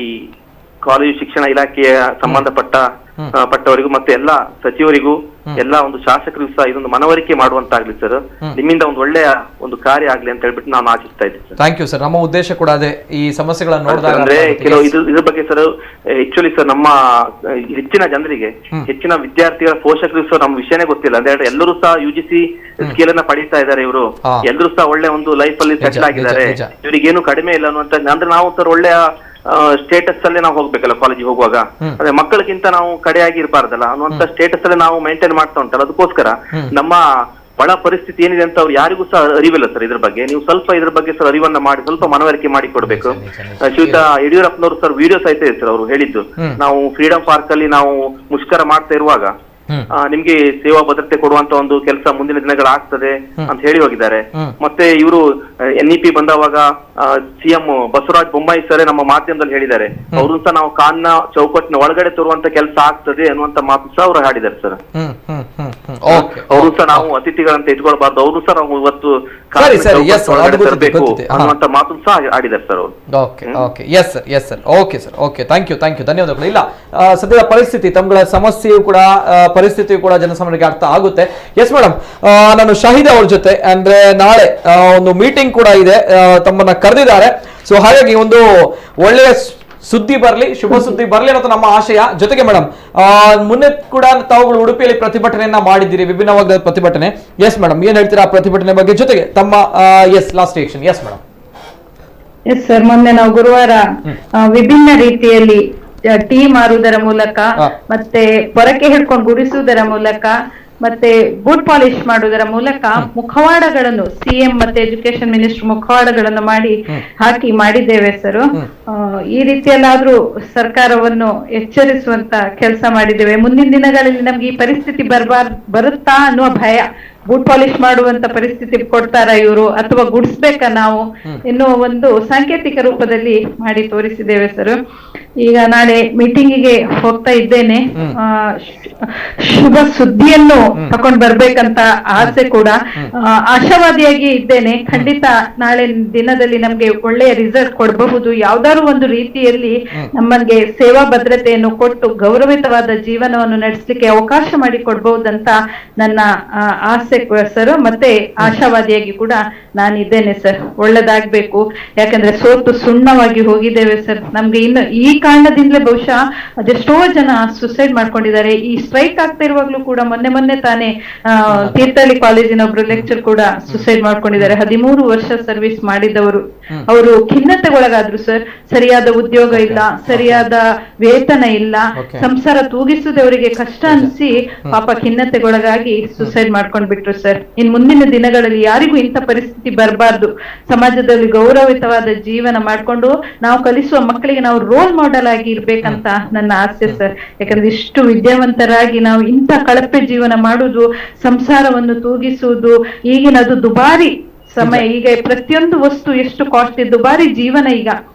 ಕಾಲೇಜು ಶಿಕ್ಷಣ ಇಲಾಖೆಯ ಸಂಬಂಧಪಟ್ಟವರಿಗೂ ಮತ್ತೆ ಎಲ್ಲಾ ಸಚಿವರಿಗೂ ಎಲ್ಲಾ ಒಂದು ಶಾಸಕರಿಗೂ ಸಹ ಇದೊಂದು ಮನವರಿಕೆ ಮಾಡುವಂತಾಗ್ಲಿ ಸರ್. ನಿಮ್ಮಿಂದ ಒಂದು ಒಳ್ಳೆಯ ಒಂದು ಕಾರ್ಯ ಆಗ್ಲಿ ಅಂತ ಹೇಳ್ಬಿಟ್ಟು ನಾನು ಆಶಿಸ್ತಾ ಇದ್ದೀನಿ. Thank you sir. ನಮ್ಮ ಉದ್ದೇಶ ಕೂಡ ಅದೇ, ಈ ಸಮಸ್ಯೆಗಳನ್ನು ನೋಡಿದಾಗ ಅಂದ್ರೆ ಕೆಲವು ಇದ್ರ ಬಗ್ಗೆ ಸರ್ ಆಕ್ಚುಲಿ ಸರ್ ನಮ್ಮ ಹೆಚ್ಚಿನ ಜನರಿಗೆ, ಹೆಚ್ಚಿನ ವಿದ್ಯಾರ್ಥಿಗಳ ಪೋಷಕರಿಗೂ ಸಹ ನಮ್ಮ ವಿಷಯನೇ ಗೊತ್ತಿಲ್ಲ. ಅಂದ್ರೆ ಎಲ್ಲರೂ ಸಹ UGC ಸ್ಕೇಲ್ ಅನ್ನ ಪಡೀತಾ ಇದ್ದಾರೆ. ಇವರು ಎಲ್ಲರೂ ಸಹ ಒಳ್ಳೆ ಒಂದು ಲೈಫ್ ಅಲ್ಲಿ ಸೆಟ್ಲ್ ಆಗಿದ್ದಾರೆ. ಇವರಿಗೇನು ಕಡಿಮೆ ಇಲ್ಲ ಅನ್ನುವಂತ, ಅಂದ್ರೆ ನಾವು ಸರ್ ಒಳ್ಳೆಯ ಸ್ಟೇಟಸ್ ಅಲ್ಲೇ ನಾವು ಹೋಗ್ಬೇಕಲ್ಲ ಕಾಲೇಜಿಗೆ ಹೋಗುವಾಗ. ಅಂದ್ರೆ ಮಕ್ಕಳಿಗಿಂತ ನಾವು ಕಡೆಯಾಗಿ ಇರಬಾರ್ದಲ್ಲ ಅನ್ನುವಂತ ಸ್ಟೇಟಸ್ ಅಲ್ಲೇ ನಾವು ಮೇಂಟೈನ್ ಮಾಡ್ತಾ ಉಂಟಲ್ಲ. ಅದಕ್ಕೋಸ್ಕರ ನಮ್ಮ ಬಡ ಪರಿಸ್ಥಿತಿ ಏನಿದೆ ಅಂತ ಅವ್ರು ಯಾರಿಗೂ ಸಹ ಅರಿವಿಲ್ಲ ಸರ್. ಇದ್ರ ಬಗ್ಗೆ ನೀವು ಸ್ವಲ್ಪ ಇದ್ರ ಬಗ್ಗೆ ಸರ್ ಅರಿವನ್ನ ಮಾಡಿ ಸ್ವಲ್ಪ ಮನವರಿಕೆ ಮಾಡಿ ಕೊಡ್ಬೇಕು. ಶ್ರೀಯುತ ಯಡಿಯೂರಪ್ಪನವರು ಸರ್ ವಿಡಿಯೋ ಸಹಿತ ಇದೆ ಸರ್. ಅವರು ಹೇಳಿದ್ದು, ನಾವು ಫ್ರೀಡಂ ಪಾರ್ಕ್ ಅಲ್ಲಿ ನಾವು ಮುಷ್ಕರ ಮಾಡ್ತಾ ಇರುವಾಗ ನಿಮ್ಗೆ ಸೇವಾ ಭದ್ರತೆ ಕೊಡುವಂತ ಒಂದು ಕೆಲಸ ಮುಂದಿನ ದಿನಗಳಾಗ್ತದೆ ಅಂತ ಹೇಳಿ ಹೋಗಿದ್ದಾರೆ. ಮತ್ತೆ ಇವರು NEP ಬಂದವಾಗ CM ಬಸವರಾಜ ಬೊಮ್ಮಾಯಿ ಸರ್ ನಮ್ಮ ಮಾಧ್ಯಮದಲ್ಲಿ ಹೇಳಿದ್ದಾರೆ, ಅವರು ಸಹ ನಾವು ಕಾನ್ನ ಚೌಕಟ್ಟಿನ ಒಳಗಡೆ ತರುವಂತ ಕೆಲಸ ಆಗ್ತದೆ ಅನ್ನುವಂತ ಮಾತು ಸಹ ಅವರು ಹಾಡಿದ್ದಾರೆ ಸರ್. ಅವರು ಸಹ ನಾವು ಅತಿಥಿಗಳಂತ ಇಟ್ಕೊಳ್ಬಾರ್ದು, ಅವರು ಸಹ ನಾವು ಇವತ್ತು ತರಬೇಕು ಅನ್ನುವಂತ ಮಾತು ಸಹ ಆಡಿದ್ದಾರೆ ಸರ್ ಅವರು. ಓಕೆ ಸರ್, ಥ್ಯಾಂಕ್ ಯು ಧನ್ಯವಾದಗಳು. ಇಲ್ಲ, ಸದ್ಯದ ಪರಿಸ್ಥಿತಿ, ತಮ್ಮಗಳ ಸಮಸ್ಯೆಯು ಕೂಡ ಪರಿಸ್ಥಿತಿಯು ಕೂಡ ಜನಸಾಮಾನ್ಯರಿಗೆ ಅರ್ಥ ಆಗುತ್ತೆ. ಎಸ್ ಮೇಡಮ್, ನಾನು ಶಾಹಿದ್ ಅವ್ರ ಜೊತೆ ಅಂದ್ರೆ ನಾಳೆ ಒಂದು ಮೀಟಿಂಗ್ ಕೂಡ ಇದೆ, ತಮ್ಮನ್ನ ಕರೆದಿದ್ದಾರೆ. ಸೊ ಹಾಗಾಗಿ ಒಂದು ಒಳ್ಳೆಯ ಸುದ್ದಿ ಬರಲಿ, ಶುಭ ಸುದ್ದಿ ಬರಲಿ ಅನ್ನೋದು ನಮ್ಮ ಆಶಯ. ಜೊತೆಗೆ ಮೇಡಮ್, ಮುನ್ನೆ ಕೂಡ ತಾವುಗಳು ಉಡುಪಿಯಲ್ಲಿ ಪ್ರತಿಭಟನೆಯನ್ನ ಮಾಡಿದ್ದೀರಿ, ವಿಭಿನ್ನವಾದ ಪ್ರತಿಭಟನೆ. ಎಸ್ ಮೇಡಮ್, ಏನ್ ಹೇಳ್ತೀರಾ ಆ ಪ್ರತಿಭಟನೆ ಬಗ್ಗೆ? ಜೊತೆಗೆ ತಮ್ಮ last reaction. Yes madam. Yes sir, ಮೊನ್ನೆ ನಾವು ಗುರುವಾರ ವಿಭಿನ್ನ ರೀತಿಯಲ್ಲಿ ಟೀ ಮಾರುವುದರ ಮೂಲಕ, ಮತ್ತೆ ಪೊರಕೆ ಹಿಡ್ಕೊಂಡು ಗುಡಿಸುವುದರ ಮೂಲಕ, ಮತ್ತೆ ಬೂಟ್ ಪಾಲಿಶ್ ಮಾಡುವುದರ ಮೂಲಕ ಮುಖವಾಡಗಳನ್ನು CM ಮತ್ತೆ ಎಜುಕೇಶನ್ ಮಿನಿಸ್ಟರ್ ಮುಖವಾಡಗಳನ್ನು ಮಾಡಿದ್ದೇವೆ ಸರ್. ಈ ರೀತಿಯಲ್ಲಾದ್ರೂ ಸರ್ಕಾರವನ್ನು ಎಚ್ಚರಿಸುವಂತ ಕೆಲಸ ಮಾಡಿದ್ದೇವೆ. ಮುಂದಿನ ದಿನಗಳಲ್ಲಿ ನಮ್ಗೆ ಈ ಪರಿಸ್ಥಿತಿ ಬರುತ್ತಾ ಅನ್ನುವ ಭಯ. ಬೂಟ್ ಪಾಲಿಶ್ ಮಾಡುವಂತ ಪರಿಸ್ಥಿತಿ ಕೊಡ್ತಾರ ಇವರು ಅಥವಾ ಗುಡಿಸ್ಬೇಕಾ ನಾವು ಎನ್ನುವ ಒಂದು ಸಾಂಕೇತಿಕ ರೂಪದಲ್ಲಿ ಮಾಡಿ ತೋರಿಸಿದ್ದೇವೆ ಸರ್. ಈಗ ನಾಳೆ ಮೀಟಿಂಗಿಗೆ ಹೋಗ್ತಾ ಇದ್ದೇನೆ. ಶುಭ ಸುದ್ದಿಯನ್ನು ತಕೊಂಡ್ ಬರ್ಬೇಕಂತ ಆಸೆ ಕೂಡ, ಆಶಾವಾದಿಯಾಗಿ ಇದ್ದೇನೆ. ಖಂಡಿತ ನಾಳೆ ದಿನದಲ್ಲಿ ನಮ್ಗೆ ಒಳ್ಳೆಯ ರಿಸಲ್ಟ್ ಕೊಡಬಹುದು. ಯಾವ್ದಾದ್ರು ಒಂದು ರೀತಿಯಲ್ಲಿ ನಮಗೆ ಸೇವಾ ಭದ್ರತೆಯನ್ನು ಕೊಟ್ಟು ಗೌರವಿತವಾದ ಜೀವನವನ್ನು ನಡೆಸಲಿಕ್ಕೆ ಅವಕಾಶ ಮಾಡಿ ಕೊಡ್ಬಹುದಂತ ನನ್ನ ಆಸೆ ಸರ್. ಮತ್ತೆ ಆಶಾವಾದಿಯಾಗಿ ಕೂಡ ನಾನಿದ್ದೇನೆ ಸರ್. ಒಳ್ಳೇದಾಗ್ಬೇಕು, ಯಾಕಂದ್ರೆ ಸೋತು ಸುಣ್ಣವಾಗಿ ಹೋಗಿದ್ದೇವೆ ಸರ್. ನಮ್ಗೆ ಇನ್ನು ಈ ಕಾರಣದಿಂದಲೇ ಬಹುಶಃ ಅದೆಷ್ಟೋ ಜನ ಸುಸೈಡ್ ಮಾಡ್ಕೊಂಡಿದ್ದಾರೆ. ಈ ಸ್ಟ್ರೈಕ್ ಆಗ್ತಾ ಇರುವಾಗ್ಲೂ ಕೂಡ ಮೊನ್ನೆ ತಾನೇ ತೀರ್ಥಹಳ್ಳಿ ಕಾಲೇಜಿನ ಒಬ್ರು ಲೆಕ್ಚರ್ ಕೂಡ ಸುಸೈಡ್ ಮಾಡ್ಕೊಂಡಿದ್ದಾರೆ. 13 ವರ್ಷ ಸರ್ವಿಸ್ ಮಾಡಿದವರು. ಅವರು ಖಿನ್ನತೆಗೊಳಗಾದ್ರು ಸರ್. ಸರಿಯಾದ ಉದ್ಯೋಗ ಇಲ್ಲ, ಸರಿಯಾದ ವೇತನ ಇಲ್ಲ, ಸಂಸಾರ ತೂಗಿಸುವುದೇ ಅವರಿಗೆ ಕಷ್ಟ ಅನ್ಸಿ ಪಾಪ ಖಿನ್ನತೆಗೊಳಗಾಗಿ ಸುಸೈಡ್ ಮಾಡ್ಕೊಂಡ್ಬಿಟ್ರು ಸರ್. ಇನ್ ಮುಂದಿನ ದಿನಗಳಲ್ಲಿ ಯಾರಿಗೂ ಇಂಥ ಪರಿಸ್ಥಿತಿ ಬರಬಾರ್ದು. ಸಮಾಜದಲ್ಲಿ ಗೌರವಿತವಾದ ಜೀವನ ಮಾಡ್ಕೊಂಡು ನಾವು ಕಲಿಸುವ ಮಕ್ಕಳಿಗೆ ನಾವು ರೋಲ್ ಮಾಡೆಲ್ ಆಗಿ ಇರ್ಬೇಕಂತ ನನ್ನ ಆಸೆ ಸರ್. ಯಾಕಂದ್ರೆ ಇಷ್ಟು ವಿದ್ಯಾವಂತರಾಗಿ ನಾವು ಇಂಥ ಕಳಪೆ ಜೀವನ ಮಾಡುವುದು, ಸಂಸಾರವನ್ನು ತೂಗಿಸುವುದು, ಈಗಿನದು ದುಬಾರಿ ಸಮಯ. ಈಗ ಪ್ರತಿಯೊಂದು ವಸ್ತು ಎಷ್ಟು ಕಾಸ್ಟ್ಲಿ, ದುಬಾರಿ ಜೀವನ ಈಗ.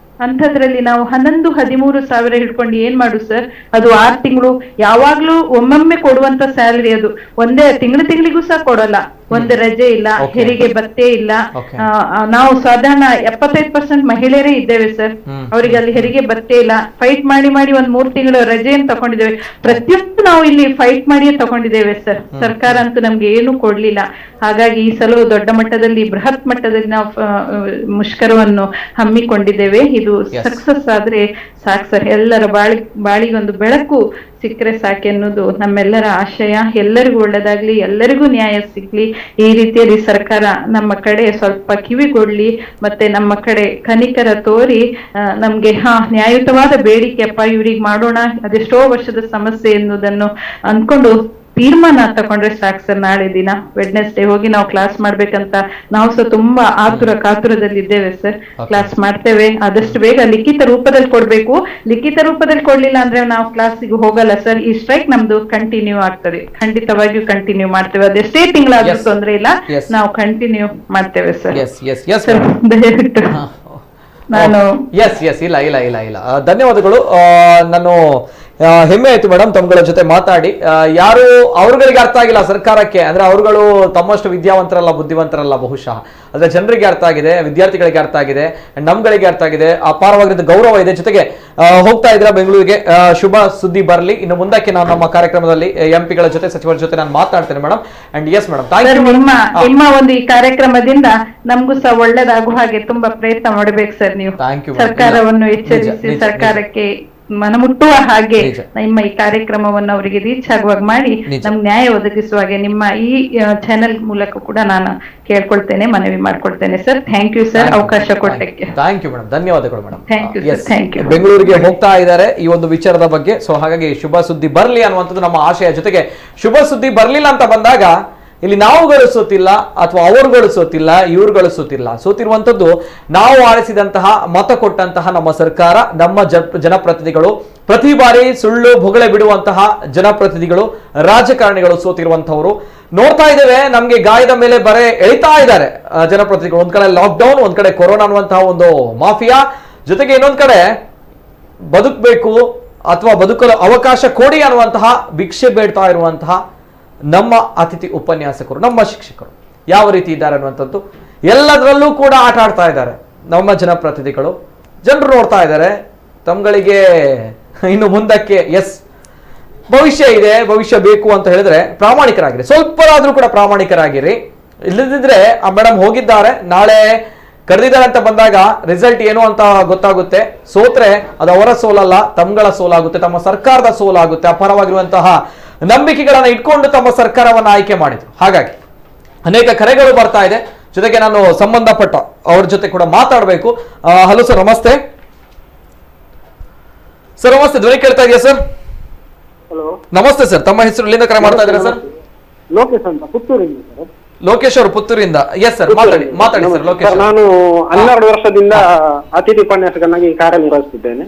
ಅಂಥದ್ರಲ್ಲಿ ನಾವು 11-13 ಸಾವಿರ ಹಿಡ್ಕೊಂಡು ಏನ್ ಮಾಡು ಸರ್? ಅದು 6 ತಿಂಗಳು ಯಾವಾಗ್ಲೂ ಒಮ್ಮೊಮ್ಮೆ ಕೊಡುವಂತ ಸ್ಯಾಲರಿ. ಅದು ಒಂದೇ ತಿಂಗಳಿಗೂ ಸಹ ಕೊಡಲ್ಲ. ಒಂದು ರಜೆ ಇಲ್ಲ, ಹೆರಿಗೆ ಭತ್ಯೆ ಇಲ್ಲ. ನಾವು ಸಾಧಾರಣ 75% ಮಹಿಳೆಯರೇ ಇದ್ದೇವೆ ಸರ್. ಅವರಿಗೆ ಅಲ್ಲಿ ಹೆರಿಗೆ ಭತ್ಯೆ ಇಲ್ಲ. ಫೈಟ್ ಮಾಡಿ ಒಂದ್ 3 ತಿಂಗಳು ರಜೆಯನ್ನು ತಗೊಂಡಿದ್ದೇವೆ. ಪ್ರತಿಯೊಂದು ನಾವು ಇಲ್ಲಿ ಫೈಟ್ ಮಾಡಿಯೇ ತಗೊಂಡಿದ್ದೇವೆ ಸರ್. ಸರ್ಕಾರ ಅಂತೂ ನಮ್ಗೆ ಏನು ಕೊಡ್ಲಿಲ್ಲ. ಹಾಗಾಗಿ ಈ ಸಲ ದೊಡ್ಡ ಮಟ್ಟದಲ್ಲಿ, ಬೃಹತ್ ಮಟ್ಟದಲ್ಲಿ ನಾವು ಮುಷ್ಕರವನ್ನು ಹಮ್ಮಿಕೊಂಡಿದ್ದೇವೆ. ಇದು ಸಕ್ಸಸ್ ಆದ್ರೆ ಸಾಕು ಸರ್. ಎಲ್ಲರ ಬಾಳಿಗೊಂದು ಬೆಳಕು ಸಿಕ್ಕರೆ ಸಾಕೆನ್ನುವುದು ನಮ್ಮೆಲ್ಲರ ಆಶಯ. ಎಲ್ಲರಿಗೂ ಒಳ್ಳೇದಾಗ್ಲಿ, ಎಲ್ಲರಿಗೂ ನ್ಯಾಯ ಸಿಗ್ಲಿ. ಈ ರೀತಿಯಲ್ಲಿ ಸರ್ಕಾರ ನಮ್ಮ ಕಡೆ ಸ್ವಲ್ಪ ಕಿವಿಗೊಡ್ಲಿ, ಮತ್ತೆ ನಮ್ಮ ಕಡೆ ಕನಿಕರ ತೋರಿ ನಮ್ಗೆ ನ್ಯಾಯಯುತವಾದ ಬೇಡಿಕೆಯಪ್ಪ ಇವ್ರಿಗೆ ಮಾಡೋಣ, ಅದೆಷ್ಟೋ ವರ್ಷದ ಸಮಸ್ಯೆ ಎನ್ನುವುದನ್ನು ಅನ್ಕೊಂಡು ತೀರ್ಮಾನ ತಗೊಂಡ್ರೆ ಸಾಕು ಸರ್. ನಾಳೆ ದಿನ ವೆಡ್ನೆಸ್ಡೇ ಹೋಗಿ ನಾವು ಕ್ಲಾಸ್ ಮಾಡ್ಬೇಕಂತ ನಾವು ಸಹ ತುಂಬಾ ಕಾತುರದಲ್ಲಿ ಇದ್ದೇವೆ ಸರ್. ಕ್ಲಾಸ್ ಮಾಡ್ತೇವೆ. ಆದಷ್ಟು ಬೇಗ ಲಿಖಿತ ರೂಪದಲ್ಲಿ ಕೊಡ್ಬೇಕು. ಲಿಖಿತ ರೂಪದಲ್ಲಿ ಕೊಡ್ಲಿಲ್ಲ ಅಂದ್ರೆ ನಾವು ಕ್ಲಾಸಿಗೆ ಹೋಗಲ್ಲ ಸರ್. ಈ ಸ್ಟ್ರೈಕ್ ನಮ್ದು ಕಂಟಿನ್ಯೂ ಆಗ್ತದೆ. ಖಂಡಿತವಾಗಿಯೂ ಕಂಟಿನ್ಯೂ ಮಾಡ್ತೇವೆ. ಅದೆಷ್ಟೇ ತಿಂಗಳಾದ್ರೂ ತೊಂದ್ರೆ ಇಲ್ಲ, ನಾವು ಕಂಟಿನ್ಯೂ ಮಾಡ್ತೇವೆ ಸರ್. ದಯವಿಟ್ಟು ನಾನು ಇಲ್ಲ ಧನ್ಯವಾದಗಳು. ನಾನು ಹೆಮ್ಮೆ ಆಯ್ತು ಮೇಡಮ್ ತಮ್ಗಳ ಜೊತೆ ಮಾತಾಡಿ. ಯಾರು ಅವ್ರಗಳಿಗೆ ಅರ್ಥ ಆಗಿಲ್ಲ ಸರ್ಕಾರಕ್ಕೆ, ಅಂದ್ರೆ ಅವರುಗಳು ತಮ್ಮಷ್ಟು ವಿದ್ಯಾವಂತರಲ್ಲ, ಬುದ್ಧಿವಂತರಲ್ಲ ಬಹುಶಃ. ಆದ್ರೆ ಜನರಿಗೆ ಅರ್ಥ ಆಗಿದೆ, ವಿದ್ಯಾರ್ಥಿಗಳಿಗೆ ಅರ್ಥ ಆಗಿದೆ, ನಮ್ಗಳಿಗೆ ಅರ್ಥ ಆಗಿದೆ. ಅಪಾರವಾಗಿದ್ದ ಗೌರವ ಇದೆ. ಜೊತೆಗೆ ಹೋಗ್ತಾ ಇದ್ರ ಬೆಂಗಳೂರಿಗೆ, ಶುಭ ಸುದ್ದಿ ಬರಲಿ. ಇನ್ನು ಮುಂದಕ್ಕೆ ನಾನು ನಮ್ಮ ಕಾರ್ಯಕ್ರಮದಲ್ಲಿ ಎಂಪಿಗಳ ಜೊತೆ, ಸಚಿವರ ಜೊತೆ ನಾನು ಮಾತಾಡ್ತೇನೆ ಮೇಡಮ್. ಅಂಡ್ ಎಸ್ ಮೇಡಮ್, ನಿಮ್ಮ ಒಂದು ಈ ಕಾರ್ಯಕ್ರಮದಿಂದ ನಮಗೂ ಸಹ ಒಳ್ಳೇದಾಗುವ ಹಾಗೆ ತುಂಬಾ ಪ್ರಯತ್ನ ಮಾಡಬೇಕು ಸರ್. ನೀವು ಸರ್ಕಾರವನ್ನು ಎಚ್ಚರಿಸಿ, ಸರ್ಕಾರಕ್ಕೆ ಮನಮುಟ್ಟುವ ಹಾಗೆ ನಿಮ್ಮ ಈ ಕಾರ್ಯಕ್ರಮವನ್ನು ಅವರಿಗೆ ರೀಚ್ ಆಗುವಾಗ ಮಾಡಿ ನಮ್ಗೆ ನ್ಯಾಯ ಒದಗಿಸುವಾಗೆ ನಿಮ್ಮ ಈ ಚಾನೆಲ್ ಮೂಲಕ ಕೂಡ ನಾನು ಕೇಳ್ಕೊಳ್ತೇನೆ, ಮನವಿ ಮಾಡ್ಕೊಳ್ತೇನೆ ಸರ್. ಥ್ಯಾಂಕ್ ಯು ಸರ್, ಅವಕಾಶ ಕೊಟ್ಟಕ್ಕೆ. ಥ್ಯಾಂಕ್ ಯು ಮೇಡಮ್, ಧನ್ಯವಾದಗಳು ಮೇಡಮ್. Thank you. ಬೆಂಗಳೂರಿಗೆ ಹೋಗ್ತಾ ಇದ್ದಾರೆ ಈ ಒಂದು ವಿಚಾರದ ಬಗ್ಗೆ. ಸೊ ಹಾಗಾಗಿ ಶುಭ ಸುದ್ದಿ ಬರಲಿ ಅನ್ನುವಂಥದ್ದು ನಮ್ಮ ಆಶಯ. ಜೊತೆಗೆ ಶುಭ ಸುದ್ದಿ ಬರಲಿಲ್ಲ ಅಂತ ಬಂದಾಗ ಇಲ್ಲಿ ನಾವು ಗಳಿಸೋತಿಲ್ಲ ಅಥವಾ ಅವರು ಗಳಿಸೋತಿಲ್ಲ, ಇವ್ರು ಗಳಿಸೋತಿಲ್ಲ. ಸೋತಿರುವಂತದ್ದು ನಾವು ಆರಿಸಿದಂತಹ ಮತ ಕೊಟ್ಟಂತಹ ನಮ್ಮ ಸರ್ಕಾರ, ನಮ್ಮ ಜನಪ್ರತಿನಿಧಿಗಳು, ಪ್ರತಿ ಬಾರಿ ಸುಳ್ಳು ಬೊಗಳೆ ಬಿಡುವಂತಹ ಜನಪ್ರತಿನಿಧಿಗಳು, ರಾಜಕಾರಣಿಗಳು ಸೋತಿರುವಂತವರು ನೋಡ್ತಾ ಇದ್ದೇವೆ. ನಮ್ಗೆ ಗಾಯದ ಮೇಲೆ ಬರೆ ಎಳಿತಾ ಇದ್ದಾರೆ ಜನಪ್ರತಿನಿಧಿಗಳು. ಒಂದ್ ಕಡೆ ಲಾಕ್ಡೌನ್, ಒಂದ್ ಕಡೆ ಕೊರೋನಾ ಅನ್ನುವಂತಹ ಒಂದು ಮಾಫಿಯಾ, ಜೊತೆಗೆ ಇನ್ನೊಂದ್ ಕಡೆ ಬದುಕಬೇಕು ಅಥವಾ ಬದುಕಲು ಅವಕಾಶ ಕೊಡಿ ಅನ್ನುವಂತಹ ಭಿಕ್ಷೆ ಬೇಡ್ತಾ ಇರುವಂತಹ ನಮ್ಮ ಅತಿಥಿ ಉಪನ್ಯಾಸಕರು, ನಮ್ಮ ಶಿಕ್ಷಕರು ಯಾವ ರೀತಿ ಇದ್ದಾರೆ ಅನ್ನುವಂಥದ್ದು ಎಲ್ಲದರಲ್ಲೂ ಕೂಡ ಆಟ ಆಡ್ತಾ ಇದ್ದಾರೆ ನಮ್ಮ ಜನಪ್ರತಿನಿಧಿಗಳು. ಜನರು ನೋಡ್ತಾ ಇದ್ದಾರೆ ತಮ್ಗಳಿಗೆ ಇನ್ನು ಮುಂದಕ್ಕೆ ಭವಿಷ್ಯ ಇದೆ, ಭವಿಷ್ಯ ಬೇಕು ಅಂತ ಹೇಳಿದ್ರೆ ಪ್ರಾಮಾಣಿಕರಾಗಿರಿ, ಸ್ವಲ್ಪರಾದ್ರೂ ಕೂಡ ಪ್ರಾಮಾಣಿಕರಾಗಿರಿ. ಇಲ್ಲದಿದ್ರೆ ಆ ಮೇಡಮ್ ಹೋಗಿದ್ದಾರೆ, ನಾಳೆ ಕರೆದಿದ್ದಾರೆ ಅಂತ ಬಂದಾಗ ರಿಸಲ್ಟ್ ಏನು ಅಂತ ಗೊತ್ತಾಗುತ್ತೆ. ಸೋತ್ರೆ ಅದು ಅವರ ಸೋಲಲ್ಲ, ತಮ್ಗಳ ಸೋಲಾಗುತ್ತೆ, ತಮ್ಮ ಸರ್ಕಾರದ ಸೋಲಾಗುತ್ತೆ. ಅಪಾರವಾಗಿರುವಂತಹ ನಂಬಿಕೆಗಳನ್ನ ಇಟ್ಕೊಂಡು ತಮ್ಮ ಸರ್ಕಾರವನ್ನ ಆಯ್ಕೆ ಮಾಡಿದ್ರು. ಹಾಗಾಗಿ ಅನೇಕ ಕರೆಗಳು ಬರ್ತಾ ಇದೆ. ಜೊತೆಗೆ ನಾನು ಸಂಬಂಧಪಟ್ಟ ಅವ್ರ ಜೊತೆ ಕೂಡ ಮಾತಾಡಬೇಕು. ಹಲೋ ಸರ್, ನಮಸ್ತೆ ಸರ್. ನಮಸ್ತೆ, ಧ್ವನಿ ಕೇಳ್ತಾ ಇದೆಯಾ ಸರ್? ಹಲೋ, ನಮಸ್ತೆ ಸರ್. ತಮ್ಮ ಹೆಸರು ಎಲ್ಲಿಂದ ಕರೆ ಮಾಡ್ತಾ ಇದ್ದೀರಾ ಸರ್? ಲೋಕೇಶ್ ಅಂತ, ಪುತ್ತೂರಿಂದ ಸರ್. ಲೋಕೇಶ್ ಅವರು ಪುತ್ತೂರಿಂದ. ಎಸ್ ಸರ್, ಮಾತಾಡಿ ಸರ್. ಲೋಕೇಶ್, ನಾನು 12 ವರ್ಷದಿಂದ ಅತಿಥಿ ಉಪನ್ಯಾಸಕನಾಗಿ ಕಾರ್ಯನಿರ್ವಹಿಸುತ್ತಿದ್ದೇನೆ.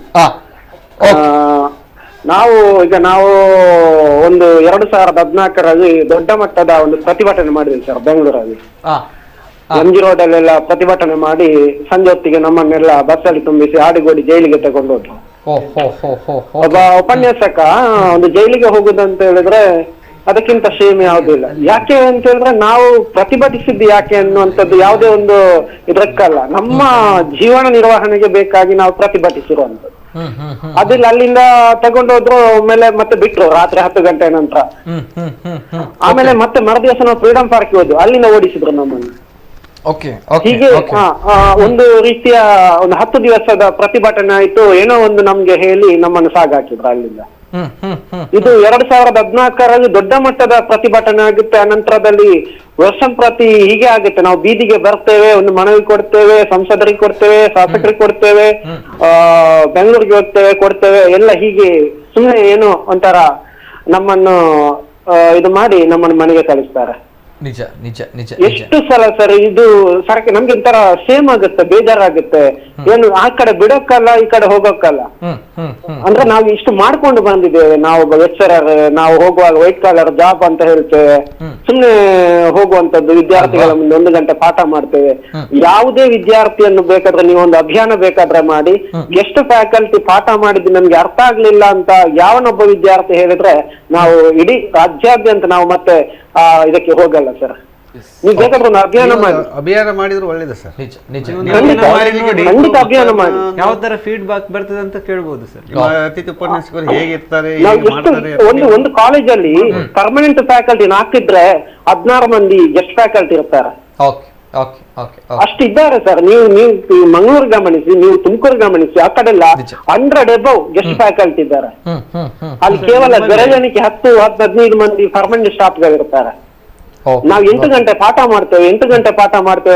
ನಾವು ಒಂದು 2014ರಲ್ಲಿ ದೊಡ್ಡ ಮಟ್ಟದ ಒಂದು ಪ್ರತಿಭಟನೆ ಮಾಡಿದ್ವಿ ಸರ್ ಬೆಂಗಳೂರಲ್ಲಿ. MG ರೋಡ್ ಅಲ್ಲೆಲ್ಲ ಪ್ರತಿಭಟನೆ ಮಾಡಿ ಸಂಜೆ ಹೊತ್ತಿಗೆ ನಮ್ಮನ್ನೆಲ್ಲ ಬಸ್ಸಲ್ಲಿ ತುಂಬಿಸಿ ಆಡಿಗೋಡಿ ಜೈಲಿಗೆ ತಗೊಂಡು ಹೋದ್ರು. ಒಬ್ಬ ಉಪನ್ಯಾಸಕ ಒಂದು ಜೈಲಿಗೆ ಹೋಗುದಂತ ಹೇಳಿದ್ರೆ ಅದಕ್ಕಿಂತ ಶೇಮ್ ಯಾವುದೂ ಇಲ್ಲ. ಯಾಕೆ ಅಂತ ಹೇಳಿದ್ರೆ ನಾವು ಪ್ರತಿಭಟಿಸಿದ್ದು ಯಾಕೆ ಅನ್ನುವಂಥದ್ದು ಯಾವುದೇ ಒಂದು ಇದಕ್ಕಲ್ಲ, ನಮ್ಮ ಜೀವನ ನಿರ್ವಹಣೆಗೆ ಬೇಕಾಗಿ ನಾವು ಪ್ರತಿಭಟಿಸಿರುವಂಥದ್ದು. ಅದಿಲ್ಲ, ಅಲ್ಲಿಂದ ತಗೊಂಡೋದ್ರು, ಆಮೇಲೆ ಮತ್ತೆ ಬಿಟ್ರು ರಾತ್ರಿ 10 ಗಂಟೆ ನಂತರ. ಆಮೇಲೆ ಮತ್ತೆ ಮರುದಿವಸ ನಾವು ಫ್ರೀಡಂ ಪಾರ್ಕ್ ಹೋದ್ವು, ಅಲ್ಲಿಂದ ಓಡಿಸಿದ್ರು ನಮ್ಮನ್ನು. ಹೀಗೆ ಒಂದು ರೀತಿಯ ಒಂದು 10 ದಿವಸದ ಪ್ರತಿಭಟನೆ ಆಯ್ತು. ಏನೋ ಒಂದು ನಮ್ಗೆ ಹೇಳಿ ನಮ್ಮನ್ನು ಸಾಗಾಕಿದ್ರು ಅಲ್ಲಿಂದ. ಇದು 2014ರಲ್ಲಿ ದೊಡ್ಡ ಮಟ್ಟದ ಪ್ರತಿಭಟನೆ ಆಗುತ್ತೆ. ಅನಂತರದಲ್ಲಿ ವರ್ಷಂಪ್ರತಿ ಹೀಗೆ ಆಗುತ್ತೆ. ನಾವು ಬೀದಿಗೆ ಬರ್ತೇವೆ, ಒಂದು ಮನವಿ ಕೊಡ್ತೇವೆ, ಸಂಸದರಿಗೆ ಕೊಡ್ತೇವೆ, ಶಾಸಕರಿಗೆ ಕೊಡ್ತೇವೆ, ಬೆಂಗಳೂರಿಗೆ ಕೊಡ್ತೇವೆ ಎಲ್ಲ ಹೀಗೆ ಸುಮ್ಮನೆ ಏನು ಒಂಥರ ನಮ್ಮನ್ನು ಇದು ಮಾಡಿ ನಮ್ಮನ್ನು ಮನೆಗೆ ಕಳಿಸ್ತಾರೆ. ನಿಜ ನಿಜ ನಿಜ. ಎಷ್ಟು ಸಲ ಸರ್ ಇದು ಸರ್ಕಾರ ನಮ್ಗೆ ಒಂಥರ ಸೇಮ್ ಆಗುತ್ತೆ, ಬೇಜಾರಾಗುತ್ತೆ. ಏನು ಆ ಕಡೆ ಬಿಡೋಕ್ಕಲ್ಲ, ಈ ಕಡೆ ಹೋಗೋಕ್ಕಲ್ಲ. ಅಂದ್ರೆ ನಾವು ಇಷ್ಟು ಮಾಡ್ಕೊಂಡು ಬಂದಿದ್ದೇವೆ. ನಾವು ಲೆಕ್ಚರರ್, ನಾವು ಹೋಗುವಾಗ ವೈಟ್ ಕಾಲರ್ ಜಾಬ್ ಅಂತ ಹೇಳ್ತೇವೆ, ಸುಮ್ನೆ ಹೋಗುವಂತದ್ದು. ವಿದ್ಯಾರ್ಥಿಗಳ ಮುಂದೆ 1 ಗಂಟೆ ಪಾಠ ಮಾಡ್ತೇವೆ. ಯಾವುದೇ ವಿದ್ಯಾರ್ಥಿಯನ್ನು ಬೇಕಾದ್ರೆ ನೀವು ಒಂದು ಅಭಿಯಾನ ಬೇಕಾದ್ರೆ ಮಾಡಿ, ಎಷ್ಟು ಫ್ಯಾಕಲ್ಟಿ ಪಾಠ ಮಾಡಿದ್ದು ನಮ್ಗೆ ಅರ್ಥ ಆಗ್ಲಿಲ್ಲ ಅಂತ ಯಾವನೊಬ್ಬ ವಿದ್ಯಾರ್ಥಿ ಹೇಳಿದ್ರೆ ನಾವು ಇಡೀ ರಾಜ್ಯಾದ್ಯಂತ ನಾವು ಮತ್ತೆ ಇದಕ್ಕೆ ಹೋಗಲ್ಲ ಸರ್. ನೀವು ಬೇಕಾದ್ರೆ ಒಂದು ಅಭಿಯಾನ ಮಾಡಿದ್ರು ಒಳ್ಳೇದು ಸರ್. ಖಂಡಿತ ಅಭಿಯಾನ ಮಾಡಿ. ಯಾವ ತರ ಫೀಡ್ಬ್ಯಾಕ್ ಬರ್ತದೆ ಅಂತ ಕೇಳ್ಬೋದು ಸರ್. ಅತಿಥಿ ಉಪನ್ಯಾಸಕರು ಹೇಗಿರ್ತಾರೆ, ಒಂದು ಕಾಲೇಜಲ್ಲಿ ಪರ್ಮನೆಂಟ್ ಫ್ಯಾಕಲ್ಟಿ ಹಾಕಿದ್ರೆ 16 ಮಂದಿ ಗೆಸ್ಟ್ ಫ್ಯಾಕಲ್ಟಿ ಇರ್ತಾರೆ. ಅಷ್ಟಿದ್ದಾರೆ ಸರ್. ನೀವು ಮಂಗಳೂರು ಗಮನಿಸಿ, ನೀವು ತುಮಕೂರು ಗಮನಿಸಿ, ಆ ಕಡೆಲ್ಲ 100 above ಗೆಸ್ಟ್ ಫ್ಯಾಕಲ್ಟಿ ಇದ್ದಾರೆ. ಅಲ್ಲಿ ಕೇವಲ ಬೆರಳೆಣಿಕೆ 10-15 ಮಂದಿ ಪರ್ಮನೆಂಟ್ ಸ್ಟಾಫ್ಗಳಿರ್ತಾರೆ. ನಾವು 8 ಗಂಟೆ ಪಾಠ ಮಾಡ್ತೇವೆ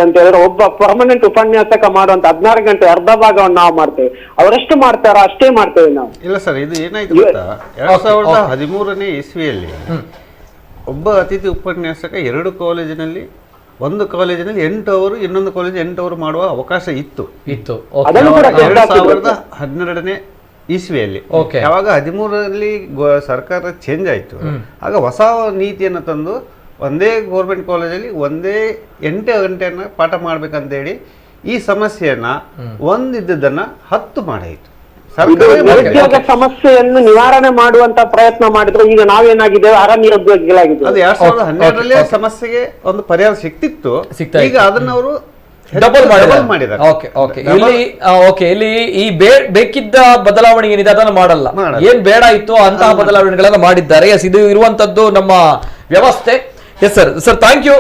ಅಂತ ಹೇಳಿದ್ರೆ ಒಬ್ಬ ಪರ್ಮನೆಂಟ್ ಉಪನ್ಯಾಸಕ ಮಾಡುವಂತ 16 ಗಂಟೆ ಅರ್ಧ ಭಾಗವನ್ನು ನಾವು ಮಾಡ್ತೇವೆ. ಅವರೆಷ್ಟು ಮಾಡ್ತಾರ ಅಷ್ಟೇ ಮಾಡ್ತೇವೆ ನಾವು. ಇಲ್ಲ ಸರ್, ಇದು ಏನಾಯ್ತು ಗೊತ್ತಾ, 2013ನೇ ಇಸ್ವಿಯಲ್ಲಿ ಒಬ್ಬ ಅತಿಥಿ ಉಪನ್ಯಾಸಕ 2 ಕಾಲೇಜಿನಲ್ಲಿ, ಒಂದು ಕಾಲೇಜಿನಲ್ಲಿ 8 ಅವರು, ಇನ್ನೊಂದು ಕಾಲೇಜ್ 8 ಅವರು ಮಾಡುವ ಅವಕಾಶ ಇತ್ತು. 2012ನೇ ಇಸ್ವಿಯಲ್ಲಿ. ಯಾವಾಗ 13ರಲ್ಲಿ ಸರ್ಕಾರ ಚೇಂಜ್ ಆಯ್ತು, ಆಗ ಹೊಸ ನೀತಿಯನ್ನು ತಂದು ಒಂದೇ ಗೌರ್ಮೆಂಟ್ ಕಾಲೇಜಲ್ಲಿ ಒಂದೇ 8 ಗಂಟೆಯನ್ನ ಪಾಠ ಮಾಡ್ಬೇಕಂತೇಳಿ ಈ ಸಮಸ್ಯೆಯನ್ನ ಒಂದಿದ್ದನ್ನ 10 ಮಾಡಾಯಿತು. ನಿರುದ್ಯೋಗ ಸಮಸ್ಯೆಯನ್ನು ನಿವಾರಣೆ ಮಾಡುವಂತ ಪ್ರಯತ್ನ ಮಾಡಿದ್ರು. ಈಗ ನಾವೇನಾಗಿದ್ದೇವೆ, ನಿರುದ್ಯೋಗಿಗಳಾಗಿದ್ದೇವೆ. ಅದು 2012ರಲ್ಲೇ ಸಮಸ್ಯೆಗೆ ಒಂದು ಪರಿಹಾರ ಸಿಕ್ತಿತ್ತು. ಈಗ ಅದನ್ನ ಅವರು ಡಬಲ್ ಮಾಡಿದ್ದಾರೆ. ಇಲ್ಲಿ ಈ ಬೇಕಿದ್ದ ಬದಲಾವಣೆ ಏನಿದೆ ಅದನ್ನು ಮಾಡಲ್ಲ, ಏನ್ ಬೇಡ ಇತ್ತು ಅಂತಹ ಬದಲಾವಣೆಗಳನ್ನ ಮಾಡಿದ್ದಾರೆ. ಇದು ಇರುವಂತದ್ದು ನಮ್ಮ ವ್ಯವಸ್ಥೆ. Yes sir, thank you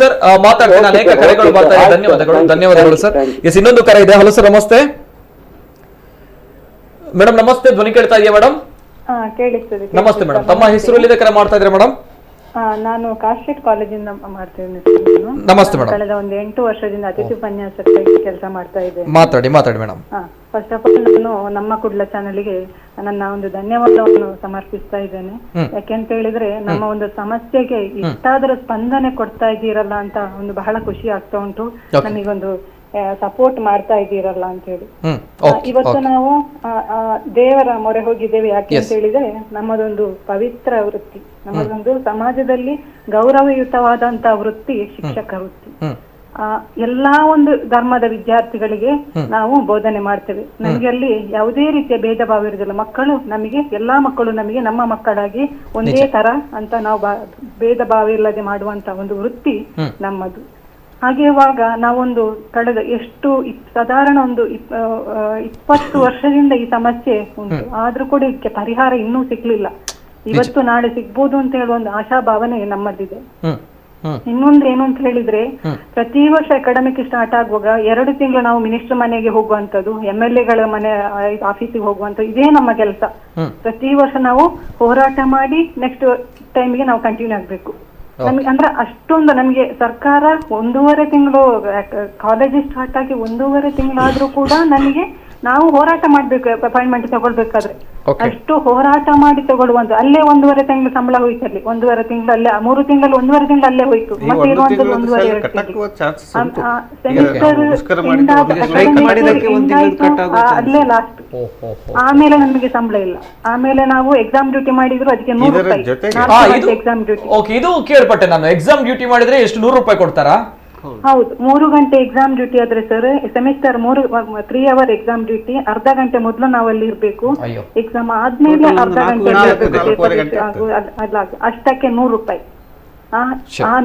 sir. ಮಾತಾಡ್ತೀನಿ, ಅನೇಕ ಕರೆಗಳು ಬರ್ತಾ ಇದೆ. ಧನ್ಯವಾದಗಳು ಸರ್. ಎಸ್, ಇನ್ನೊಂದು ಕರೆ ಇದೆ. ಹಲೋ ಸರ್, ನಮಸ್ತೆ ಮೇಡಮ್. ನಮಸ್ತೆ, ಧ್ವನಿ ಕೇಳ್ತಾ ಇದೆಯಾ ಮೇಡಮ್? ಕೇಳಿಸ್ತದೆ. ನಮಸ್ತೆ ಮೇಡಮ್, ತಮ್ಮ ಹೆಸರು ಎಲ್ಲಿದೆ ಕರೆ ಮಾಡ್ತಾ ಇದ್ರೆ ಮೇಡಮ್? ನಾನು ಕಾಸ್ಟ್ರೇಟ್ ಕಾಲೇಜಿಂದ ಮಾಡ್ತೇನೆ. ನಮಸ್ತೆ ಮೇಡಮ್. ಕಳೆದ ಒಂದು 8 ವರ್ಷದಿಂದ ಅತಿಥಿ ಉಪನ್ಯಾಸಕರಾಗಿ ಕೆಲಸ ಮಾಡ್ತಾ ಇದ್ದೇನೆ. ಮಾತಾಡಿ ಮೇಡಮ್. ಫಸ್ಟ್ ಆಫ್ ಆಲ್ ನಾನು ನಮ್ಮ ಕುಡ್ಲ ಚಾನಲ್ಗೆ ನನ್ನ ಒಂದು ಧನ್ಯವಾದವನ್ನು ಸಮರ್ಪಿಸ್ತಾ ಇದ್ದೇನೆ. ಯಾಕೆಂತ ಹೇಳಿದ್ರೆ ನಮ್ಮ ಒಂದು ಸಮಸ್ಯೆಗೆ ಇಷ್ಟಾದ್ರೂ ಸ್ಪಂದನೆ ಕೊಡ್ತಾ ಇದ್ದೀರಲ್ಲ ಅಂತ ಒಂದು ಬಹಳ ಖುಷಿ ಆಗ್ತಾ ಉಂಟು. ನಮಗೊಂದು ಸಪೋರ್ಟ್ ಮಾಡ್ತಾ ಇದ್ದೀರಲ್ಲ ಅಂತ ಹೇಳಿ. ಇವತ್ತು ನಾವು ದೇವರ ಮೊರೆ ಹೋಗಿದ್ದೇವೆ. ಯಾಕೆ ಅಂತ ಹೇಳಿದ್ರೆ ನಮ್ಮದೊಂದು ಪವಿತ್ರ ವೃತ್ತಿ, ನಮ್ಮದೊಂದು ಸಮಾಜದಲ್ಲಿ ಗೌರವಯುತವಾದಂತ ವೃತ್ತಿ ಶಿಕ್ಷಕ ವೃತ್ತಿ. ಎಲ್ಲಾ ಒಂದು ಧರ್ಮದ ವಿದ್ಯಾರ್ಥಿಗಳಿಗೆ ನಾವು ಬೋಧನೆ ಮಾಡ್ತೇವೆ. ನಮಗೆ ಅಲ್ಲಿ ಯಾವುದೇ ರೀತಿಯ ಭೇದ ಭಾವ ಇರುವುದಿಲ್ಲ. ಮಕ್ಕಳು ನಮಗೆ ಎಲ್ಲಾ ಮಕ್ಕಳು ನಮಗೆ ನಮ್ಮ ಮಕ್ಕಳಾಗಿ ಒಂದೇ ತರ ಅಂತ ನಾವು ಭೇದ ಭಾವ ಇಲ್ಲದೆ ಮಾಡುವಂತ ಒಂದು ವೃತ್ತಿ ನಮ್ಮದು. ಹಾಗೆ ಇವಾಗ ನಾವೊಂದು ಕಳೆದ ಎಷ್ಟು ಸಾಧಾರಣ ಒಂದು 20 ವರ್ಷದಿಂದ ಈ ಸಮಸ್ಯೆ ಉಂಟು. ಆದ್ರೂ ಕೂಡ ಇದಕ್ಕೆ ಪರಿಹಾರ ಇನ್ನೂ ಸಿಗ್ಲಿಲ್ಲ. ಇವತ್ತು ನಾಳೆ ಸಿಗ್ಬೋದು ಅಂತ ಹೇಳುವ ಒಂದು ಆಶಾ ಭಾವನೆ ನಮ್ಮಲ್ಲಿದೆ. ಇನ್ನೊಂದು ಏನು ಅಂತ ಹೇಳಿದ್ರೆ, ಪ್ರತಿ ವರ್ಷ ಅಕಾಡೆಮಿಕ್ ಸ್ಟಾರ್ಟ್ ಆಗುವಾಗ 2 ತಿಂಗಳು ನಾವು ಮಿನಿಸ್ಟರ್ ಮನೆಗೆ ಹೋಗುವಂತದ್ದು, MLA ಮನೆ ಆಫೀಸಿಗೆ ಹೋಗುವಂತದ್ದು, ಇದೇ ನಮ್ಮ ಕೆಲಸ. ಪ್ರತಿ ವರ್ಷ ನಾವು ಹೋರಾಟ ಮಾಡಿ ನೆಕ್ಸ್ಟ್ ಟೈಮ್ಗೆ ನಾವು ಕಂಟಿನ್ಯೂ ಆಗ್ಬೇಕು. ನಮ್ಗೆ ಅಂದ್ರೆ ಅಷ್ಟೊಂದು ನಮ್ಗೆ ಸರ್ಕಾರ 1.5 ತಿಂಗಳು ಕಾಲೇಜ್ ಸ್ಟಾರ್ಟ್ ಆಗಿ 1.5 ತಿಂಗಳಾದ್ರೂ ಕೂಡ ನಮಗೆ ನಾವು ಹೋರಾಟ ಮಾಡ್ಬೇಕು. ಅಪಾಯಿಂಟ್ಮೆಂಟ್ ತಗೊಳ್ಬೇಕಾದ್ರೆ ಅಷ್ಟು ಹೋರಾಟ ಮಾಡಿ ತಗೊಳ್ಳುವಂತ ಅಲ್ಲೇ 1.5 ತಿಂಗಳು ಸಂಬಳ ಹೋಯ್ತಲ್ಲಿ, 1.5 ತಿಂಗಳು ಅಲ್ಲೇ, 3 ತಿಂಗಳು 1.5 ತಿಂಗಳು ಅಲ್ಲೇ ಹೋಯ್ತು. ಮತ್ತೆ ಇರುವಂತದ್ದು 1.5 ಅಲ್ಲೇ ಲಾಸ್ಟ್. ಆಮೇಲೆ ನಮಗೆ ಸಂಬಳ ಇಲ್ಲ. ಆಮೇಲೆ ನಾವು ಎಕ್ಸಾಮ್ ಡ್ಯೂಟಿ ಮಾಡಿದ್ರು ಅದಕ್ಕೆ 100 ರೂಪಾಯಿ ಎಕ್ಸಾಮ್ ಡ್ಯೂಟಿ. ಇದು ಕೇಳ್ಪಟ್ಟೆ ನಾನು. ಎಕ್ಸಾಮ್ ಡ್ಯೂಟಿ ಮಾಡಿದ್ರೆ ಎಷ್ಟು 100 ರೂಪಾಯಿ ಕೊಡ್ತಾರಾ? ಹೌದು, 3 ಗಂಟೆ ಎಕ್ಸಾಮ್ ಡ್ಯೂಟಿ ಆದ್ರೆ sir, semester 3 hour exam duty. ಅರ್ಧ ಗಂಟೆ ಮೊದಲು ನಾವು ಅಲ್ಲಿ ಇರ್ಬೇಕು. ಎಕ್ಸಾಮ್ ಆದ್ಮೇಲೆ ಅರ್ಧ ಗಂಟೆ ಅಷ್ಟಕ್ಕೆ 100 ರೂಪಾಯಿ. ಆ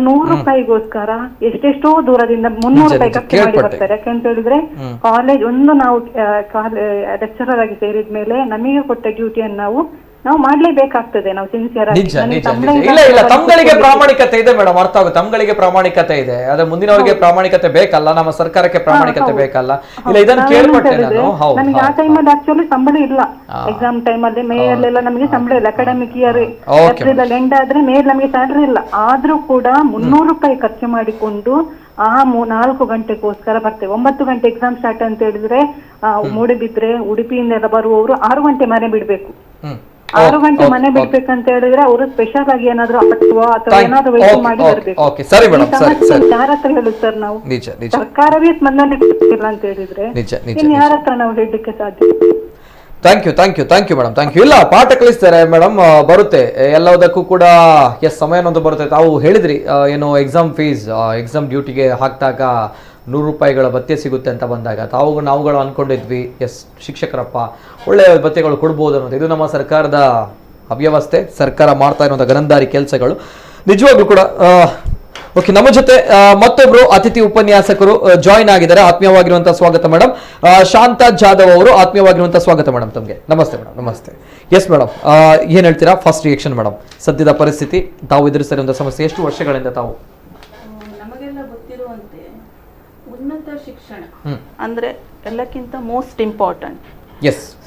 100 ರೂಪಾಯಿಗೋಸ್ಕರ ಎಷ್ಟೆಷ್ಟೋ ದೂರದಿಂದ 300 ರೂಪಾಯಿ ಖರ್ಚು ಮಾಡಿ ಬರ್ತಾರೆ. ಯಾಕಂತ ಹೇಳಿದ್ರೆ ಕಾಲೇಜ್ ಒಂದು ನಾವು ಲೆಕ್ಚರರ್ ಆಗಿ ಸೇರಿದ್ಮೇಲೆ ನಮಗೆ ಕೊಟ್ಟ ಡ್ಯೂಟಿಯನ್ನು ನಾವು ಮಾಡ್ಲೇಬೇಕಾಗ್ತದೆ. ನಾವು ಸಿನ್ಸಿಯರ್ ಆಗಿ. ಇಲ್ಲ ತಮ್ಗಳಿಗೆ ಪ್ರಾಮಾಣಿಕತೆ ಇದೆ ಮೇಡಮ್, ಅರ್ಥ ಆಗುತ್ತೆ. ತಮ್ಗಳಿಗೆ ಪ್ರಾಮಾಣಿಕತೆ ಇದೆ, ಆದ್ರೆ ಮುಂದಿನವರಿಗೆ ಪ್ರಾಮಾಣಿಕತೆ ಬೇಕಲ್ಲ, ನಮ್ಮ ಸರ್ಕಾರಕ್ಕೆ ಪ್ರಾಮಾಣಿಕತೆ ಬೇಕಲ್ಲ. ಇಲ್ಲ ಇದನ್ನ ಕೇಳ್ಪಟ್ಟೆ ನಾನು. ನಮಗೆ ಆ ಟೈಮಲ್ಲಿ ಆಕ್ಚುಲಿ ಸಂಬಳ ಇಲ್ಲ. ಎಕ್ಸಾಮ್ ಟೈಮಲ್ಲಿ ಮೇ ಅಲ್ಲೆಲ್ಲ ನಮಗೆ ಸಂಬಳ ಇಲ್ಲ. ಅಕಾಡೆಮಿಕ್ ಇಯರ್ ಏಪ್ರಿಲ್ ಅಲ್ಲಿ ಎಂಡ್ ಆದ್ರೆ ಮೇ ನಮಗೆ ಸ್ಯಾಲರಿ ಇಲ್ಲ. ಆದ್ರೂ ಕೂಡ 300 ರೂಪಾಯಿ ಖರ್ಚು ಮಾಡಿಕೊಂಡು ಆ 4 ಗಂಟೆಗೋಸ್ಕರ ಬರ್ತೇವೆ. 9 ಗಂಟೆ ಎಕ್ಸಾಮ್ ಸ್ಟಾರ್ಟ್ ಅಂತ ಹೇಳಿದ್ರೆ ಮೂಡಿಬಿದ್ರೆ ಉಡುಪಿಯಿಂದ ಬರುವವರು 6 ಗಂಟೆ ಮನೆ ಬಿಡ್ಬೇಕು. 6 ಗಂಟೆ ಮನೆ ಬಿಡ್ಬೇಕಂತ ಹೇಳಿದ್ರೆ ಅವರು ಸ್ಪೆಷಲ್ ಆಗಿ ಏನಾದ್ರು ಅಥವಾ ಏನಾದ್ರು ವೆಯ್ಟ್ ಮಾಡಿ ಬರ್ಬೇಕು. ಯಾರ ಹತ್ರ ಹೇಳುದು ಸರ್ ನಾವು? ಸರ್ಕಾರವೇ ಸ್ಪಂದನೆ ಇಲ್ಲ ಅಂತ ಹೇಳಿದ್ರೆ ಇನ್ನು ಯಾರ ಹತ್ರ ನಾವು ಹೇಳಲಿಕ್ಕೆ ಸಾಧ್ಯ? Thank you madam, thank you. ಇಲ್ಲ ಪಾಠ ಕಲಿಸ್ತಾರೆ ಮೇಡಮ್, ಬರುತ್ತೆ ಎಲ್ಲದಕ್ಕೂ ಕೂಡ. ಸಮಯ ಅನ್ನೋದು ಬರುತ್ತೆ. ತಾವು ಹೇಳಿದ್ರಿ ಏನು ಎಕ್ಸಾಮ್ ಫೀಸ್, ಎಕ್ಸಾಮ್ ಡ್ಯೂಟಿಗೆ ಹಾಕಿದಾಗ 100 ರೂಪಾಯಿಗಳ ಭತ್ಯೆ ಸಿಗುತ್ತೆ ಅಂತ ಬಂದಾಗ ನಾವುಗಳು ಅನ್ಕೊಂಡಿದ್ವಿ ಶಿಕ್ಷಕರಪ್ಪ ಒಳ್ಳೆ ಭತ್ಯೆಗಳು ಕೊಡ್ಬೋದು ಅನ್ನೋದು. ಇದು ನಮ್ಮ ಸರ್ಕಾರದ ಅವ್ಯವಸ್ಥೆ, ಸರ್ಕಾರ ಮಾಡ್ತಾ ಇರುವಂಥ ಗನಂದಾರಿ ಕೆಲಸಗಳು ನಿಜವಾಗ್ಲೂ ಕೂಡ. ಓಕೆ, ನಮ್ಮ ಜೊತೆ ಮತ್ತೊಬ್ರು ಅತಿಥಿ ಉಪನ್ಯಾಸಕರು ಜಾಯಿನ್ ಆಗಿದ್ದಾರೆ. ಆತ್ಮೀಯವಾಗಿರುವಂತಹ ಸ್ವಾಗತ ಮೇಡಮ್. ಶಾಂತಾ ಜಾಧವ್ ಅವರು, ಆತ್ಮೀಯವಾಗಿರುವಂತಹ ಸ್ವಾಗತ ಮೇಡಮ್ ತಮಗೆ. ನಮಸ್ತೆ ಮೇಡಮ್. ನಮಸ್ತೆ. ಎಸ್ ಮೇಡಮ್, ಏನ್ ಹೇಳ್ತೀರಾ? ಫಸ್ಟ್ ರಿಯಾಕ್ಷನ್ ಮೇಡಮ್, ಸದ್ಯದ ಪರಿಸ್ಥಿತಿ, ತಾವು ಎದುರಿಸಿರುವಂತಹ ಸಮಸ್ಯೆ, ಎಷ್ಟು ವರ್ಷಗಳಿಂದ ತಾವು? ನಮಗೆಲ್ಲ ಗೊತ್ತಿರುವಂತೆ ಉನ್ನತ ಶಿಕ್ಷಣ ಅಂದ್ರೆ ಎಲ್ಲಕ್ಕಿಂತ most important.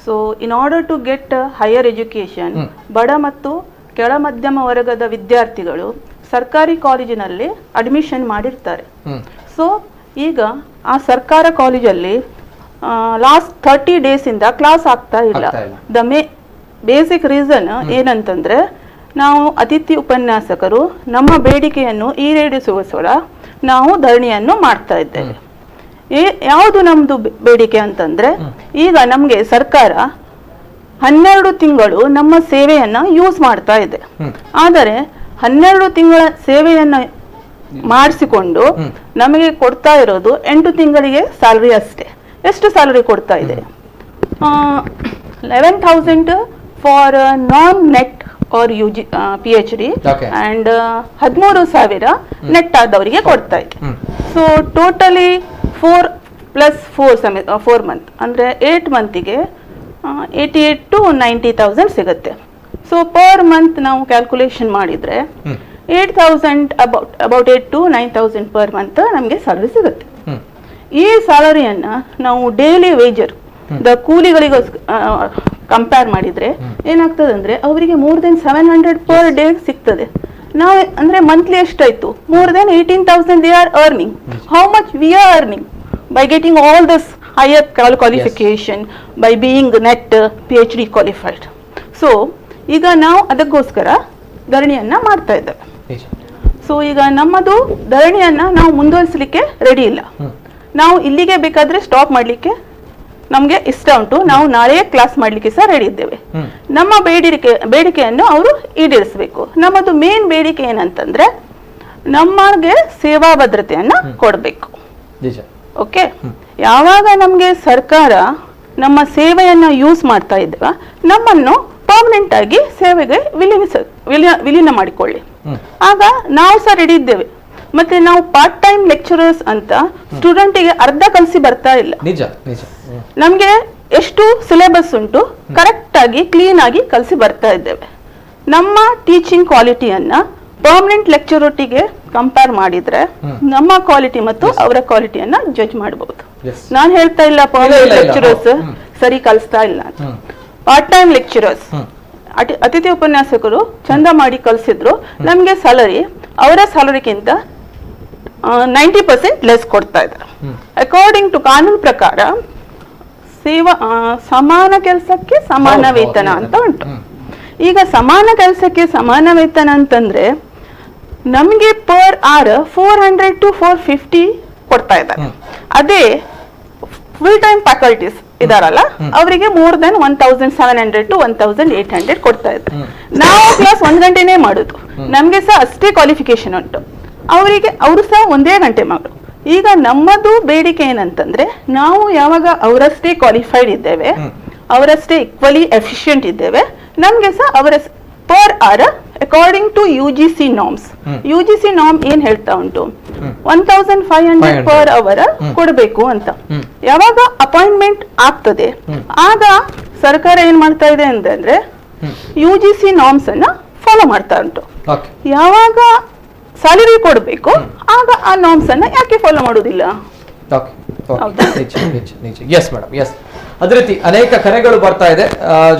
So in order to get higher education, ಬಡ ಮತ್ತು ಕೆಳ ಮಧ್ಯಮ ವರ್ಗದ ವಿದ್ಯಾರ್ಥಿಗಳು ಸರ್ಕಾರಿ ಕಾಲೇಜಿನಲ್ಲಿ ಅಡ್ಮಿಷನ್ ಮಾಡಿರ್ತಾರೆ. ಸೊ ಈಗ ಆ ಸರ್ಕಾರ ಕಾಲೇಜಲ್ಲಿ ಲಾಸ್ಟ್ 30 days ಇಂದ ಕ್ಲಾಸ್ ಆಗ್ತಾ ಇಲ್ಲ. ದ ಬೇಸಿಕ್ ರೀಸನ್ ಏನಂತಂದ್ರೆ, ನಾವು ಅತಿಥಿ ಉಪನ್ಯಾಸಕರು ನಮ್ಮ ಬೇಡಿಕೆಯನ್ನು ಈಡೇರಿಸುವ ನಾವು ಧರಣಿಯನ್ನು ಮಾಡ್ತಾ ಇದ್ದೇವೆ. ಯಾವುದು ನಮ್ದು ಬೇಡಿಕೆ ಅಂತಂದ್ರೆ, ಈಗ ನಮ್ಗೆ ಸರ್ಕಾರ 12 ತಿಂಗಳು ನಮ್ಮ ಸೇವೆಯನ್ನ ಯೂಸ್ ಮಾಡ್ತಾ ಇದೆ. ಆದರೆ 12 ತಿಂಗಳ ಸೇವೆಯನ್ನ ಮಾಡಿಸಿಕೊಂಡು ನಮಗೆ ಕೊಡ್ತಾ ಇರೋದು 8 ತಿಂಗಳಿಗೆ ಸ್ಯಾಲರಿ ಅಷ್ಟೇ. ಎಷ್ಟು ಸ್ಯಾಲರಿ ಕೊಡ್ತಾ ಇದೆ? 11,000 for non NET or PhD and 13,000 NET ಆದವರಿಗೆ ಕೊಡ್ತಾ ಇದೆ. ಸೊ ಟೋಟಲಿ 4 ಮಂತ್ ಅಂದ್ರೆ 8 ಮಂತಿಗೆ 88 to 90,000 ಸಿಗುತ್ತೆ. ಸೊ ಪರ್ ಮಂತ್ ನಾವು ಕ್ಯಾಲ್ಕುಲೇಷನ್ ಮಾಡಿದ್ರೆ 8,000 ಅಬೌಟ್ 8 to 9,000 ಪರ್ ಮಂತ್ ನಮಗೆ ಸ್ಯಾಲರಿ ಸಿಗುತ್ತೆ. ಈ ಸ್ಯಾಲರಿಯನ್ನ ನಾವು ಡೈಲಿ ವೇಜರ್ ಕೂಲಿಗಳಿಗೆ ಕಂಪೇರ್ ಮಾಡಿದ್ರೆ ಏನಾಗ್ತದೆ ಅಂದ್ರೆ ಅವರಿಗೆ more than 700 ಪರ್ ಡೇ ಸಿಗ್ತದೆ. ನಾವು ಅಂದ್ರೆ ಮಂತ್ಲಿ ಎಷ್ಟಾಯ್ತು, more than 18,000 they are earning. How much we are earning by getting all this higher qualification, by being net PhD qualified. So ಈಗ ನಾವು ಅದಕ್ಕೋಸ್ಕರ ಧರಣಿಯನ್ನ ಮಾಡ್ತಾ ಇದ್ದೇವೆ. ಸೊ ಈಗ ನಮ್ಮದು ಧರಣಿಯನ್ನ ನಾವು ಮುಂದುವರಿಸಲಿಕ್ಕೆ ರೆಡಿ ಇಲ್ಲ. ನಾವು ಇಲ್ಲಿಗೆ ಬೇಕಾದ್ರೆ ಸ್ಟಾಪ್ ಮಾಡ್ಲಿಕ್ಕೆ ನಮ್ಗೆ ಇಷ್ಟ ಉಂಟು. ನಾವು ನಾಳೆ ಕ್ಲಾಸ್ ಮಾಡ್ಲಿಕ್ಕೆ ಸಹ ರೆಡಿ ಇದ್ದೇವೆ. ನಮ್ಮ ಬೇಡಿಕೆಯನ್ನು ಅವರು ಈಡೇರಿಸಬೇಕು. ನಮ್ಮದು ಮೇನ್ ಬೇಡಿಕೆ ಏನಂತಂದ್ರೆ ನಮಗೆ ಸೇವಾ ಭದ್ರತೆಯನ್ನ ಕೊಡಬೇಕು. ಓಕೆ, ಯಾವಾಗ ನಮ್ಗೆ ಸರ್ಕಾರ ನಮ್ಮ ಸೇವೆಯನ್ನ ಯೂಸ್ ಮಾಡ್ತಾ ಇದ್ದೇವೆ, ನಮ್ಮನ್ನು ಪರ್ಮನೆಂಟ್ ಆಗಿ ಸೇವೆಗೆ ವಿಲೀನ ಮಾಡಿಕೊಳ್ಳಿ. ಆಗ ನಾವು ಸಹ ರೆಡಿ ಇದ್ದೇವೆ. ಮತ್ತೆ ನಾವು ಪಾರ್ಟ್ ಟೈಮ್ ಲೆಕ್ಚರರ್ಸ್ ಅಂತ ಸ್ಟೂಡೆಂಟಿಗೆ ಅರ್ಧ ಕಲಿಸಿ ಬರ್ತಾ ಇಲ್ಲ. ನಮ್ಗೆ ಎಷ್ಟು ಸಿಲೆಬಸ್ ಉಂಟು ಕರೆಕ್ಟ್ ಆಗಿ ಕ್ಲೀನ್ ಆಗಿ ಕಲಿಸಿ ಬರ್ತಾ ಇದ್ದೇವೆ. ನಮ್ಮ ಟೀಚಿಂಗ್ ಕ್ವಾಲಿಟಿಯನ್ನ ಪರ್ಮನೆಂಟ್ ಲೆಕ್ಚರೊಟ್ಟಿಗೆ ಕಂಪೇರ್ ಮಾಡಿದ್ರೆ ನಮ್ಮ ಕ್ವಾಲಿಟಿ ಮತ್ತು ಅವರ ಕ್ವಾಲಿಟಿಯನ್ನ ಜಡ್ಜ್ ಮಾಡಬಹುದು. ನಾನು ಹೇಳ್ತಾ ಇಲ್ಲ ಪರ್ಮನೆಂಟ್ ಲೆಕ್ಚರರ್ಸ್ ಸರಿ ಕಲಿಸ್ತಾ ಇಲ್ಲ ಅಂತ. ಪಾರ್ಟ್ ಟೈಮ್ ಲೆಕ್ಚರರ್ಸ್ ಅತಿಥಿ ಉಪನ್ಯಾಸಕರು ಚಂದ ಮಾಡಿ ಕಲಿಸಿದ್ರು. ನಮ್ಗೆ ಸ್ಯಾಲರಿ ಅವರ ಸ್ಯಾಲರಿಗಿಂತ 90% ಲೆಸ್ ಕೊಡ್ತಾ ಇದ್ದಾರೆ. ಅಕಾರ್ಡಿಂಗ್ ಟು ಕಾನೂನು ಪ್ರಕಾರ ಸಮಾನ ಕೆಲಸಕ್ಕೆ ಸಮಾನ ವೇತನ ಅಂತ ಉಂಟು. ಈಗ ಸಮಾನ ಕೆಲಸಕ್ಕೆ ಸಮಾನ ವೇತನ ಅಂತಂದ್ರೆ ನಮ್ಗೆ ಪರ್ ಅವರ್ 400 to 450 ಕೊಡ್ತಾ ಇದ್ದಾರೆ. ಅದೇ ಫುಲ್ ಟೈಮ್ ಫ್ಯಾಕಲ್ಟೀಸ್ ಇದಾರಲ್ಲ ಅವರಿಗೆ more than 1,700 to 1,800 ಕೊಡ್ತಾ ಇದ್ದಾರೆ. ನಾವು ಕ್ಲಾಸ್ 1 ಗಂಟೆನೇ ಮಾಡುದು, ನಮ್ಗೆ ಸಹ ಅಷ್ಟೇ ಕ್ವಾಲಿಫಿಕೇಶನ್ ಉಂಟು. ಅವರಿಗೆ ಅವರು ಸಹ 1 ಗಂಟೆ ಮಾಡು. ಈಗ ನಮ್ಮದು ಬೇಡಿಕೆ ಏನಂತಂದ್ರೆ ನಾವು ಯಾವಾಗ ಅವರಷ್ಟೇ ಕ್ವಾಲಿಫೈಡ್ ಇದ್ದೇವೆ, ಅವರಷ್ಟೇ ಈಕ್ವಲಿ ಎಫಿಷಿಯಂಟ್ ಇದ್ದೇವೆ, ನಮ್ಗೆ ಸಹ ಅವರ per our according to UGC norms. UGC norm ಏನ್ ಹೇಳ್ತಾ ಉಂಟು, 1,500 ಪರ್ ಅವರ್ ಕೊಡಬೇಕು ಅಂತ. ಯಾವಾಗ ಅಪಾಯಿಂಟ್ಮೆಂಟ್ ಆಗ್ತದೆ ಆಗ ಸರ್ಕಾರ ಏನ್ ಮಾಡ್ತಾ ಇದೆ ಅಂತಂದ್ರೆ UGC ನಾರ್ಮ್ಸ್ ಅನ್ನ ಫಾಲೋ ಮಾಡ್ತಾ ಉಂಟು. ಯಾವಾಗ ಸ್ಯಾಲರಿ ಕೊಡಬೇಕು ಆಗ ಆ ನಾರ್ಮ್ಸ್ ಅನ್ನ ಯಾಕೆ ಫಾಲೋ ಮಾಡೋದಿಲ್ಲ? ಅದೇ ರೀತಿ ಅನೇಕ ಕರೆಗಳು ಬರ್ತಾ ಇದೆ,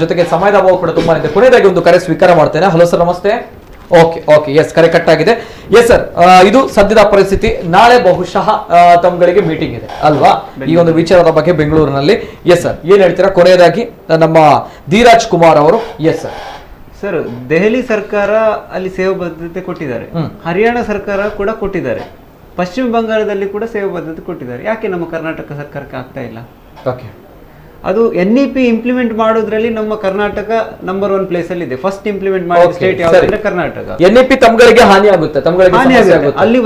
ಜೊತೆಗೆ ಸಮಯದ ಅಭಾವ ಕೂಡ ತುಂಬಾ ಇದೆ. ಕೊನೆಯದಾಗಿ ಒಂದು ಕರೆ ಸ್ವೀಕಾರ ಮಾಡ್ತೇನೆ. ಹಲೋ ಸರ್, ನಮಸ್ತೆ. ಓಕೆ ಎಸ್, ಕರೆ ಕಟ್ ಆಗಿದೆ. ಎಸ್ ಸರ್, ಇದು ಸದ್ಯದ ಪರಿಸ್ಥಿತಿ. ನಾಳೆ ಬಹುಶಃ ತಮ್ಗಳಿಗೆ ಮೀಟಿಂಗ್ ಇದೆ ಅಲ್ವಾ ಈ ಒಂದು ವಿಚಾರದ ಬಗ್ಗೆ ಬೆಂಗಳೂರಿನಲ್ಲಿ? ಎಸ್ ಸರ್, ಏನ್ ಹೇಳ್ತೀರಾ ಕೊನೆಯದಾಗಿ ನಮ್ಮ ಧೀರಾಜ್ ಕುಮಾರ್ ಅವರು? Yes sir. ಸರ್, ದೆಹಲಿ ಸರ್ಕಾರ ಅಲ್ಲಿ ಸೇವಾ ಭದ್ರತೆ ಕೊಟ್ಟಿದ್ದಾರೆ, ಹರಿಯಾಣ ಸರ್ಕಾರ ಕೂಡ ಕೊಟ್ಟಿದ್ದಾರೆ, ಪಶ್ಚಿಮ ಬಂಗಾಳದಲ್ಲಿ ಕೂಡ ಸೇವಾ ಭದ್ರತೆ ಕೊಟ್ಟಿದ್ದಾರೆ. ಯಾಕೆ ನಮ್ಮ ಕರ್ನಾಟಕ ಸರ್ಕಾರಕ್ಕೆ ಆಗ್ತಾ ಇಲ್ಲ? ಓಕೆ, ಅದು NEP ಇಂಪ್ಲಿಮೆಂಟ್ ಮಾಡೋದ್ರಲ್ಲಿ ನಮ್ಮ ಕರ್ನಾಟಕ ನಂಬರ್ 1 ಪ್ಲೇಸ್ ಅಲ್ಲಿ ಇದೆ. ಫಸ್ಟ್ ಇಂಪ್ಲಿಮೆಂಟ್ ಮಾಡಿದ ಸ್ಟೇಟ್ ಯಾವ್ದಂದ್ರೆ ಕರ್ನಾಟಕ. NEP ತಮ್ಗಳಿಗೆ ಹಾನಿ ಆಗುತ್ತೆ, ಅಲ್ಲಿ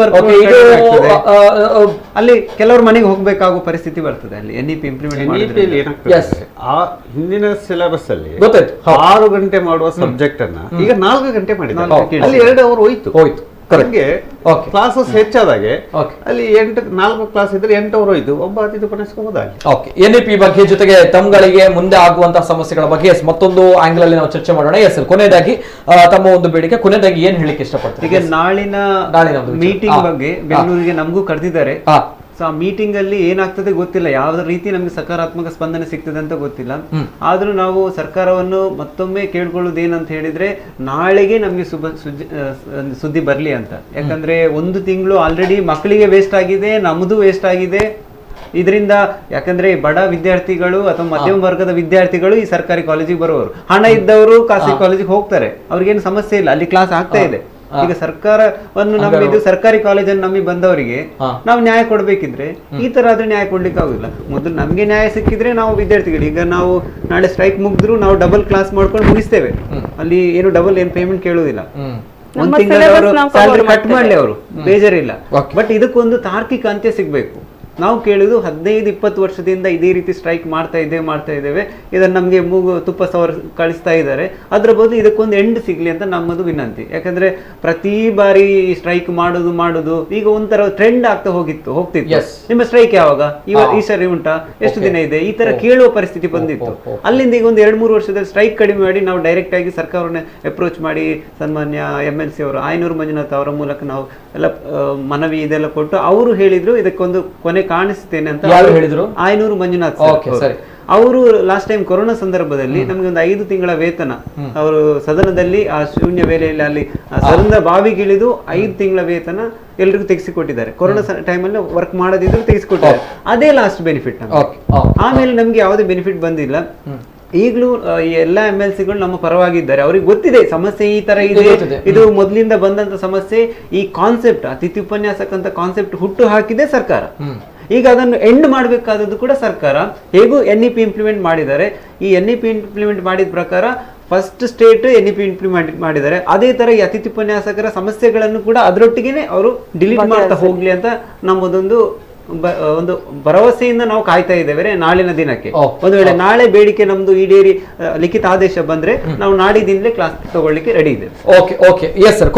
ಅಲ್ಲಿ ಕೆಲವರು ಮನೆಗೆ ಹೋಗ್ಬೇಕಾಗೋ ಪರಿಸ್ಥಿತಿ ಬರ್ತದೆ. ಅಲ್ಲಿ NEP ಇಂಪ್ಲಿಮೆಂಟ್ ಆ ಹಿಂದಿನ ಸಿಲೆಬಸ್ ಅಲ್ಲಿ 6 ಗಂಟೆ ಮಾಡುವ ಸಬ್ಜೆಕ್ಟ್ ಅನ್ನ ಈಗ 4 ಗಂಟೆ ಮಾಡಿದ್ದಾರೆ. ಅಲ್ಲಿ 2 ಅವರ್ ಹೋಯ್ತು. ಕ್ಲಾಸಸ್ ಹೆಚ್ಚಾದಾಗೆ ಅಲ್ಲಿ 4 ಕ್ಲಾಸ್ ಇದ್ರೆ 8 ಅವರು ಹೋಯ್ತು, ಒಬ್ಬ ಅತಿಥಿ ಉಪನ್ಯಾಸಕರಾಗಿ. NEP ಬಗ್ಗೆ ಜೊತೆಗೆ ತಮ್ಗಳಿಗೆ ಮುಂದೆ ಆಗುವಂತಹ ಸಮಸ್ಯೆಗಳ ಬಗ್ಗೆ ಮತ್ತೊಂದು ಆಂಗಲ್ ಅಲ್ಲಿ ನಾವು ಚರ್ಚೆ ಮಾಡೋಣ. ಎಸ್ ಸರ್, ಕೊನೆಯದಾಗಿ ತಮ್ಮ ಒಂದು ಬೇಡಿಕೆ, ಕೊನೆಯದಾಗಿ ಏನ್ ಹೇಳಿಕ್ಕೆ ಇಷ್ಟಪಡ್ತಾರೆ? ಈಗ ನಾಳಿನ ಮೀಟಿಂಗ್ ಬಗ್ಗೆ ಬೆಂಗಳೂರಿಗೆ ನಮಗೂ ಕರೆದಿದ್ದಾರೆ. ಸೊ ಆ ಮೀಟಿಂಗ್ ಅಲ್ಲಿ ಏನಾಗ್ತದೆ ಗೊತ್ತಿಲ್ಲ, ಯಾವ ರೀತಿ ನಮ್ಗೆ ಸಕಾರಾತ್ಮಕ ಸ್ಪಂದನೆ ಸಿಗ್ತದೆ ಅಂತ ಗೊತ್ತಿಲ್ಲ. ಆದ್ರೂ ನಾವು ಸರ್ಕಾರವನ್ನು ಮತ್ತೊಮ್ಮೆ ಕೇಳ್ಕೊಳ್ಳೋದು ಏನಂತ ಹೇಳಿದ್ರೆ, ನಾಳೆಗೆ ನಮ್ಗೆ ಸುದ್ದಿ ಬರ್ಲಿ ಅಂತ. ಯಾಕಂದ್ರೆ 1 ತಿಂಗಳು ಆಲ್ರೆಡಿ ಮಕ್ಕಳಿಗೆ ವೇಸ್ಟ್ ಆಗಿದೆ, ನಮ್ದು ವೇಸ್ಟ್ ಆಗಿದೆ ಇದರಿಂದ. ಯಾಕಂದ್ರೆ ಬಡ ವಿದ್ಯಾರ್ಥಿಗಳು ಅಥವಾ ಮಧ್ಯಮ ವರ್ಗದ ವಿದ್ಯಾರ್ಥಿಗಳು ಈ ಸರ್ಕಾರಿ ಕಾಲೇಜಿಗೆ ಬರುವವರು, ಹಣ ಇದ್ದವರು ಖಾಸಗಿ ಕಾಲೇಜಿಗೆ ಹೋಗ್ತಾರೆ, ಅವ್ರಿಗೇನು ಸಮಸ್ಯೆ ಇಲ್ಲ, ಅಲ್ಲಿ ಕ್ಲಾಸ್ ಆಗ್ತಾ ಇದೆ. ಈಗ ಸರ್ಕಾರವನ್ನು ನಂಬಿದ್ದು ಸರ್ಕಾರಿ ಕಾಲೇಜನ್ನು ನಂಬಿ ಬಂದವರಿಗೆ ನಾವು ನ್ಯಾಯ ಕೊಡ್ಬೇಕಿದ್ರೆ ಈ ತರ ಆದ್ರೆ ನ್ಯಾಯ ಕೊಡ್ಲಿಕ್ಕೆ ಆಗುದಿಲ್ಲ. ಮೊದಲು ನಮ್ಗೆ ನ್ಯಾಯ ಸಿಕ್ಕಿದ್ರೆ ನಾವು ವಿದ್ಯಾರ್ಥಿಗಳು, ಈಗ ನಾವು ನಾಳೆ ಸ್ಟ್ರೈಕ್ ಮುಗಿದ್ರು ನಾವು ಡಬಲ್ ಕ್ಲಾಸ್ ಮಾಡ್ಕೊಂಡು ಮುಗಿಸ್ತೇವೆ, ಅಲ್ಲಿ ಏನು ಡಬಲ್ ಏನು ಪೇಮೆಂಟ್ ಕೇಳುವುದಿಲ್ಲ. 1 ತಿಂಗಳ ಸ್ಯಾಲರಿ ಕಟ್ ಮಾಡ್ಲಿ ಅವರು, ಬೇಜಾರಿಲ್ಲ. ಬಟ್ ಇದಕ್ಕೊಂದು ತಾರ್ಕಿಕ ಅಂತ್ಯ ಸಿಗ್ಬೇಕು. ನಾವು ಕೇಳುದು 15-20 ವರ್ಷದಿಂದ ಇದೇ ರೀತಿ ಸ್ಟ್ರೈಕ್ ಮಾಡ್ತಾ ಇದ್ದೇವೆ, ಇದನ್ನ ನಮ್ಗೆ ತುಪ್ಪ ಸವರ್ ಕಳಿಸ್ತಾ ಇದ್ದಾರೆ, ಅದ್ರ ಬದಲು ಇದಕ್ಕೊಂದು ಎಂಡ್ ಸಿಗ್ಲಿ ಅಂತ ನಮ್ಮದು ವಿನಂತಿ. ಯಾಕಂದ್ರೆ ಪ್ರತಿ ಬಾರಿ ಸ್ಟ್ರೈಕ್ ಮಾಡುದು ಈಗ ಒಂಥರ ಟ್ರೆಂಡ್ ಆಗ್ತಾ ಹೋಗ್ತಿತ್ತು. ನಿಮ್ಮ ಸ್ಟ್ರೈಕ್ ಯಾವಾಗ, ಈ ಸರಿ ಉಂಟಾ, ಎಷ್ಟು ದಿನ ಇದೆ, ಈ ತರ ಕೇಳುವ ಪರಿಸ್ಥಿತಿ ಬಂದಿತ್ತು. ಅಲ್ಲಿಂದ ಈಗ ಒಂದು 2-3 ವರ್ಷದಲ್ಲಿ ಸ್ಟ್ರೈಕ್ ಕಡಿಮೆ ಮಾಡಿ ನಾವು ಡೈರೆಕ್ಟ್ ಆಗಿ ಸರ್ಕಾರವನ್ನ ಅಪ್ರೋಚ್ ಮಾಡಿ ಸನ್ಮಾನ್ಯ MLC ಅವರು ಆಯನೂರು ಮಂಜುನಾಥ್ ಅವರ ಮೂಲಕ ನಾವು ಎಲ್ಲ ಮನವಿ ಇದೆಲ್ಲ ಕೊಟ್ಟು ಅವರು ಹೇಳಿದ್ರು ಇದಕ್ಕೊಂದು ಕೊನೆ ಕಾಣಿಸ್ತೇನೆ ಅಂತ ಹೇಳಿದ್ರು. ಆಯನೂರು ಮಂಜುನಾಥ್ ಅವರು ಲಾಸ್ಟ್ ಟೈಮ್ ಕೊರೋನಾ ಸಂದರ್ಭದಲ್ಲಿ ನಮಗೆ ಒಂದು 5 ತಿಂಗಳ ವೇತನ ಅವರು ಸದನದಲ್ಲಿ ಆ ಶೂನ್ಯ ವೇಳೆಯಲ್ಲಿ ಅಲ್ಲಿ ಸದನದ ಬಾವಿಗಿಳಿದು 5 ತಿಂಗಳ ವೇತನ ಎಲ್ರಿಗೂ ತೆಗೆಸಿಕೊಟ್ಟಿದ್ದಾರೆ. ಕೊರೋನಾ ಟೈಮಲ್ಲಿ ವರ್ಕ್ ಮಾಡದಿದ್ರು ತೆಗೆಸಿಕೊಟ್ಟಿದ್ದಾರೆ. ಅದೇ ಲಾಸ್ಟ್ ಬೆನಿಫಿಟ್. ಆಮೇಲೆ ನಮ್ಗೆ ಯಾವುದೇ ಬೆನಿಫಿಟ್ ಬಂದಿಲ್ಲ. ಈಗಲೂ ಈ ಎಲ್ಲಾ MLCಗಳು ನಮ್ಮ ಪರವಾಗಿದ್ದಾರೆ. ಅವ್ರಿಗೆ ಗೊತ್ತಿದೆ ಸಮಸ್ಯೆ ಈ ತರ ಇದೆ, ಇದು ಮೊದಲಿಂದ ಬಂದಂತ ಸಮಸ್ಯೆ. ಈ ಕಾನ್ಸೆಪ್ಟ್ ಅತಿಥಿ ಉಪನ್ಯಾಸಕ ಅಂತ ಕಾನ್ಸೆಪ್ಟ್ ಹುಟ್ಟು ಹಾಕಿದೆ ಸರ್ಕಾರ. ಈಗ ಅದನ್ನು ಎಂಡ್ ಮಾಡಬೇಕಾದದ್ದು ಕೂಡ ಸರ್ಕಾರ. ಹೇಗೂ NEP ಇಂಪ್ಲಿಮೆಂಟ್ ಮಾಡಿದ್ದಾರೆ. ಈ NEP ಇಂಪ್ಲಿಮೆಂಟ್ ಮಾಡಿದ ಪ್ರಕಾರ ಫಸ್ಟ್ ಸ್ಟೇಟ್ NEP ಇಂಪ್ಲಿಮೆಂಟ್ ಮಾಡಿದ್ದಾರೆ. ಅದೇ ತರ ಈ ಅತಿಥಿ ಉಪನ್ಯಾಸಕರ ಸಮಸ್ಯೆಗಳನ್ನು ಕೂಡ ಅದರೊಟ್ಟಿಗೆ ಅವರು ಡಿಲೀಟ್ ಮಾಡ್ತಾ ಹೋಗ್ಲಿ ಅಂತ ನಮ್ಮದೊಂದು ಒಂದು ಭರವಸೆಯಿಂದ ನಾವು ಕಾಯ್ತಾ ಇದ್ದೇವೆ ನಾಳಿನ ದಿನಕ್ಕೆ. ಒಂದು ವೇಳೆ ನಾಳೆ ಬೇಡಿಕೆ ನಮ್ದು ಈಡೇರಿ ಲಿಖಿತ ಆದೇಶ ಬಂದ್ರೆ ನಾವು ನಾಡಿದಿಂದಲೇ ಕ್ಲಾಸ್ ತಗೊಳ್ಳಿಕ್ಕೆ ರೆಡಿ ಇದೆ. Okay okay yes sir.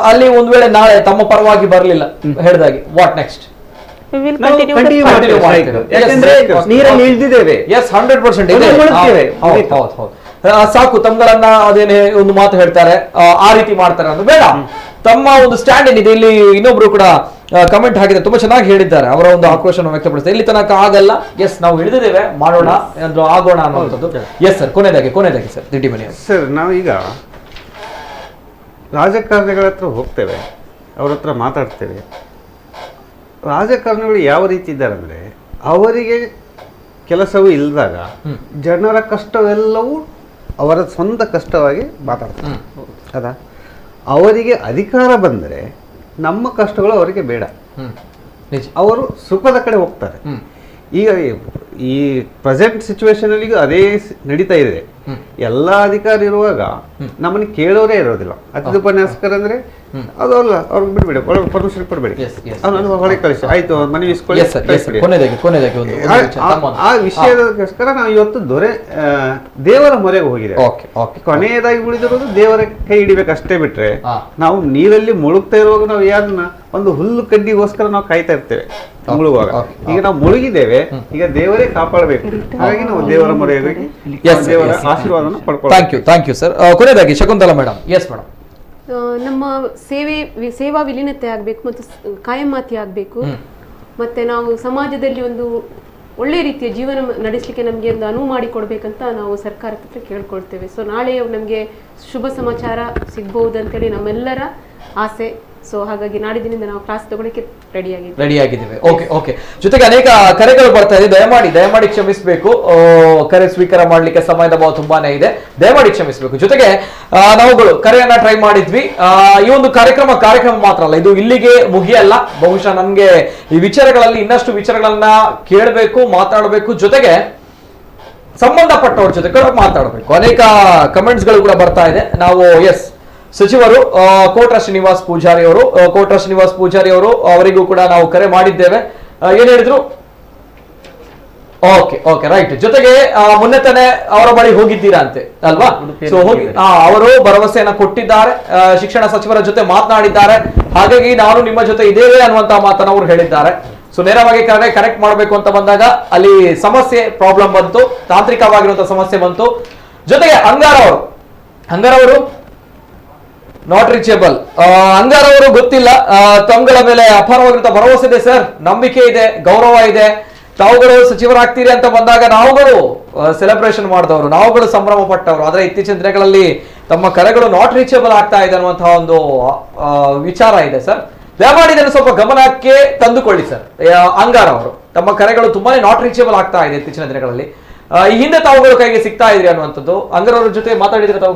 ಅಲ್ಲಿ ಒಂದು ವೇಳೆ ನಾಳೆ ತಮ್ಮ ಪರವಾಗಿ ಬರಲಿಲ್ಲ ಹೇಳಿದಾಗೆ ವಾಟ್ ನೆಕ್ಸ್ಟ್? ಯಾಕಂದ್ರೆ ನೀರಲ್ಲಿ ಇಳಿದಿದ್ದೇವೆ. 100% ಸಾಕು. ತಮ್ಗಳನ್ನ ಅದೇನೇ ಒಂದು ಮಾತು ಹೇಳ್ತಾರೆ ಆ ರೀತಿ ಮಾಡ್ತಾರೆ ಅಂದ್ರೆ ಬೇಡ. ತಮ್ಮ ಒಂದು ಸ್ಟ್ಯಾಂಡ್ ಏನಿದೆ, ಇಲ್ಲಿ ಇನ್ನೊಬ್ರು ಕೂಡ ಕಮೆಂಟ್ ಹಾಕಿದ್ರೆ ತುಂಬಾ ಚೆನ್ನಾಗಿ ಹೇಳಿದ್ದಾರೆ. ಅವರ ಒಂದು ಆಕ್ರೋಶವನ್ನು ವ್ಯಕ್ತಪಡಿಸಿದ್ದಾರೆ. ಇಲ್ಲಿ ತನಕ ಆಗಲ್ಲ, ಎಸ್ ನಾವು ಹಿಡಿದಿದ್ದೇವೆ, ಮಾಡೋಣ ಏನಾದ್ರು ಆಗೋಣ ಅನ್ನುವಂಥದ್ದು. ಎಸ್ ಸರ್, ಕೊನೆಯದಾಗಿ ಸರ್ ದಿಡ್ಡಿಮನಿ ಸರ್, ನಾವೀಗ ರಾಜಕಾರಣಿಗಳ ಹತ್ರ ಹೋಗ್ತೇವೆ, ಅವ್ರ ಹತ್ರ ಮಾತಾಡ್ತೇವೆ. ರಾಜಕಾರಣಿಗಳು ಯಾವ ರೀತಿ ಇದ್ದಾರೆ ಅಂದ್ರೆ, ಅವರಿಗೆ ಕೆಲಸವೂ ಇಲ್ಲದಾಗ ಜನರ ಕಷ್ಟವೆಲ್ಲವೂ ಅವರ ಸ್ವಂತ ಕಷ್ಟವಾಗಿ ಮಾತಾಡ್ತಾರೆ. ಅದಾ ಅವರಿಗೆ ಅಧಿಕಾರ ಬಂದರೆ ನಮ್ಮ ಕಷ್ಟಗಳು ಅವರಿಗೆ ಬೇಡ, ಅವರು ಸುಖದ ಕಡೆ ಹೋಗ್ತಾರೆ. ಈಗ ಈ ಪ್ರೆಸೆಂಟ್ ಸಿಚುವೇಶನ್ ಅಲ್ಲಿ ಅದೇ ನಡೀತಾ ಇದೆ. ಎಲ್ಲ ಅಧಿಕಾರ ಇರುವಾಗ ನಮ್ಮನ್ನು ಕೇಳೋರೇ ಇರೋದಿಲ್ಲ. ಅತಿಥಿ ಉಪನ್ಯಾಸಕರಂದ್ರೆ ಅದಲ್ಲ, ಅವ್ರಿಗೆ ಬಿಡ್ಬೇಡಿ, ಪರ್ಮಿಷನ್ ಕೊಡ್ಬೇಡಿ, ಹೊರಗೆ ಕಳಿಸಿ, ಆಯ್ತು ಮನವಿ ಇಸ್ಕೊಳ್ಳಿ. ಆ ವಿಷಯದಕ್ಕೋಸ್ಕರ ನಾವು ಇವತ್ತು ದೇವರ ಮೊರೆಗೆ ಹೋಗಿದೆ. ಕೊನೆಯದಾಗಿ ಉಳಿದಿರೋದು ದೇವರ ಕೈ ಹಿಡಿಬೇಕು ಅಷ್ಟೇ. ಬಿಟ್ರೆ ನಾವು ನೀರಲ್ಲಿ ಮುಳುಗ್ತಾ ಇರುವಾಗ ನಾವು ಯಾರನ್ನ ಒಂದು ಹುಲ್ಲು ಕಡ್ಡಿಗೋಸ್ಕರ ನಾವು ಕಾಯ್ತಾ ಇರ್ತೇವೆ ಮುಳುಗುವಾಗ. ಈಗ ನಾವು ಮುಳುಗಿದ್ದೇವೆ, ಈಗ ದೇವರೇ ಕಾಪಾಡಬೇಕು. ಹಾಗಾಗಿ ನಾವು ದೇವರ ಮೊರೆಗೆ ಹೋಗಿ ದೇವರ ಆಶೀರ್ವಾದನ ಪಡ್ಕೊಳ್ಳೋಣ. Thank you sir. ಕೊನೆಯದಾಗಿ ಶಕುಂತಲಾ ಮೇಡಮ್. Yes madam. ನಮ್ಮ ಸೇವಾ ವಿಲೀನತೆ ಆಗಬೇಕು ಮತ್ತು ಕಾಯಮಾತಿ ಆಗಬೇಕು. ಮತ್ತೆ ನಾವು ಸಮಾಜದಲ್ಲಿ ಒಂದು ಒಳ್ಳೆ ರೀತಿಯ ಜೀವನ ನಡೆಸಲಿಕ್ಕೆ ನಮಗೆ ಒಂದು ಅನುವು ಮಾಡಿಕೊಡ್ಬೇಕಂತ ನಾವು ಸರ್ಕಾರದ ಹತ್ರ ಕೇಳ್ಕೊಳ್ತೇವೆ. ಸೊ ನಾಳೆ ನಮಗೆ ಶುಭ ಸಮಾಚಾರ ಸಿಗ್ಬಹುದಂತೇಳಿ ನಮ್ಮೆಲ್ಲರ ಆಸೆ. ಸೊ ಹಾಗಾಗಿ ನಾಡಿದ್ದಿನಿಂದ ನಾವು ಕ್ಲಾಸ್ ತಗೊಳ್ಳಿಕ್ಕೆ ರೆಡಿಯಾಗಿದ್ದೇವೆ. Okay okay. ಜೊತೆಗೆ ಅನೇಕ ಕರೆಗಳು ಬರ್ತಾ ಇದೆ, ದಯಮಾಡಿ ಕ್ಷಮಿಸಬೇಕು. ಕರೆ ಸ್ವೀಕಾರ ಮಾಡ್ಲಿಕ್ಕೆ ಸಮಯದ ಅಭಾವ ತುಂಬಾನೇ ಇದೆ, ದಯಮಾಡಿ ಕ್ಷಮಿಸಬೇಕು. ಜೊತೆಗೆ ನಾವುಗಳು ಕರೆಯನ್ನ ಟ್ರೈ ಮಾಡಿದ್ವಿ. ಈ ಒಂದು ಕಾರ್ಯಕ್ರಮ ಮಾತ್ರ ಅಲ್ಲ, ಇದು ಇಲ್ಲಿಗೆ ಮುಗಿಯಲ್ಲ. ಬಹುಶಃ ನಮ್ಗೆ ಈ ವಿಚಾರಗಳಲ್ಲಿ ಇನ್ನಷ್ಟು ವಿಚಾರಗಳನ್ನ ಕೇಳಬೇಕು, ಮಾತಾಡಬೇಕು. ಜೊತೆಗೆ ಸಂಬಂಧಪಟ್ಟವ್ರ ಜೊತೆ ಕೂಡ ಮಾತಾಡಬೇಕು. ಅನೇಕ ಕಮೆಂಟ್ಸ್ ಗಳು ಕೂಡ ಬರ್ತಾ ಇದೆ. ನಾವು ಸಚಿವರು ಕೋಟ್ರ ಶ್ರೀನಿವಾಸ್ ಪೂಜಾರಿ ಅವರು ಅವರಿಗೂ ಕೂಡ ನಾವು ಕರೆ ಮಾಡಿದ್ದೇವೆ. ಏನ್ ಹೇಳಿದ್ರು? Okay right. ಜೊತೆಗೆ ಮೊನ್ನೆ ತಾನೆ ಅವರ ಬಳಿ ಹೋಗಿದ್ದೀರಾ ಅಂತೆ ಅಲ್ವಾ? ಸೊ ಹೋಗಿ ಅವರು ಭರವಸೆಯನ್ನ ಕೊಟ್ಟಿದ್ದಾರೆ, ಶಿಕ್ಷಣ ಸಚಿವರ ಜೊತೆ ಮಾತನಾಡಿದ್ದಾರೆ. ಹಾಗಾಗಿ ನಾನು ನಿಮ್ಮ ಜೊತೆ ಇದ್ದೇವೆ ಅನ್ನುವಂತಹ ಮಾತನ್ನ ಅವರು ಹೇಳಿದ್ದಾರೆ. ಸೊ ನೇರವಾಗಿ ಕನೆಕ್ಟ್ ಮಾಡಬೇಕು ಅಂತ ಬಂದಾಗ ಅಲ್ಲಿ ಪ್ರಾಬ್ಲಮ್ ಬಂತು, ತಾಂತ್ರಿಕವಾಗಿರುವಂತಹ ಸಮಸ್ಯೆ ಬಂತು. ಜೊತೆಗೆ ಅಂಗಾರ ಅವರು ನಾಟ್ ರೀಚೇಬಲ್. ಅಂಗಾರ ಅವರು ಗೊತ್ತಿಲ್ಲ, ತಮ್ಗಳ ಮೇಲೆ ಅಪಾರವಾಗಿರುವಂತಹ ಭರವಸೆ ಇದೆ ಸರ್, ನಂಬಿಕೆ ಇದೆ, ಗೌರವ ಇದೆ. ತಾವುಗಳು ಸಚಿವರಾಗ್ತೀರಿ ಅಂತ ಬಂದಾಗ ನಾವುಗಳು ಸೆಲೆಬ್ರೇಷನ್ ಮಾಡಿದವರು, ನಾವುಗಳು ಸಂಭ್ರಮ ಪಟ್ಟವರು. ಆದ್ರೆ ಇತ್ತೀಚಿನ ದಿನಗಳಲ್ಲಿ ತಮ್ಮ ಕರೆಗಳು ನಾಟ್ ರೀಚೇಬಲ್ ಆಗ್ತಾ ಇದೆ ಅನ್ನುವಂತಹ ಒಂದು ವಿಚಾರ ಇದೆ ಸರ್. ದಯಮಾಡಿ ಇದನ್ನು ಸ್ವಲ್ಪ ಗಮನಕ್ಕೆ ತಂದುಕೊಳ್ಳಿ ಸರ್. ಅಂಗಾರ ಅವರು ತಮ್ಮ ಕರೆಗಳು ತುಂಬಾನೇ ನಾಟ್ ರೀಚೇಬಲ್ ಆಗ್ತಾ ಇದೆ ಇತ್ತೀಚಿನ ದಿನಗಳಲ್ಲಿ. ಈ ಹಿಂದೆ ತಾವುಗಳು ಕೈಗೆ ಸಿಗ್ತಾ ಇದ್ರಿ ಅನ್ನುವಂಥದ್ದು. ಅಂಗರವ್ರ ಜೊತೆ ಮಾತಾಡಿದ್ರೆ ತಾವು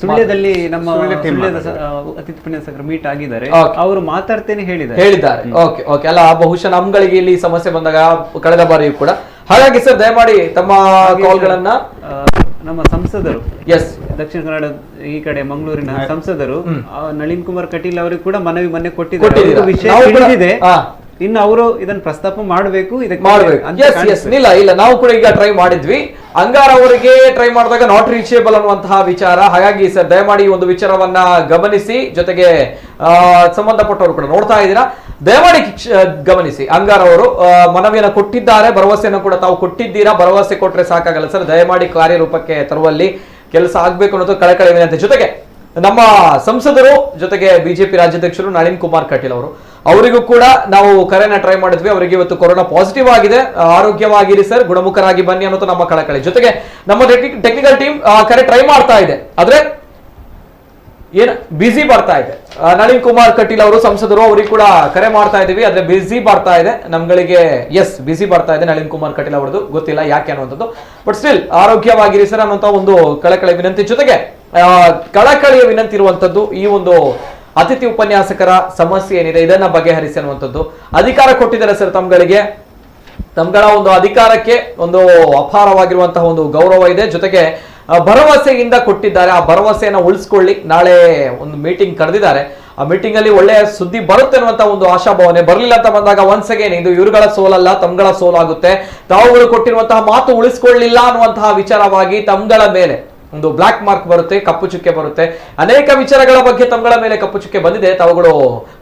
ಸುಳ್ಯದಲ್ಲಿ ನಮ್ಮ ಅತಿಥಿ ಉಪನ್ಯಾಸಕರು ಮೀಟ್ ಆಗಿದ್ದಾರೆ, ಅವರು ಮಾತಾಡ್ತೇನೆ ಹೇಳಿದ್ದಾರೆ. ಓಕೆ ಅಲ್ಲ, ಬಹುಶಃ ನಮ್ಗಳಿಗೆ ಇಲ್ಲಿ ಸಮಸ್ಯೆ ಬಂದಾಗ ಕಳೆದ ಬಾರಿಯೂ ಕೂಡ. ಹಾಗಾಗಿ ಸರ್ ದಯಮಾಡಿ ತಮ್ಮ ಕಾಲ್ಗಳನ್ನ ನಮ್ಮ ಸಂಸದರು ದಕ್ಷಿಣ ಕನ್ನಡ ಈ ಕಡೆ ಮಂಗಳೂರಿನ ಸಂಸದರು ನಳಿನ್ ಕುಮಾರ್ ಕಟೀಲ್ ಅವರಿಗೆ ಕೂಡ ಮನವಿ ಮೊನ್ನೆ ಕೊಟ್ಟಿದ್ದಾರೆ. ವಿಷಯ ತಿಳಿದಿದೆ, ಇನ್ನು ಅವರು ಇದನ್ನು ಪ್ರಸ್ತಾಪ ಮಾಡಬೇಕು. ಇಲ್ಲ ನಾವು ಕೂಡ ಈಗ ಟ್ರೈ ಮಾಡಿದ್ವಿ. ಅಂಗಾರ ಅವರಿಗೆ ಟ್ರೈ ಮಾಡಿದಾಗ ನಾಟ್ ರೀಚೇಬಲ್ ಅನ್ನುವಂತಹ ವಿಚಾರ. ಹಾಗಾಗಿ ಸರ್ ದಯಮಾಡಿ ಈ ಒಂದು ವಿಚಾರವನ್ನ ಗಮನಿಸಿ. ಜೊತೆಗೆ ಸಂಬಂಧಪಟ್ಟವರು ಕೂಡ ನೋಡ್ತಾ ಇದ್ದೀರಾ, ದಯಮಾಡಿ ಗಮನಿಸಿ. ಅಂಗಾರ ಅವರು ಮನವಿಯನ್ನು ಕೊಟ್ಟಿದ್ದಾರೆ, ಭರವಸೆಯನ್ನು ಕೂಡ ತಾವು ಕೊಟ್ಟಿದ್ದೀರಾ. ಭರವಸೆ ಕೊಟ್ರೆ ಸಾಕಾಗಲ್ಲ ಸರ್, ದಯಮಾಡಿ ಕಾರ್ಯರೂಪಕ್ಕೆ ತರುವಲ್ಲಿ ಕೆಲಸ ಆಗ್ಬೇಕು ಅನ್ನೋದು ಕಳಕಳಿ ವಿನಂತಿ. ಜೊತೆಗೆ ನಮ್ಮ ಸಂಸದರು, ಜೊತೆಗೆ ಬಿಜೆಪಿ ರಾಜ್ಯಾಧ್ಯಕ್ಷರು ನಳಿನ್ ಕುಮಾರ್ ಕಟೀಲ್ ಅವರು ಅವರಿಗೂ ಕೂಡ ನಾವು ಕರೆನ ಟ್ರೈ ಮಾಡಿದ್ವಿ. ಅವರಿಗೆ ಇವತ್ತು ಕೊರೋನಾ ಪಾಸಿಟಿವ್ ಆಗಿದೆ. ಆರೋಗ್ಯವಾಗಿರಿ ಸರ್, ಗುಣಮುಖರಾಗಿ ಬನ್ನಿ ಅನ್ನೋದು ನಮ್ಮ ಕಳಕಳಿ. ಜೊತೆಗೆ ನಮ್ಮ ಟೆಕ್ನಿಕಲ್ ಟೀಮ್ ಕರೆ ಟ್ರೈ ಮಾಡ್ತಾ ಇದೆ, ಆದ್ರೆ ಏನ್ ಬಿಸಿ ಬರ್ತಾ ಇದೆ. ನಳಿನ್ ಕುಮಾರ್ ಕಟೀಲ್ ಅವರು ಸಂಸದರು, ಅವರಿಗೆ ಕೂಡ ಕರೆ ಮಾಡ್ತಾ ಇದೀವಿ, ಆದ್ರೆ ಬಿಸಿ ಬರ್ತಾ ಇದೆ ನಮ್ಗಳಿಗೆ. ಎಸ್, ಬಿಸಿ ಬರ್ತಾ ಇದೆ ನಳಿನ್ ಕುಮಾರ್ ಕಟೀಲ್ ಅವರದು, ಗೊತ್ತಿಲ್ಲ ಯಾಕೆ ಅನ್ನುವಂಥದ್ದು. ಬಟ್ ಸ್ಟಿಲ್ ಆರೋಗ್ಯವಾಗಿರಿ ಸರ್ ಅನ್ನುವಂತ ಒಂದು ಕಳಕಳಿ ವಿನಂತಿ. ಜೊತೆಗೆ ಕಳಕಳಿಯ ವಿನಂತಿ ಇರುವಂತದ್ದು ಈ ಒಂದು ಅತಿಥಿ ಉಪನ್ಯಾಸಕರ ಸಮಸ್ಯೆ ಏನಿದೆ ಇದನ್ನ ಬಗೆಹರಿಸಿ ಅನ್ನುವಂಥದ್ದು. ಅಧಿಕಾರ ಕೊಟ್ಟಿದ್ದಾರೆ ಸರ್ ತಮ್ಗಳಿಗೆ, ತಮ್ಗಳ ಒಂದು ಅಧಿಕಾರಕ್ಕೆ ಒಂದು ಅಪಾರವಾಗಿರುವಂತಹ ಒಂದು ಗೌರವ ಇದೆ. ಜೊತೆಗೆ ಭರವಸೆಯಿಂದ ಕೊಟ್ಟಿದ್ದಾರೆ, ಆ ಭರವಸೆಯನ್ನ ಉಳಿಸ್ಕೊಳ್ಳಿ. ನಾಳೆ ಒಂದು ಮೀಟಿಂಗ್ ಕರೆದಿದ್ದಾರೆ, ಆ ಮೀಟಿಂಗ್ ಅಲ್ಲಿ ಒಳ್ಳೆಯ ಸುದ್ದಿ ಬರುತ್ತೆ ಅನ್ನುವಂತ ಒಂದು ಆಶಾಭಾವನೆ. ಬರಲಿಲ್ಲ ಅಂತ ಬಂದಾಗ ಒನ್ಸ್ ಅಗೇನ್ ಇದು ಇವರುಗಳ ಸೋಲಲ್ಲ, ತಮ್ಗಳ ಸೋಲಾಗುತ್ತೆ. ತಾವುಗಳು ಕೊಟ್ಟಿರುವಂತಹ ಮಾತು ಉಳಿಸ್ಕೊಳ್ಳಿಲ್ಲ ಅನ್ನುವಂತಹ ವಿಚಾರವಾಗಿ ತಮ್ಗಳ ಮೇಲೆ ಒಂದು ಬ್ಲಾಕ್ ಮಾರ್ಕ್ ಬರುತ್ತೆ, ಕಪ್ಪು ಚುಕ್ಕೆ ಬರುತ್ತೆ. ಅನೇಕ ವಿಚಾರಗಳ ಬಗ್ಗೆ ತಮ್ಗಳ ಮೇಲೆ ಕಪ್ಪು ಚುಕ್ಕೆ ಬಂದಿದೆ, ತಾವುಗಳು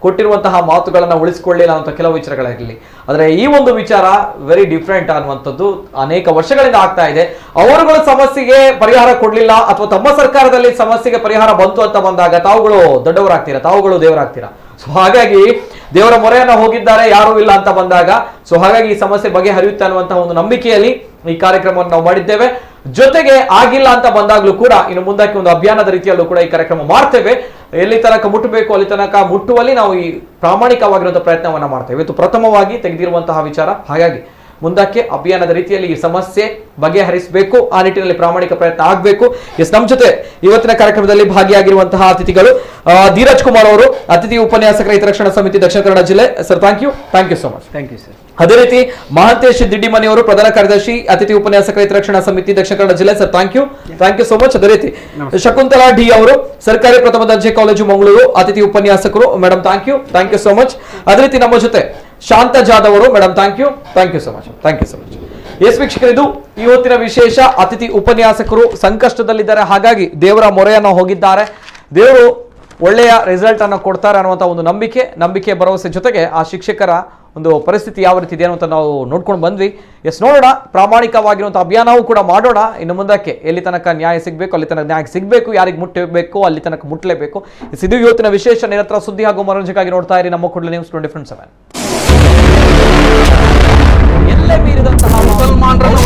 ಕೊಟ್ಟಿರುವಂತಹ ಮಾತುಗಳನ್ನ ಉಳಿಸ್ಕೊಳ್ಳಿಲ್ಲ ಅಂತ ಕೆಲವು ವಿಚಾರಗಳಿರಲಿ. ಆದ್ರೆ ಈ ಒಂದು ವಿಚಾರ ವೆರಿ ಡಿಫ್ರೆಂಟ್ ಅನ್ನುವಂಥದ್ದು ಅನೇಕ ವರ್ಷಗಳಿಂದ ಆಗ್ತಾ ಇದೆ. ಅವರುಗಳ ಸಮಸ್ಯೆಗೆ ಪರಿಹಾರ ಕೊಡ್ಲಿಲ್ಲ ಅಥವಾ ತಮ್ಮ ಸರ್ಕಾರದಲ್ಲಿ ಸಮಸ್ಯೆಗೆ ಪರಿಹಾರ ಬಂತು ಅಂತ ಬಂದಾಗ ತಾವುಗಳು ದೊಡ್ಡವರಾಗ್ತೀರಾ, ತಾವುಗಳು ದೇವರಾಗ್ತೀರಾ. ಸೊ ಹಾಗಾಗಿ ದೇವರ ಮೊರೆಯನ್ನ ಹೋಗಿದ್ದಾರೆ, ಯಾರೂ ಇಲ್ಲ ಅಂತ ಬಂದಾಗ, ಸೊ ಹಾಗಾಗಿ ಈ ಸಮಸ್ಯೆ ಬಗೆಹರಿಯುತ್ತೆ ಅನ್ನುವಂತಹ ಒಂದು ನಂಬಿಕೆಯಲ್ಲಿ ಈ ಕಾರ್ಯಕ್ರಮವನ್ನು ನಾವು ಮಾಡಿದ್ದೇವೆ. ಜೊತೆಗೆ ಆಗಿಲ್ಲ ಅಂತ ಬಂದಾಗ್ಲೂ ಕೂಡ ಇನ್ನು ಮುಂದಕ್ಕೆ ಒಂದು ಅಭಿಯಾನದ ರೀತಿಯಲ್ಲೂ ಕೂಡ ಈ ಕಾರ್ಯಕ್ರಮ ಮಾಡ್ತೇವೆ. ಎಲ್ಲಿ ತನಕ ಮುಟ್ಟಬೇಕು ಅಲ್ಲಿ ತನಕ ಮುಟ್ಟುವಲ್ಲಿ ನಾವು ಈ ಪ್ರಾಮಾಣಿಕವಾಗಿರುವಂತಹ ಪ್ರಯತ್ನವನ್ನ ಮಾಡ್ತೇವೆ. ಇವತ್ತು ಪ್ರಥಮವಾಗಿ ತೆಗೆದಿರುವಂತಹ ವಿಚಾರ, ಹಾಗಾಗಿ ಮುಂದಕ್ಕೆ ಅಭಿಯಾನದ ರೀತಿಯಲ್ಲಿ ಈ ಸಮಸ್ಯೆ ಬಗೆಹರಿಸಬೇಕು, ಆ ನಿಟ್ಟಿನಲ್ಲಿ ಪ್ರಾಮಾಣಿಕ ಪ್ರಯತ್ನ ಆಗಬೇಕು. ಎಸ್, ನಮ್ಮ ಜೊತೆ ಇವತ್ತಿನ ಕಾರ್ಯಕ್ರಮದಲ್ಲಿ ಭಾಗಿಯಾಗಿರುವಂತಹ ಅತಿಥಿಗಳು ಧೀರಜ್ ಕುಮಾರ್ ಅವರು, ಅತಿಥಿ ಉಪನ್ಯಾಸಕರ ಹಿತರಕ್ಷಣಾ ಸಮಿತಿ ದಕ್ಷಿಣ ಕನ್ನಡ ಜಿಲ್ಲೆ. Sir, thank you so much. Thank you sir. ಅದೇ ರೀತಿ ಮಹಾಂತೇಶ್ ದಿಡ್ಡಿಮನಿ ಅವರು, ಪ್ರಧಾನ ಕಾರ್ಯದರ್ಶಿ ಅತಿಥಿ ಉಪನ್ಯಾಸಕರ ಹಿತರಕ್ಷಣಾ ಸಮಿತಿ ದಕ್ಷಿಣ ಕನ್ನಡ ಜಿಲ್ಲೆ. Sir, thank you so much. ಅದೇ ರೀತಿ ಶಕುಂತಲಾ ಡಿ ಅವರು, ಸರ್ಕಾರಿ ಪ್ರಥಮ ದರ್ಜೆ ಕಾಲೇಜು ಮಂಗಳೂರು, ಅತಿಥಿ ಉಪನ್ಯಾಸಕರು. Madam, thank you so much. ಅದೇ ರೀತಿ ನಮ್ಮ ಜೊತೆ ಶಾಂತ ಜಾಧವ್ ಅವರು. Madam, thank you so much. Yes ವೀಕ್ಷಕರು, ಇದು ಇವತ್ತಿನ ವಿಶೇಷ. ಅತಿಥಿ ಉಪನ್ಯಾಸಕರು ಸಂಕಷ್ಟದಲ್ಲಿದ್ದಾರೆ, ಹಾಗಾಗಿ ದೇವರ ಮೊರೆಯನ್ನು ಹೋಗಿದ್ದಾರೆ. ದೇವರು ಒಳ್ಳೆಯ ರಿಸಲ್ಟ್ ಅನ್ನು ಕೊಡ್ತಾರೆ ಅನ್ನುವಂಥ ಒಂದು ನಂಬಿಕೆ ಭರವಸೆ ಜೊತೆಗೆ ಆ ಶಿಕ್ಷಕರ ಒಂದು ಪರಿಸ್ಥಿತಿ ಯಾವ ರೀತಿ ಇದೆ ಅನ್ನುವಂಥ ನಾವು ನೋಡ್ಕೊಂಡು ಬಂದ್ವಿ. ಎಸ್, ನೋಡೋಣ, ಪ್ರಾಮಾಣಿಕವಾಗಿರುವಂಥ ಅಭಿಯಾನವೂ ಕೂಡ ಮಾಡೋಣ. ಇನ್ನು ಮುಂದಕ್ಕೆ ಎಲ್ಲಿ ತನಕ ನ್ಯಾಯ ಸಿಗಬೇಕು ಅಲ್ಲಿ ತನಕ ನ್ಯಾಯ ಸಿಗಬೇಕು, ಯಾರಿಗೆ ಮುಟ್ಟಬೇಕು ಅಲ್ಲಿ ತನಕ ಮುಟ್ಟಲೇಬೇಕು. ಇದು ಇವತ್ತಿನ ವಿಶೇಷ. ನಿರಂತರ ಸುದ್ದಿ ಹಾಗೂ ಮನೋರಂಜನೆಗಾಗಿ ನೋಡ್ತಾ ಇರಿ ನಮ್ಮ ಕೂಡಲೇ ನ್ಯೂಸ್ 24/7. ಎಲ್ಲೇ ಮೀರಿದಂತಹ ಮುಸಲ್ಮಾನರನ್ನು